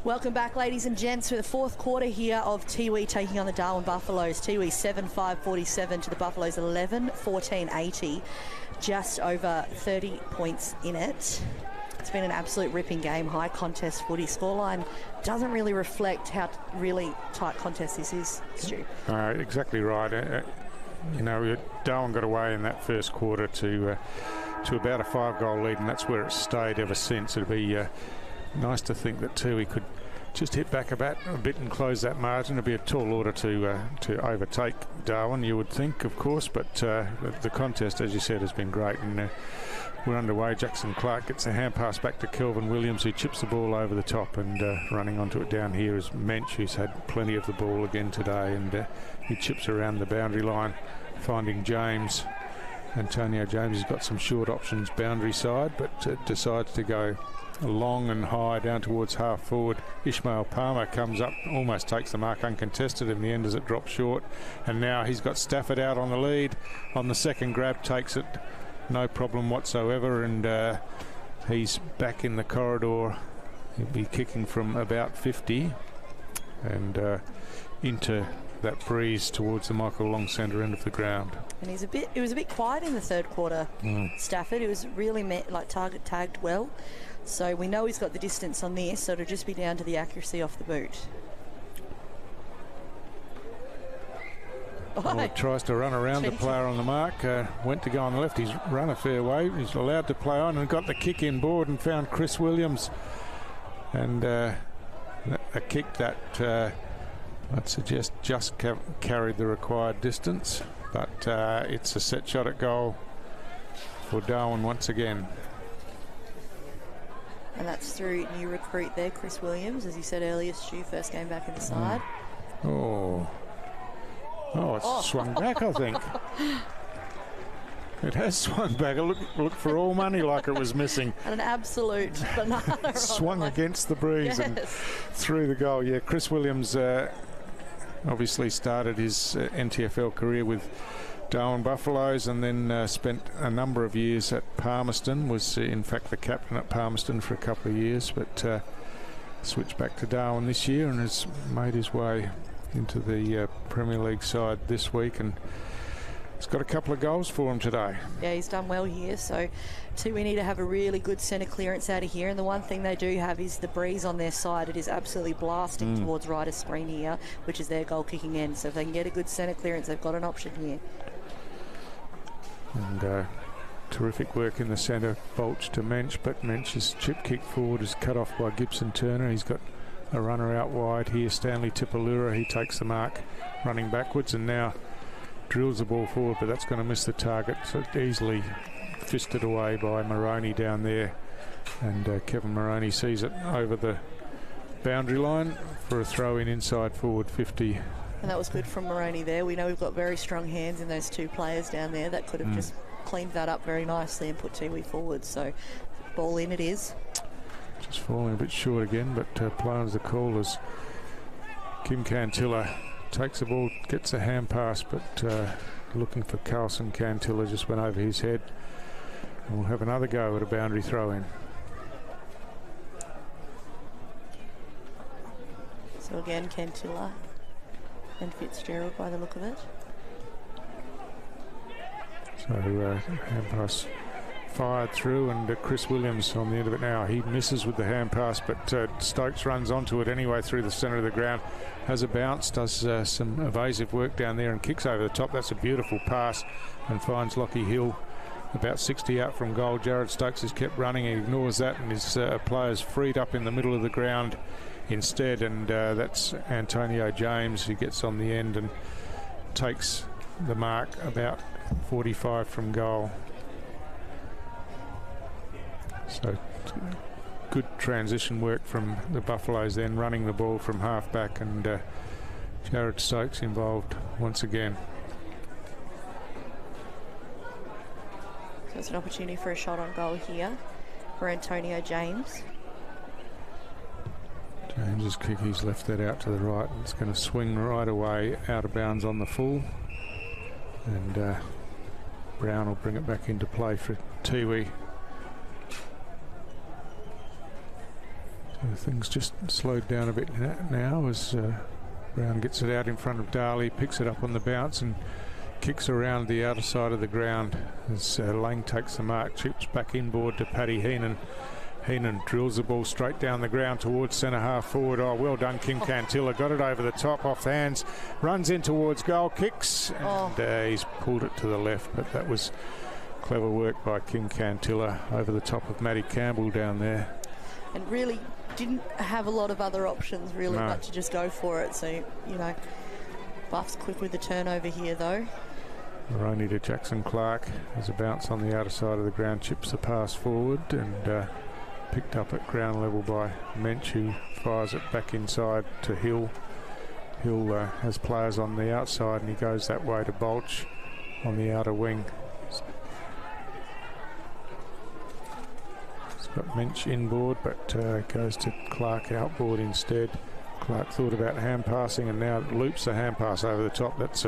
Welcome back, ladies and gents, for the fourth quarter here of Tiwi taking on the Darwin Buffaloes. Tiwi 7-5-47 to the Buffaloes 11-14-80. Just over 30 points in it. It's been an absolute ripping game, high contest footy. Scoreline doesn't really reflect how really tight contest this is, Stu.
Exactly right. you know, Darwin got away in that first quarter to about a 5-goal lead, and that's where it's stayed ever since. It'd be nice to think that Tiwi could just hit back a bit and close that margin. It'd be a tall order to overtake Darwin, you would think, of course, but the contest, as you said, has been great, and we're underway. Jackson Clark gets a hand pass back to Kelvin Williams, who chips the ball over the top, and running onto it down here is Mensch, who's had plenty of the ball again today, and he chips around the boundary line, finding James. Antonio James has got some short options boundary side, but decides to go long and high down towards half forward. Ishmael Palmer comes up, almost takes the mark uncontested in the end as it drops short, and now he's got Stafford out on the lead. On the second grab, takes it no problem whatsoever, and he's back in the corridor. He'll be kicking from about 50 and into that breeze towards the Michael Long centre end of the ground.
And it was a bit quiet in the third quarter. Stafford, it was really target tagged well, so we know he's got the distance on this, so it'll just be down to the accuracy off the boot.
Well, he tries to run around the player on the mark, went to go on the left. He's run a fair way. He's allowed to play on and got the kick in board and found Chris Williams, and a kick that I'd suggest just carried the required distance, but it's a set shot at goal for Darwin once again.
And that's through new recruit there, Chris Williams, as you said earlier, Stu, first game back in the side.
It's swung back, I think. It has swung back. It looked for all money like it was missing.
And an absolute banana.
Swung against the breeze and through the goal. Yeah, Chris Williams obviously started his NTFL career with Darwin Buffaloes, and then spent a number of years at Palmerston, was in fact the captain at Palmerston for a couple of years, but switched back to Darwin this year and has made his way into the Premier League side this week, and he's got a couple of goals for him today.
Yeah, he's done well here, so we need to have a really good centre clearance out of here, and the one thing they do have is the breeze on their side. It is absolutely blasting towards Ryder's screen here, which is their goal kicking end, so if they can get a good centre clearance, they've got an option here.
And terrific work in the centre, Bolch to Mensch, but Mensch's chip kick forward is cut off by Gibson Turner. He's got a runner out wide here, Stanley Tipalura. He takes the mark running backwards and now drills the ball forward, but that's going to miss the target, so easily fisted away by Moroney down there, and Kevin Moroney sees it over the boundary line for a throw in inside forward 50.
And that was good from Moroney there. We know we've got very strong hands in those two players down there. That could have just cleaned that up very nicely and put Tiwi forward. So ball in it is.
Just falling a bit short again, but playing the call as Kim Cantilla takes the ball, gets a hand pass, but looking for Carlson. Cantilla just went over his head. And we'll have another go at a boundary throw in.
So again, Cantilla and Fitzgerald by the look of it.
So hand pass fired through, and Chris Williams on the end of it now. He misses with the hand pass, but Stokes runs onto it anyway through the centre of the ground. Has a bounce, does some evasive work down there and kicks over the top. That's a beautiful pass and finds Lockie Hill about 60 out from goal. Jared Stokes has kept running, he ignores that, and his players freed up in the middle of the ground instead, and that's Antonio James who gets on the end and takes the mark about 45 from goal. So good transition work from the Buffaloes then, running the ball from half back, and Jared Stokes involved once again.
So it's an opportunity for a shot on goal here for Antonio James.
James's kick, he's left that out to the right, and it's going to swing right away out of bounds on the full, and Brown will bring it back into play for Tiwi. So things just slowed down a bit now as Brown gets it out in front of Darley, picks it up on the bounce and kicks around the outer side of the ground as Lang takes the mark, chips back inboard to Paddy Heenan. Heenan drills the ball straight down the ground towards centre half forward. Oh, well done, Kim Cantilla. Got it over the top, off the hands, runs in towards goal, kicks, and he's pulled it to the left. But that was clever work by Kim Cantilla over the top of Matty Campbell down there.
And really didn't have a lot of other options, really, but to just go for it. So, you know, Buff's quick with the turnover here, though.
Maroney to Jackson Clark. There's a bounce on the outer side of the ground, chips the pass forward, and picked up at ground level by Mensch, who fires it back inside to Hill. Hill has players on the outside, and he goes that way to Bolch on the outer wing. He's got Mensch inboard, but goes to Clark outboard instead. Clark thought about hand passing, and now loops the hand pass over the top. That's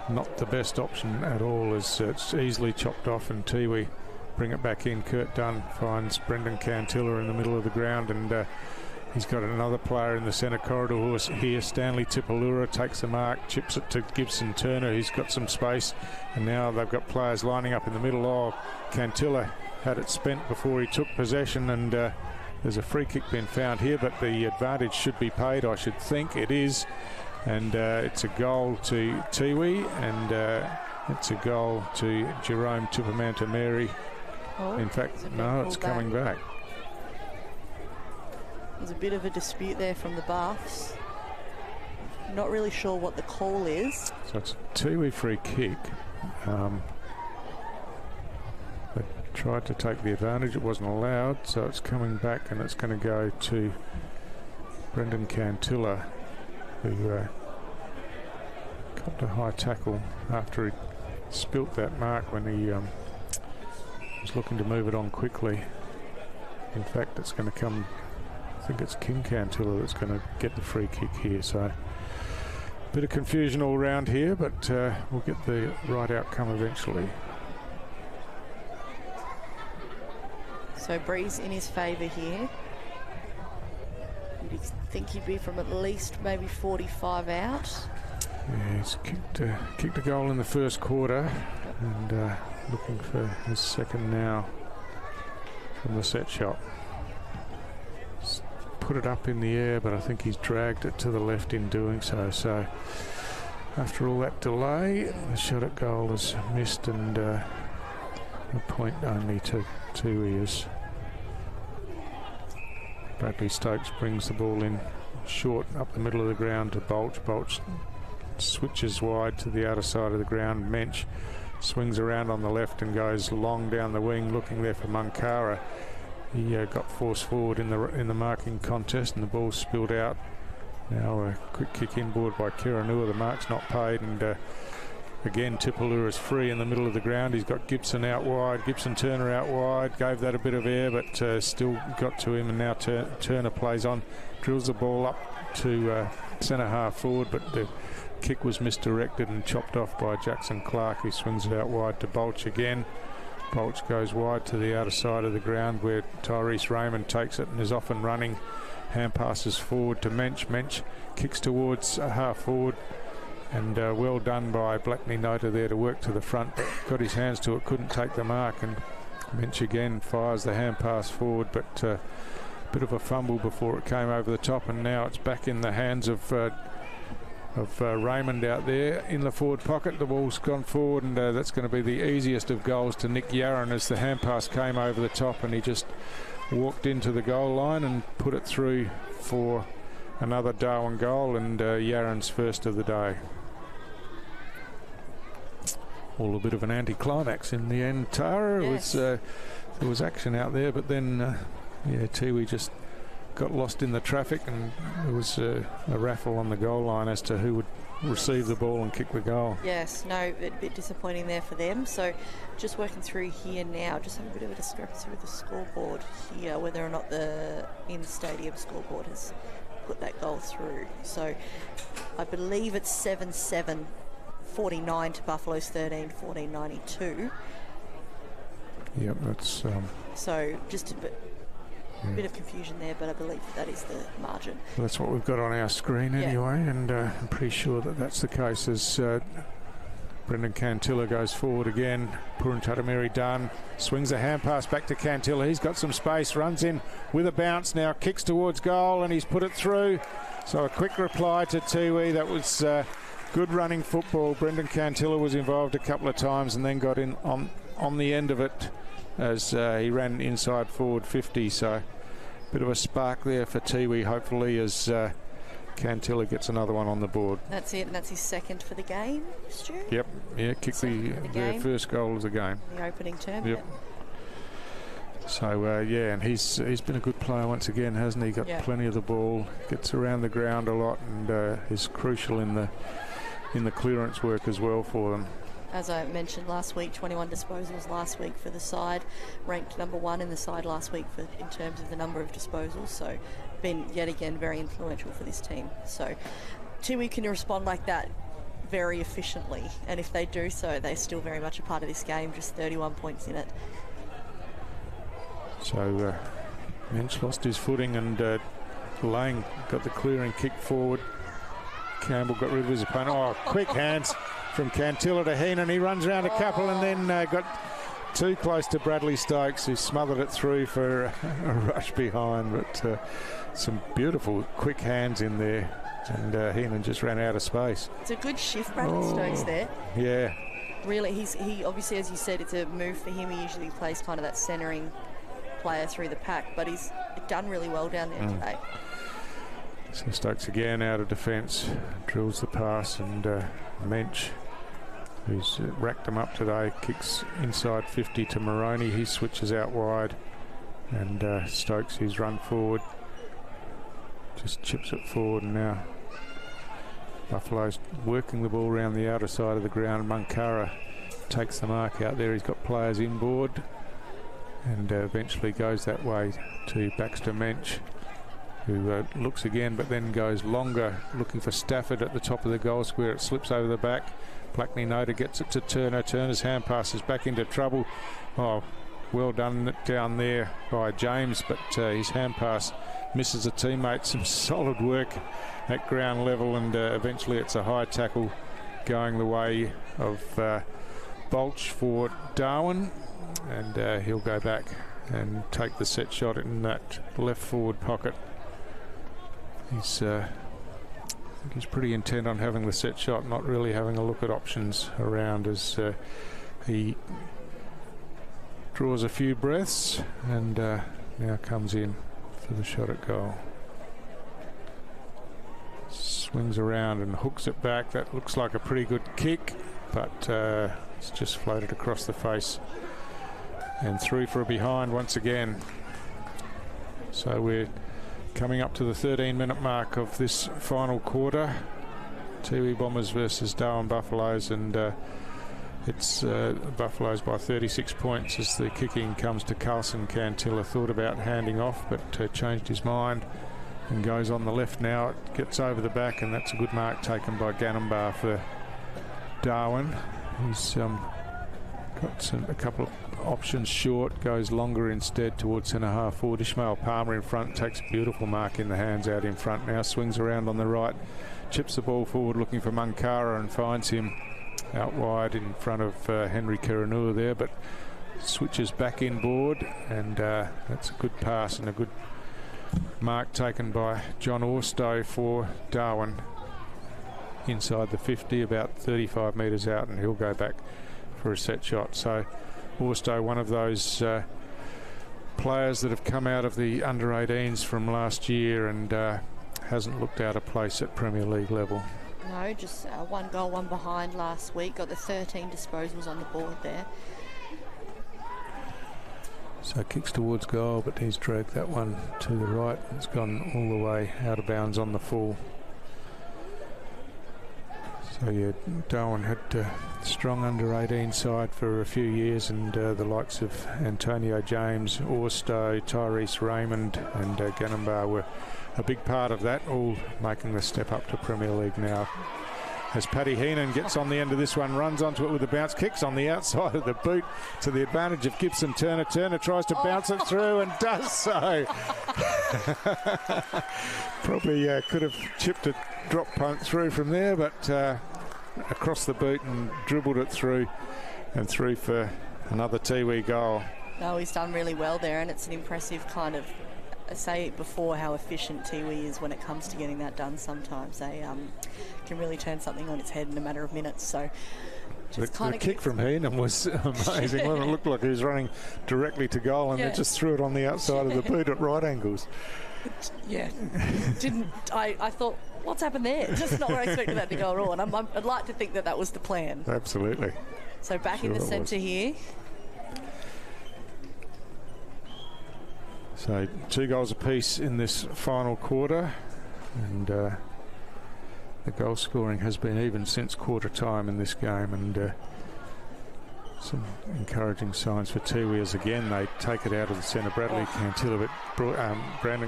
not the best option at all, as it's easily chopped off, and Tiwi bring it back in. Kurt Dunn finds Brendan Cantilla in the middle of the ground, and he's got another player in the centre corridor here. Stanley Tipalura takes the mark, chips it to Gibson Turner, who's got some space, and now they've got players lining up in the middle. Oh, Cantilla had it spent before he took possession, and there's a free kick being found here, but the advantage should be paid, I should think. It is. And it's a goal to Tiwi, and it's a goal to Jerome Tupamanta Mary. In fact, no, it's coming back.
There's a bit of a dispute there from the Buffs. Not really sure what the call is.
So it's a Tiwi free kick. They tried to take the advantage. It wasn't allowed, so it's coming back, and it's going to go to Brendan Cantilla, who got a high tackle after he spilt that mark when he was looking to move it on quickly. In fact, it's going to come, I think it's Kim Cantilla that's going to get the free kick here. So a bit of confusion all round here, but we'll get the right outcome eventually.
So Breeze in his favour here. You'd think he'd be from at least maybe 45 out.
Yeah, he's kicked a goal in the first quarter, and looking for his second now from the set shot. He's put it up in the air, but I think he's dragged it to the left in doing so. So after all that delay, the shot at goal is missed, and a point only to 2 ears. Bradley Stokes brings the ball in short up the middle of the ground to Bolch. Bolch switches wide to the outer side of the ground. Mensch swings around on the left and goes long down the wing, looking there for Munkara. He got forced forward in the marking contest, and the ball spilled out. Now a quick kick inboard by Kiranua. The mark's not paid, and again Tipalura is free in the middle of the ground. He's got Gibson out wide, Gibson Turner out wide, gave that a bit of air, but still got to him, and now Turner plays on, drills the ball up to centre half forward, but the kick was misdirected and chopped off by Jackson Clark, who swings it out wide to Bolch again. Bolch goes wide to the outer side of the ground, where Tyrese Raymond takes it and is off and running. Hand passes forward to Mensch. Mensch kicks towards half forward, and well done by Blackney Nota there to work to the front, but got his hands to it, couldn't take the mark, and Mensch again fires the hand pass forward, but a bit of a fumble before it came over the top, and now it's back in the hands of Raymond out there in the forward pocket. The ball's gone forward, and that's going to be the easiest of goals to Nick Yarran, as the hand pass came over the top, and he just walked into the goal line and put it through for another Darwin goal, and Yarran's first of the day. All a bit of an anticlimax in the end, Tara. Yes. There was action out there, but then Tiwi just got lost in the traffic, and there was a raffle on the goal line as to who would receive the ball and kick the goal.
Yes, no, a bit disappointing there for them. So just working through here now, just have a bit of a discrepancy with the scoreboard here, whether or not the in-stadium scoreboard has put that goal through. So I believe it's 7-7, 49 to Buffalo's 13, 14-92.
Yep, that's...
So just a bit of confusion there, but I believe that is the margin.
Well, that's what we've got on our screen anyway, and I'm pretty sure that that's the case, as Brendan Cantilla goes forward again. Puruntatameri done. Swings a hand pass back to Cantilla. He's got some space, runs in with a bounce now, kicks towards goal, and he's put it through. So a quick reply to Tiwi. That was good running football. Brendan Cantilla was involved a couple of times and then got in on the end of it as he ran inside forward 50. So a bit of a spark there for Tiwi, hopefully, as Cantilla gets another one on the board.
That's it, and that's his second for the game, Stu?
Yep, yeah, kicked the first goal of the game.
The opening term,
yep. So, yeah, and he's been a good player once again, hasn't he? Got plenty of the ball, gets around the ground a lot, and is crucial in the clearance work as well for them.
As I mentioned last week, 21 disposals last week for the side, ranked number 1 in the side last week in terms of the number of disposals, so been yet again very influential for this team. So Tiwi can respond like that very efficiently, and if they do so, they're still very much a part of this game, just 31 points in it.
So Mensch lost his footing, and Lang got the clearing kick forward. Campbell got rid of his opponent. Oh, quick hands from Cantilla to Heenan. He runs around a couple and then got too close to Bradley Stokes, who smothered it through for a rush behind. But some beautiful quick hands in there, and Heenan just ran out of space.
It's a good shift, Bradley Stokes there.
Yeah.
Really, he obviously, as you said, it's a move for him. He usually plays kind of that centering player through the pack, but he's done really well down there today.
So Stokes again out of defence, drills the pass, and Mensch, who's racked them up today, kicks inside 50 to Moroney. He switches out wide, and Stokes, who's run forward, just chips it forward, and now Buffalo's working the ball around the outer side of the ground. Munkara takes the mark out there. He's got players inboard, and eventually goes that way to Baxter Mensch, who looks again but then goes longer, looking for Stafford at the top of the goal square. It slips over the back. Blackney Noda gets it to Turner. Turner's hand passes back into trouble. Oh, well done down there by James, but his hand pass misses a teammate. Some solid work at ground level, and eventually it's a high tackle going the way of Bolch for Darwin, and he'll go back and take the set shot in that left forward pocket. He's I think he's pretty intent on having the set shot, not really having a look at options around, as he draws a few breaths and now comes in for the shot at goal. Swings around and hooks it back. That looks like a pretty good kick, but it's just floated across the face and through for a behind once again. So we're coming up to the 13-minute mark of this final quarter. Tiwi Bombers versus Darwin Buffaloes, and it's Buffaloes by 36 points as the kicking comes to Carlson. Cantilla thought about handing off, but changed his mind and goes on the left now. It gets over the back, and that's a good mark taken by Ganambar for Darwin. He's got a couple of options short, goes longer instead towards centre half forward. Ishmael Palmer in front, takes a beautiful mark in the hands out in front now, swings around on the right, chips the ball forward looking for Munkara and finds him out wide in front of Henry Kiranua there, but switches back inboard, and that's a good pass and a good mark taken by John Orstow for Darwin inside the 50, about 35 metres out, and he'll go back for a set shot. So Orstow, one of those players that have come out of the under-18s from last year and hasn't looked out of place at Premier League level.
No, just 1 goal, 1 behind last week. Got the 13 disposals on the board there.
So kicks towards goal, but he's dragged that one to the right. It's gone all the way out of bounds on the full. So yeah, Darwin had a strong under-18 side for a few years, and the likes of Antonio James, Orstow, Tyrese Raymond and Ganambar were a big part of that, all making the step up to Premier League now. As Paddy Heenan gets on the end of this one, runs onto it with a bounce, kicks on the outside of the boot to the advantage of Gibson Turner. Turner tries to bounce it through and does so. Probably could have chipped a drop punt through from there, but across the boot and dribbled it through and through for another Tiwi goal.
No, he's done really well there, and it's an impressive kind of, I say before how efficient Tiwi is when it comes to getting that done. Sometimes they can really turn something on its head in a matter of minutes. So
the kick from Heenan was amazing. Well, it looked like he was running directly to goal, and they just threw it on the outside of the boot at right angles.
Yeah, I thought, what's happened there? Just not where I expected that to go at all. And I'd like to think that that was the plan.
Absolutely.
So back in the centre here.
So 2 goals apiece in this final quarter, and the goal scoring has been even since quarter time in this game, and some encouraging signs for Tiwi as again they take it out of the centre. Brandon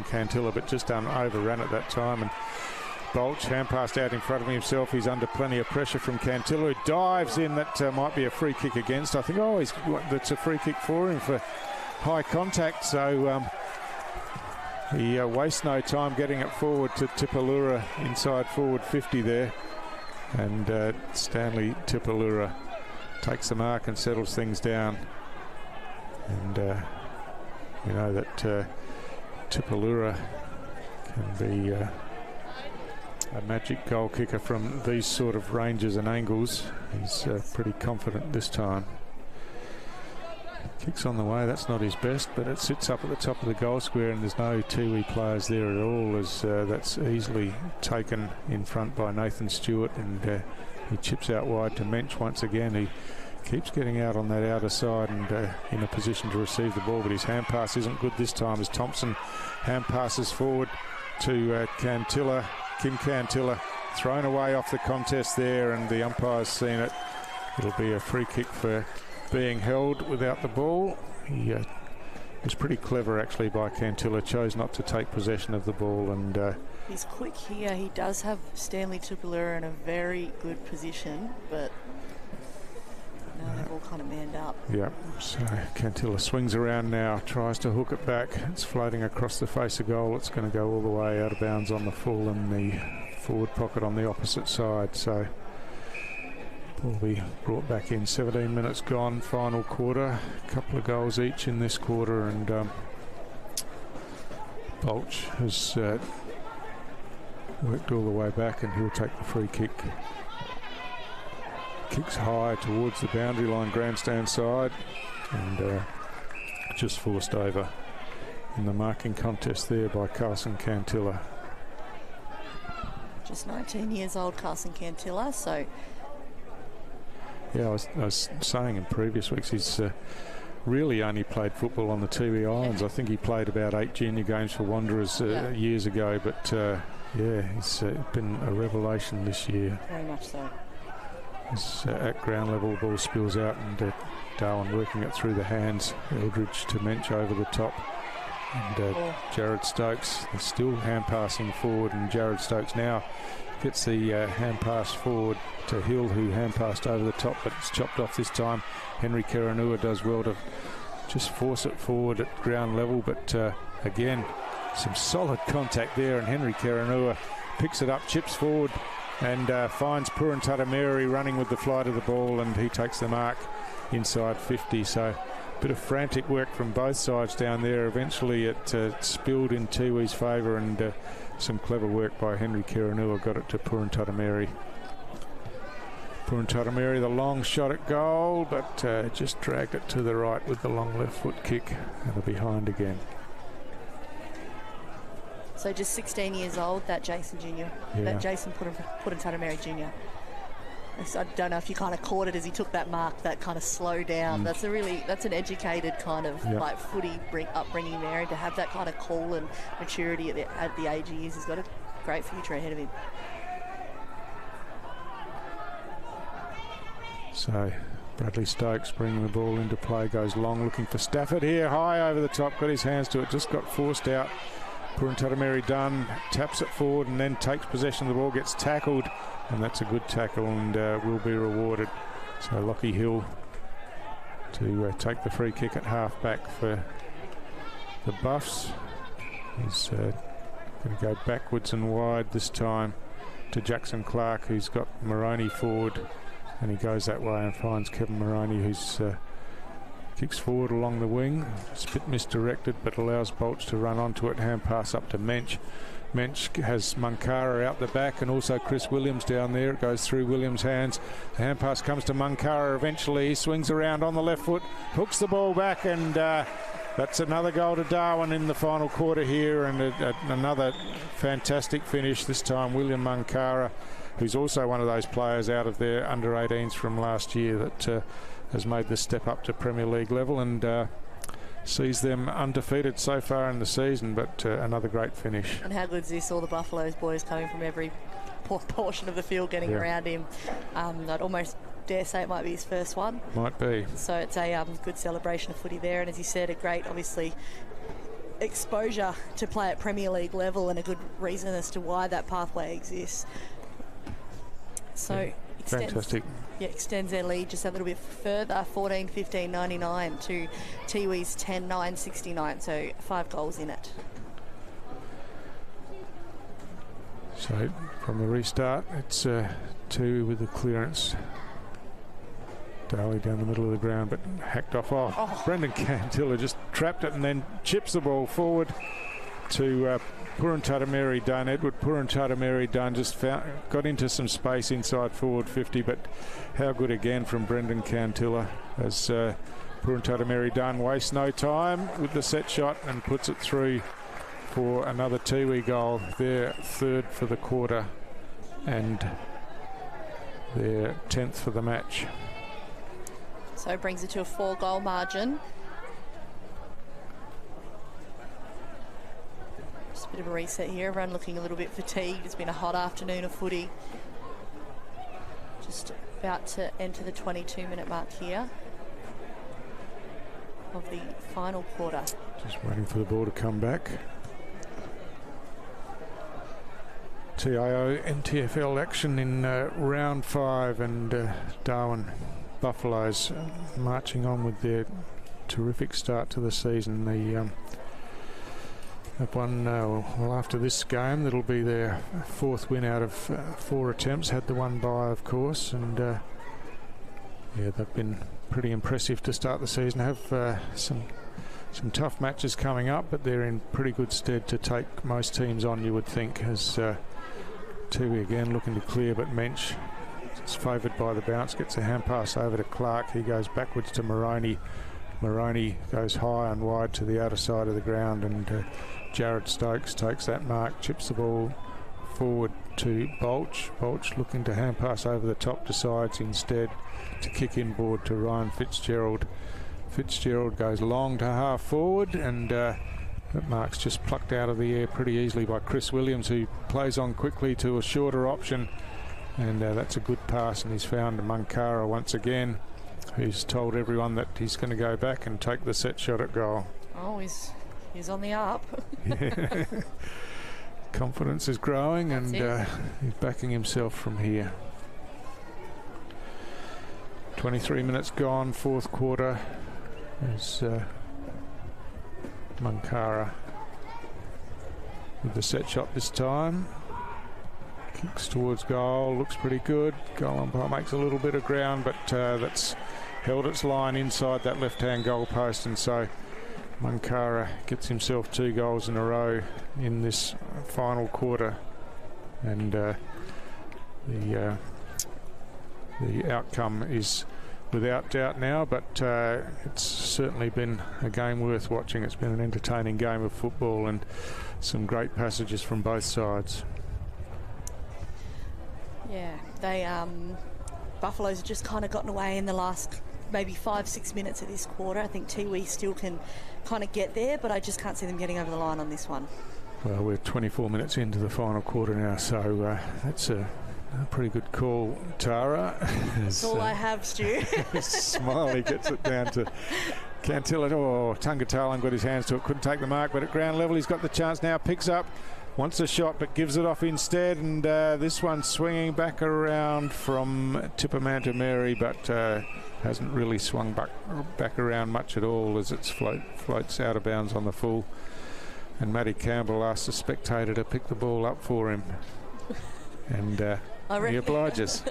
Cantilla, but just overran at that time, and Bolch hand passed out in front of himself. He's under plenty of pressure from Cantilla, who dives in. That might be a free kick against. I think that's a free kick for him for high contact. So he wastes no time getting it forward to Tipalura inside forward 50 there, and Stanley Tipalura takes the mark and settles things down. And you know that Tipalura can be a magic goal kicker from these sort of ranges and angles. He's pretty confident this time. Kicks on the way, that's not his best, but it sits up at the top of the goal square, and there's no Tiwi players there at all, as that's easily taken in front by Nathan Stewart, and he chips out wide to Mensch once again. He keeps getting out on that outer side and in a position to receive the ball, but his hand pass isn't good this time as Thompson hand passes forward to Cantilla. Kim Cantilla thrown away off the contest there, and the umpire's seen it. It'll be a free kick for being held without the ball. He was pretty clever actually by Cantilla, chose not to take possession of the ball, and
he's quick here. He does have Stanley Tupulura in a very good position, but now they've all kind of manned up.
Yeah, so Cantilla swings around now, tries to hook it back. It's floating across the face of goal. It's going to go all the way out of bounds on the full and the forward pocket on the opposite side. So will be brought back in. 17 minutes gone, final quarter. A couple of goals each in this quarter, and Bolch has worked all the way back, and he'll take the free kick. Kicks high towards the boundary line grandstand side, and just forced over in the marking contest there by Carson Cantilla.
Just 19 years old, Carson Cantilla, so...
Yeah, I was saying in previous weeks he's really only played football on the Tiwi Islands. I think he played about 8 junior games for Wanderers years ago, but yeah, he's been a revelation this year.
Very much so.
He's at ground level, the ball spills out, and Darwin working it through the hands. Eldridge to Mensch over the top, and Jared Stokes is still hand passing forward, and Jared Stokes now gets the hand pass forward to Hill, who hand passed over the top, but it's chopped off this time. Henry Karanua does well to just force it forward at ground level, but again, some solid contact there, and Henry Karanua picks it up, chips forward, and finds Puran Tatameri running with the flight of the ball, and he takes the mark inside 50. So a bit of frantic work from both sides down there. Eventually it spilled in Tiwi's favour, and some clever work by Henry Karanua got it to Puran Tatameri. Puran Tatameri, the long shot at goal, but just dragged it to the right with the long left foot kick, and a behind again.
So just 16 years old, that Jason Jr.
Yeah.
That Jason Puran Tatameri Jr. I don't know if you kind of caught it as he took that mark, that kind of slow down. That's an educated kind of like footy upbringing there, and to have that kind of call and maturity at the age he is, he's got a great future ahead of him.
So Bradley Stokes bringing the ball into play, goes long, looking for Stafford here, high over the top, got his hands to it, just got forced out. Puran Tatameri done, taps it forward and then takes possession of the ball, gets tackled, and that's a good tackle and will be rewarded. So Lockie Hill to take the free kick at half back for the Buffs. He's going to go backwards and wide this time to Jackson Clark, who's got Moroney forward, and he goes that way and finds Kevin Moroney, who's kicks forward along the wing. It's a bit misdirected, but allows Bolch to run onto it. Hand pass up to Mensch. Mensch has Munkara out the back, and also Chris Williams down there. It goes through Williams' hands. The hand pass comes to Munkara eventually. He swings around on the left foot, hooks the ball back, and that's another goal to Darwin in the final quarter here, and another fantastic finish. This time William Munkara, who's also one of those players out of their under-18s from last year that has made the step up to Premier League level, and sees them undefeated so far in the season, but another great finish.
And how good is this? All the Buffaloes boys coming from every portion of the field getting around him. I'd almost dare say it might be his first one.
Might be.
So it's a good celebration of footy there, and as you said, a great, obviously, exposure to play at Premier League level, and a good reason as to why that pathway exists. So
fantastic.
Extends their lead just a little bit further, 14-15-99 to Tiwi's 10-9-69, so 5 goals in it.
So from the restart, it's 2 with the clearance. Daly down the middle of the ground, but hacked off. Brendan Cantilla just trapped it and then chips the ball forward to Puruntatameri Dunn. Edward Puruntatameri Dunn just got into some space inside forward 50, but how good again from Brendan Cantilla as Puruntatameri Dunn wastes no time with the set shot and puts it through for another Tiwi goal, their 3rd for the quarter and their 10th for the match.
So it brings it to a 4-goal margin. Just a bit of a reset here. Everyone looking a little bit fatigued. It's been a hot afternoon of footy. Just about to enter the 22-minute mark here of the final quarter.
Just waiting for the ball to come back. TIO NTFL action in round 5, and Darwin Buffaloes marching on with their terrific start to the season. They've won, well, after this game, that'll be their 4th win out of 4 attempts. Had the one bye, of course, and they've been pretty impressive to start the season. Have some tough matches coming up, but they're in pretty good stead to take most teams on, you would think, as Tiwi again looking to clear, but Mensch is favoured by the bounce, gets a hand pass over to Clark. He goes backwards to Moroney. Moroney goes high and wide to the outer side of the ground, and Jared Stokes takes that mark, chips the ball forward to Bolch. Bolch looking to hand pass over the top, decides instead to kick inboard to Ryan Fitzgerald. Fitzgerald goes long to half forward, and that mark's just plucked out of the air pretty easily by Chris Williams, who plays on quickly to a shorter option, and that's a good pass, and he's found Munkara once again, who's told everyone that he's going to go back and take the set shot at goal.
Oh, he's on the up.
Yeah. Confidence is growing, that's and he's backing himself from here. 23 minutes gone, 4th quarter. There's Munkara with the set shot this time. Kicks towards goal, looks pretty good. Goal umpire makes a little bit of ground, but that's held its line inside that left-hand goal post, and so Munkara gets himself 2 goals in a row in this final quarter, and the outcome is without doubt now, but it's certainly been a game worth watching. It's been an entertaining game of football and some great passages from both sides.
Yeah, they Buffaloes have just kind of gotten away in the last maybe 5-6 minutes of this quarter. I think Tiwi still can kind of get there, but I just can't see them getting over the line on this one.
Well, we're 24 minutes into the final quarter now, so that's a pretty good call, Tara.
That's all I have, Stu.
Smiley gets it down to Cantilla. Oh, Tungatalan got his hands to it, couldn't take the mark, but at ground level he's got the chance now, picks up, wants a shot but gives it off instead, and this one swinging back around from Tippermanter Mary, but hasn't really swung back around much at all as it floats out of bounds on the full, and Matty Campbell asked the spectator to pick the ball up for him. and he obliges.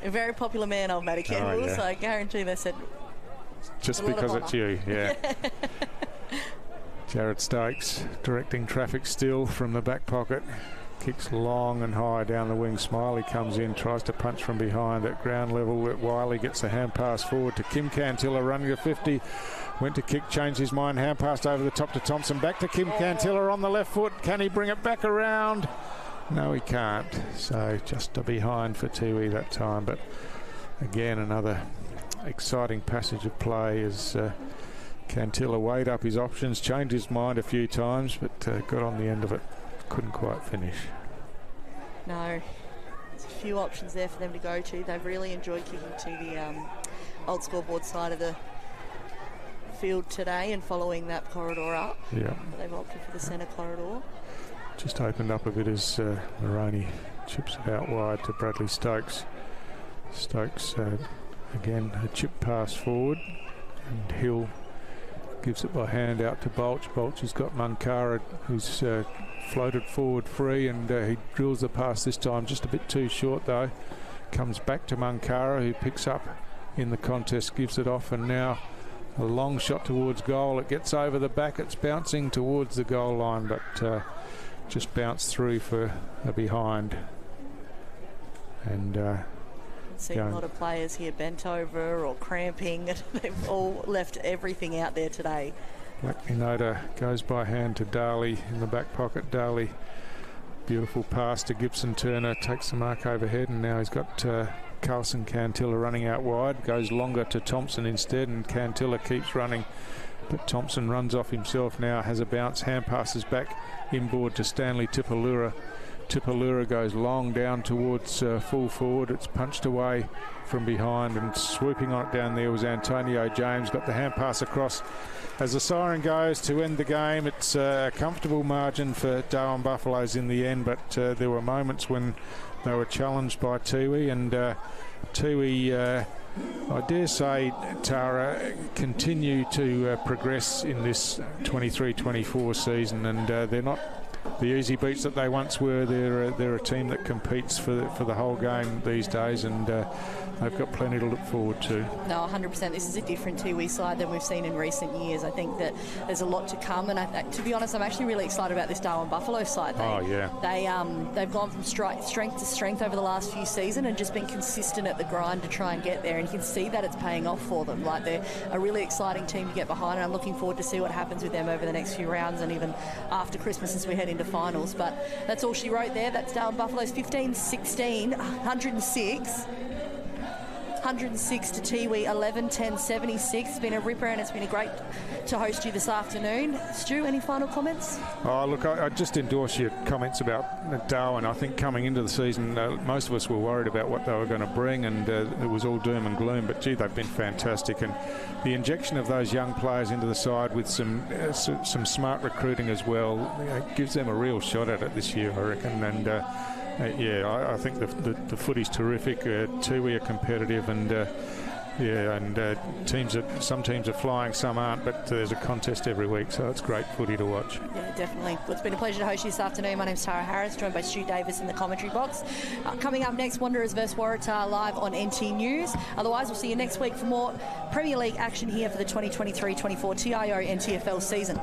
A very popular man, old Matty Kendall, so I guarantee they said...
Just because it's you, yeah. Jared Stokes directing traffic still from the back pocket. Kicks long and high down the wing. Smiley comes in, tries to punch from behind at ground level. Wiley gets a hand pass forward to Kim Cantilla, running to 50. Went to kick, changed his mind, hand passed over the top to Thompson. Back to Kim Cantilla on the left foot. Can he bring it back around? No, he can't. So just a behind for Tiwi that time. But again, another exciting passage of play as Cantilla weighed up his options, changed his mind a few times, but got on the end of it. Couldn't quite finish.
No, there's a few options there for them to go to. They've really enjoyed kicking to the old scoreboard side of the field today and following that corridor up.
Yeah.
They've opted for the centre corridor.
Just opened up a bit as Maroney chips it out wide to Bradley Stokes. Stokes, again, a chip pass forward, and Hill gives it by hand out to Bolch. Bolch has got Munkara, who's floated forward free, and he drills the pass this time, just a bit too short though. Comes back to Munkara, who picks up in the contest, gives it off, and now a long shot towards goal. It gets over the back, it's bouncing towards the goal line, but just bounced through for a behind. And
seen a lot of players here bent over or cramping. They've all left everything out there today.
Black Minota goes by hand to Darley in the back pocket. Darley, beautiful pass to Gibson Turner, takes the mark overhead, and now he's got Carlson Cantilla running out wide. Goes longer to Thompson instead, and Cantilla keeps running, but Thompson runs off himself now, has a bounce, hand passes back inboard to Stanley Tipalura. Tipalura goes long down towards full forward. It's punched away from behind, and swooping on it down there was Antonio James. Got the hand pass across as the siren goes to end the game. It's a comfortable margin for Darwin Buffaloes in the end, but there were moments when they were challenged by Tiwi, and Tiwi, I dare say, Tara, continue to progress in this 23-24 season, and they're not the easy beats that they once were. They're a team that competes for the whole game these days, and they've got plenty to look forward to.
No, 100%. This is a different Tiwi side than we've seen in recent years. I think that there's a lot to come, and to be honest, I'm actually really excited about this Darwin Buffalo side. They've gone from strength to strength over the last few seasons and just been consistent at the grind to try and get there, and you can see that it's paying off for them. Like, they're a really exciting team to get behind, and I'm looking forward to see what happens with them over the next few rounds and even after Christmas as we head into finals. But that's all she wrote there. That's Darwin Buffaloes 15-16, 106 to Tiwi 11-10-76. It's been a ripper, and it's been great to host you this afternoon. Stu, any final comments?
Oh, look, I just endorse your comments about Darwin. I think coming into the season, most of us were worried about what they were going to bring, and it was all doom and gloom, but gee, they've been fantastic, and the injection of those young players into the side with some smart recruiting as well, gives them a real shot at it this year, I reckon. And I think the footy's terrific. Tiwi are competitive, and some teams are flying, some aren't, but there's a contest every week, so it's great footy to watch.
Yeah, definitely. Well, it's been a pleasure to host you this afternoon. My name's Tara Harris, joined by Stu Davis in the commentary box. Coming up next, Wanderers vs Waratah live on NT News. Otherwise, we'll see you next week for more Premier League action here for the 2023-24 TIO NTFL season.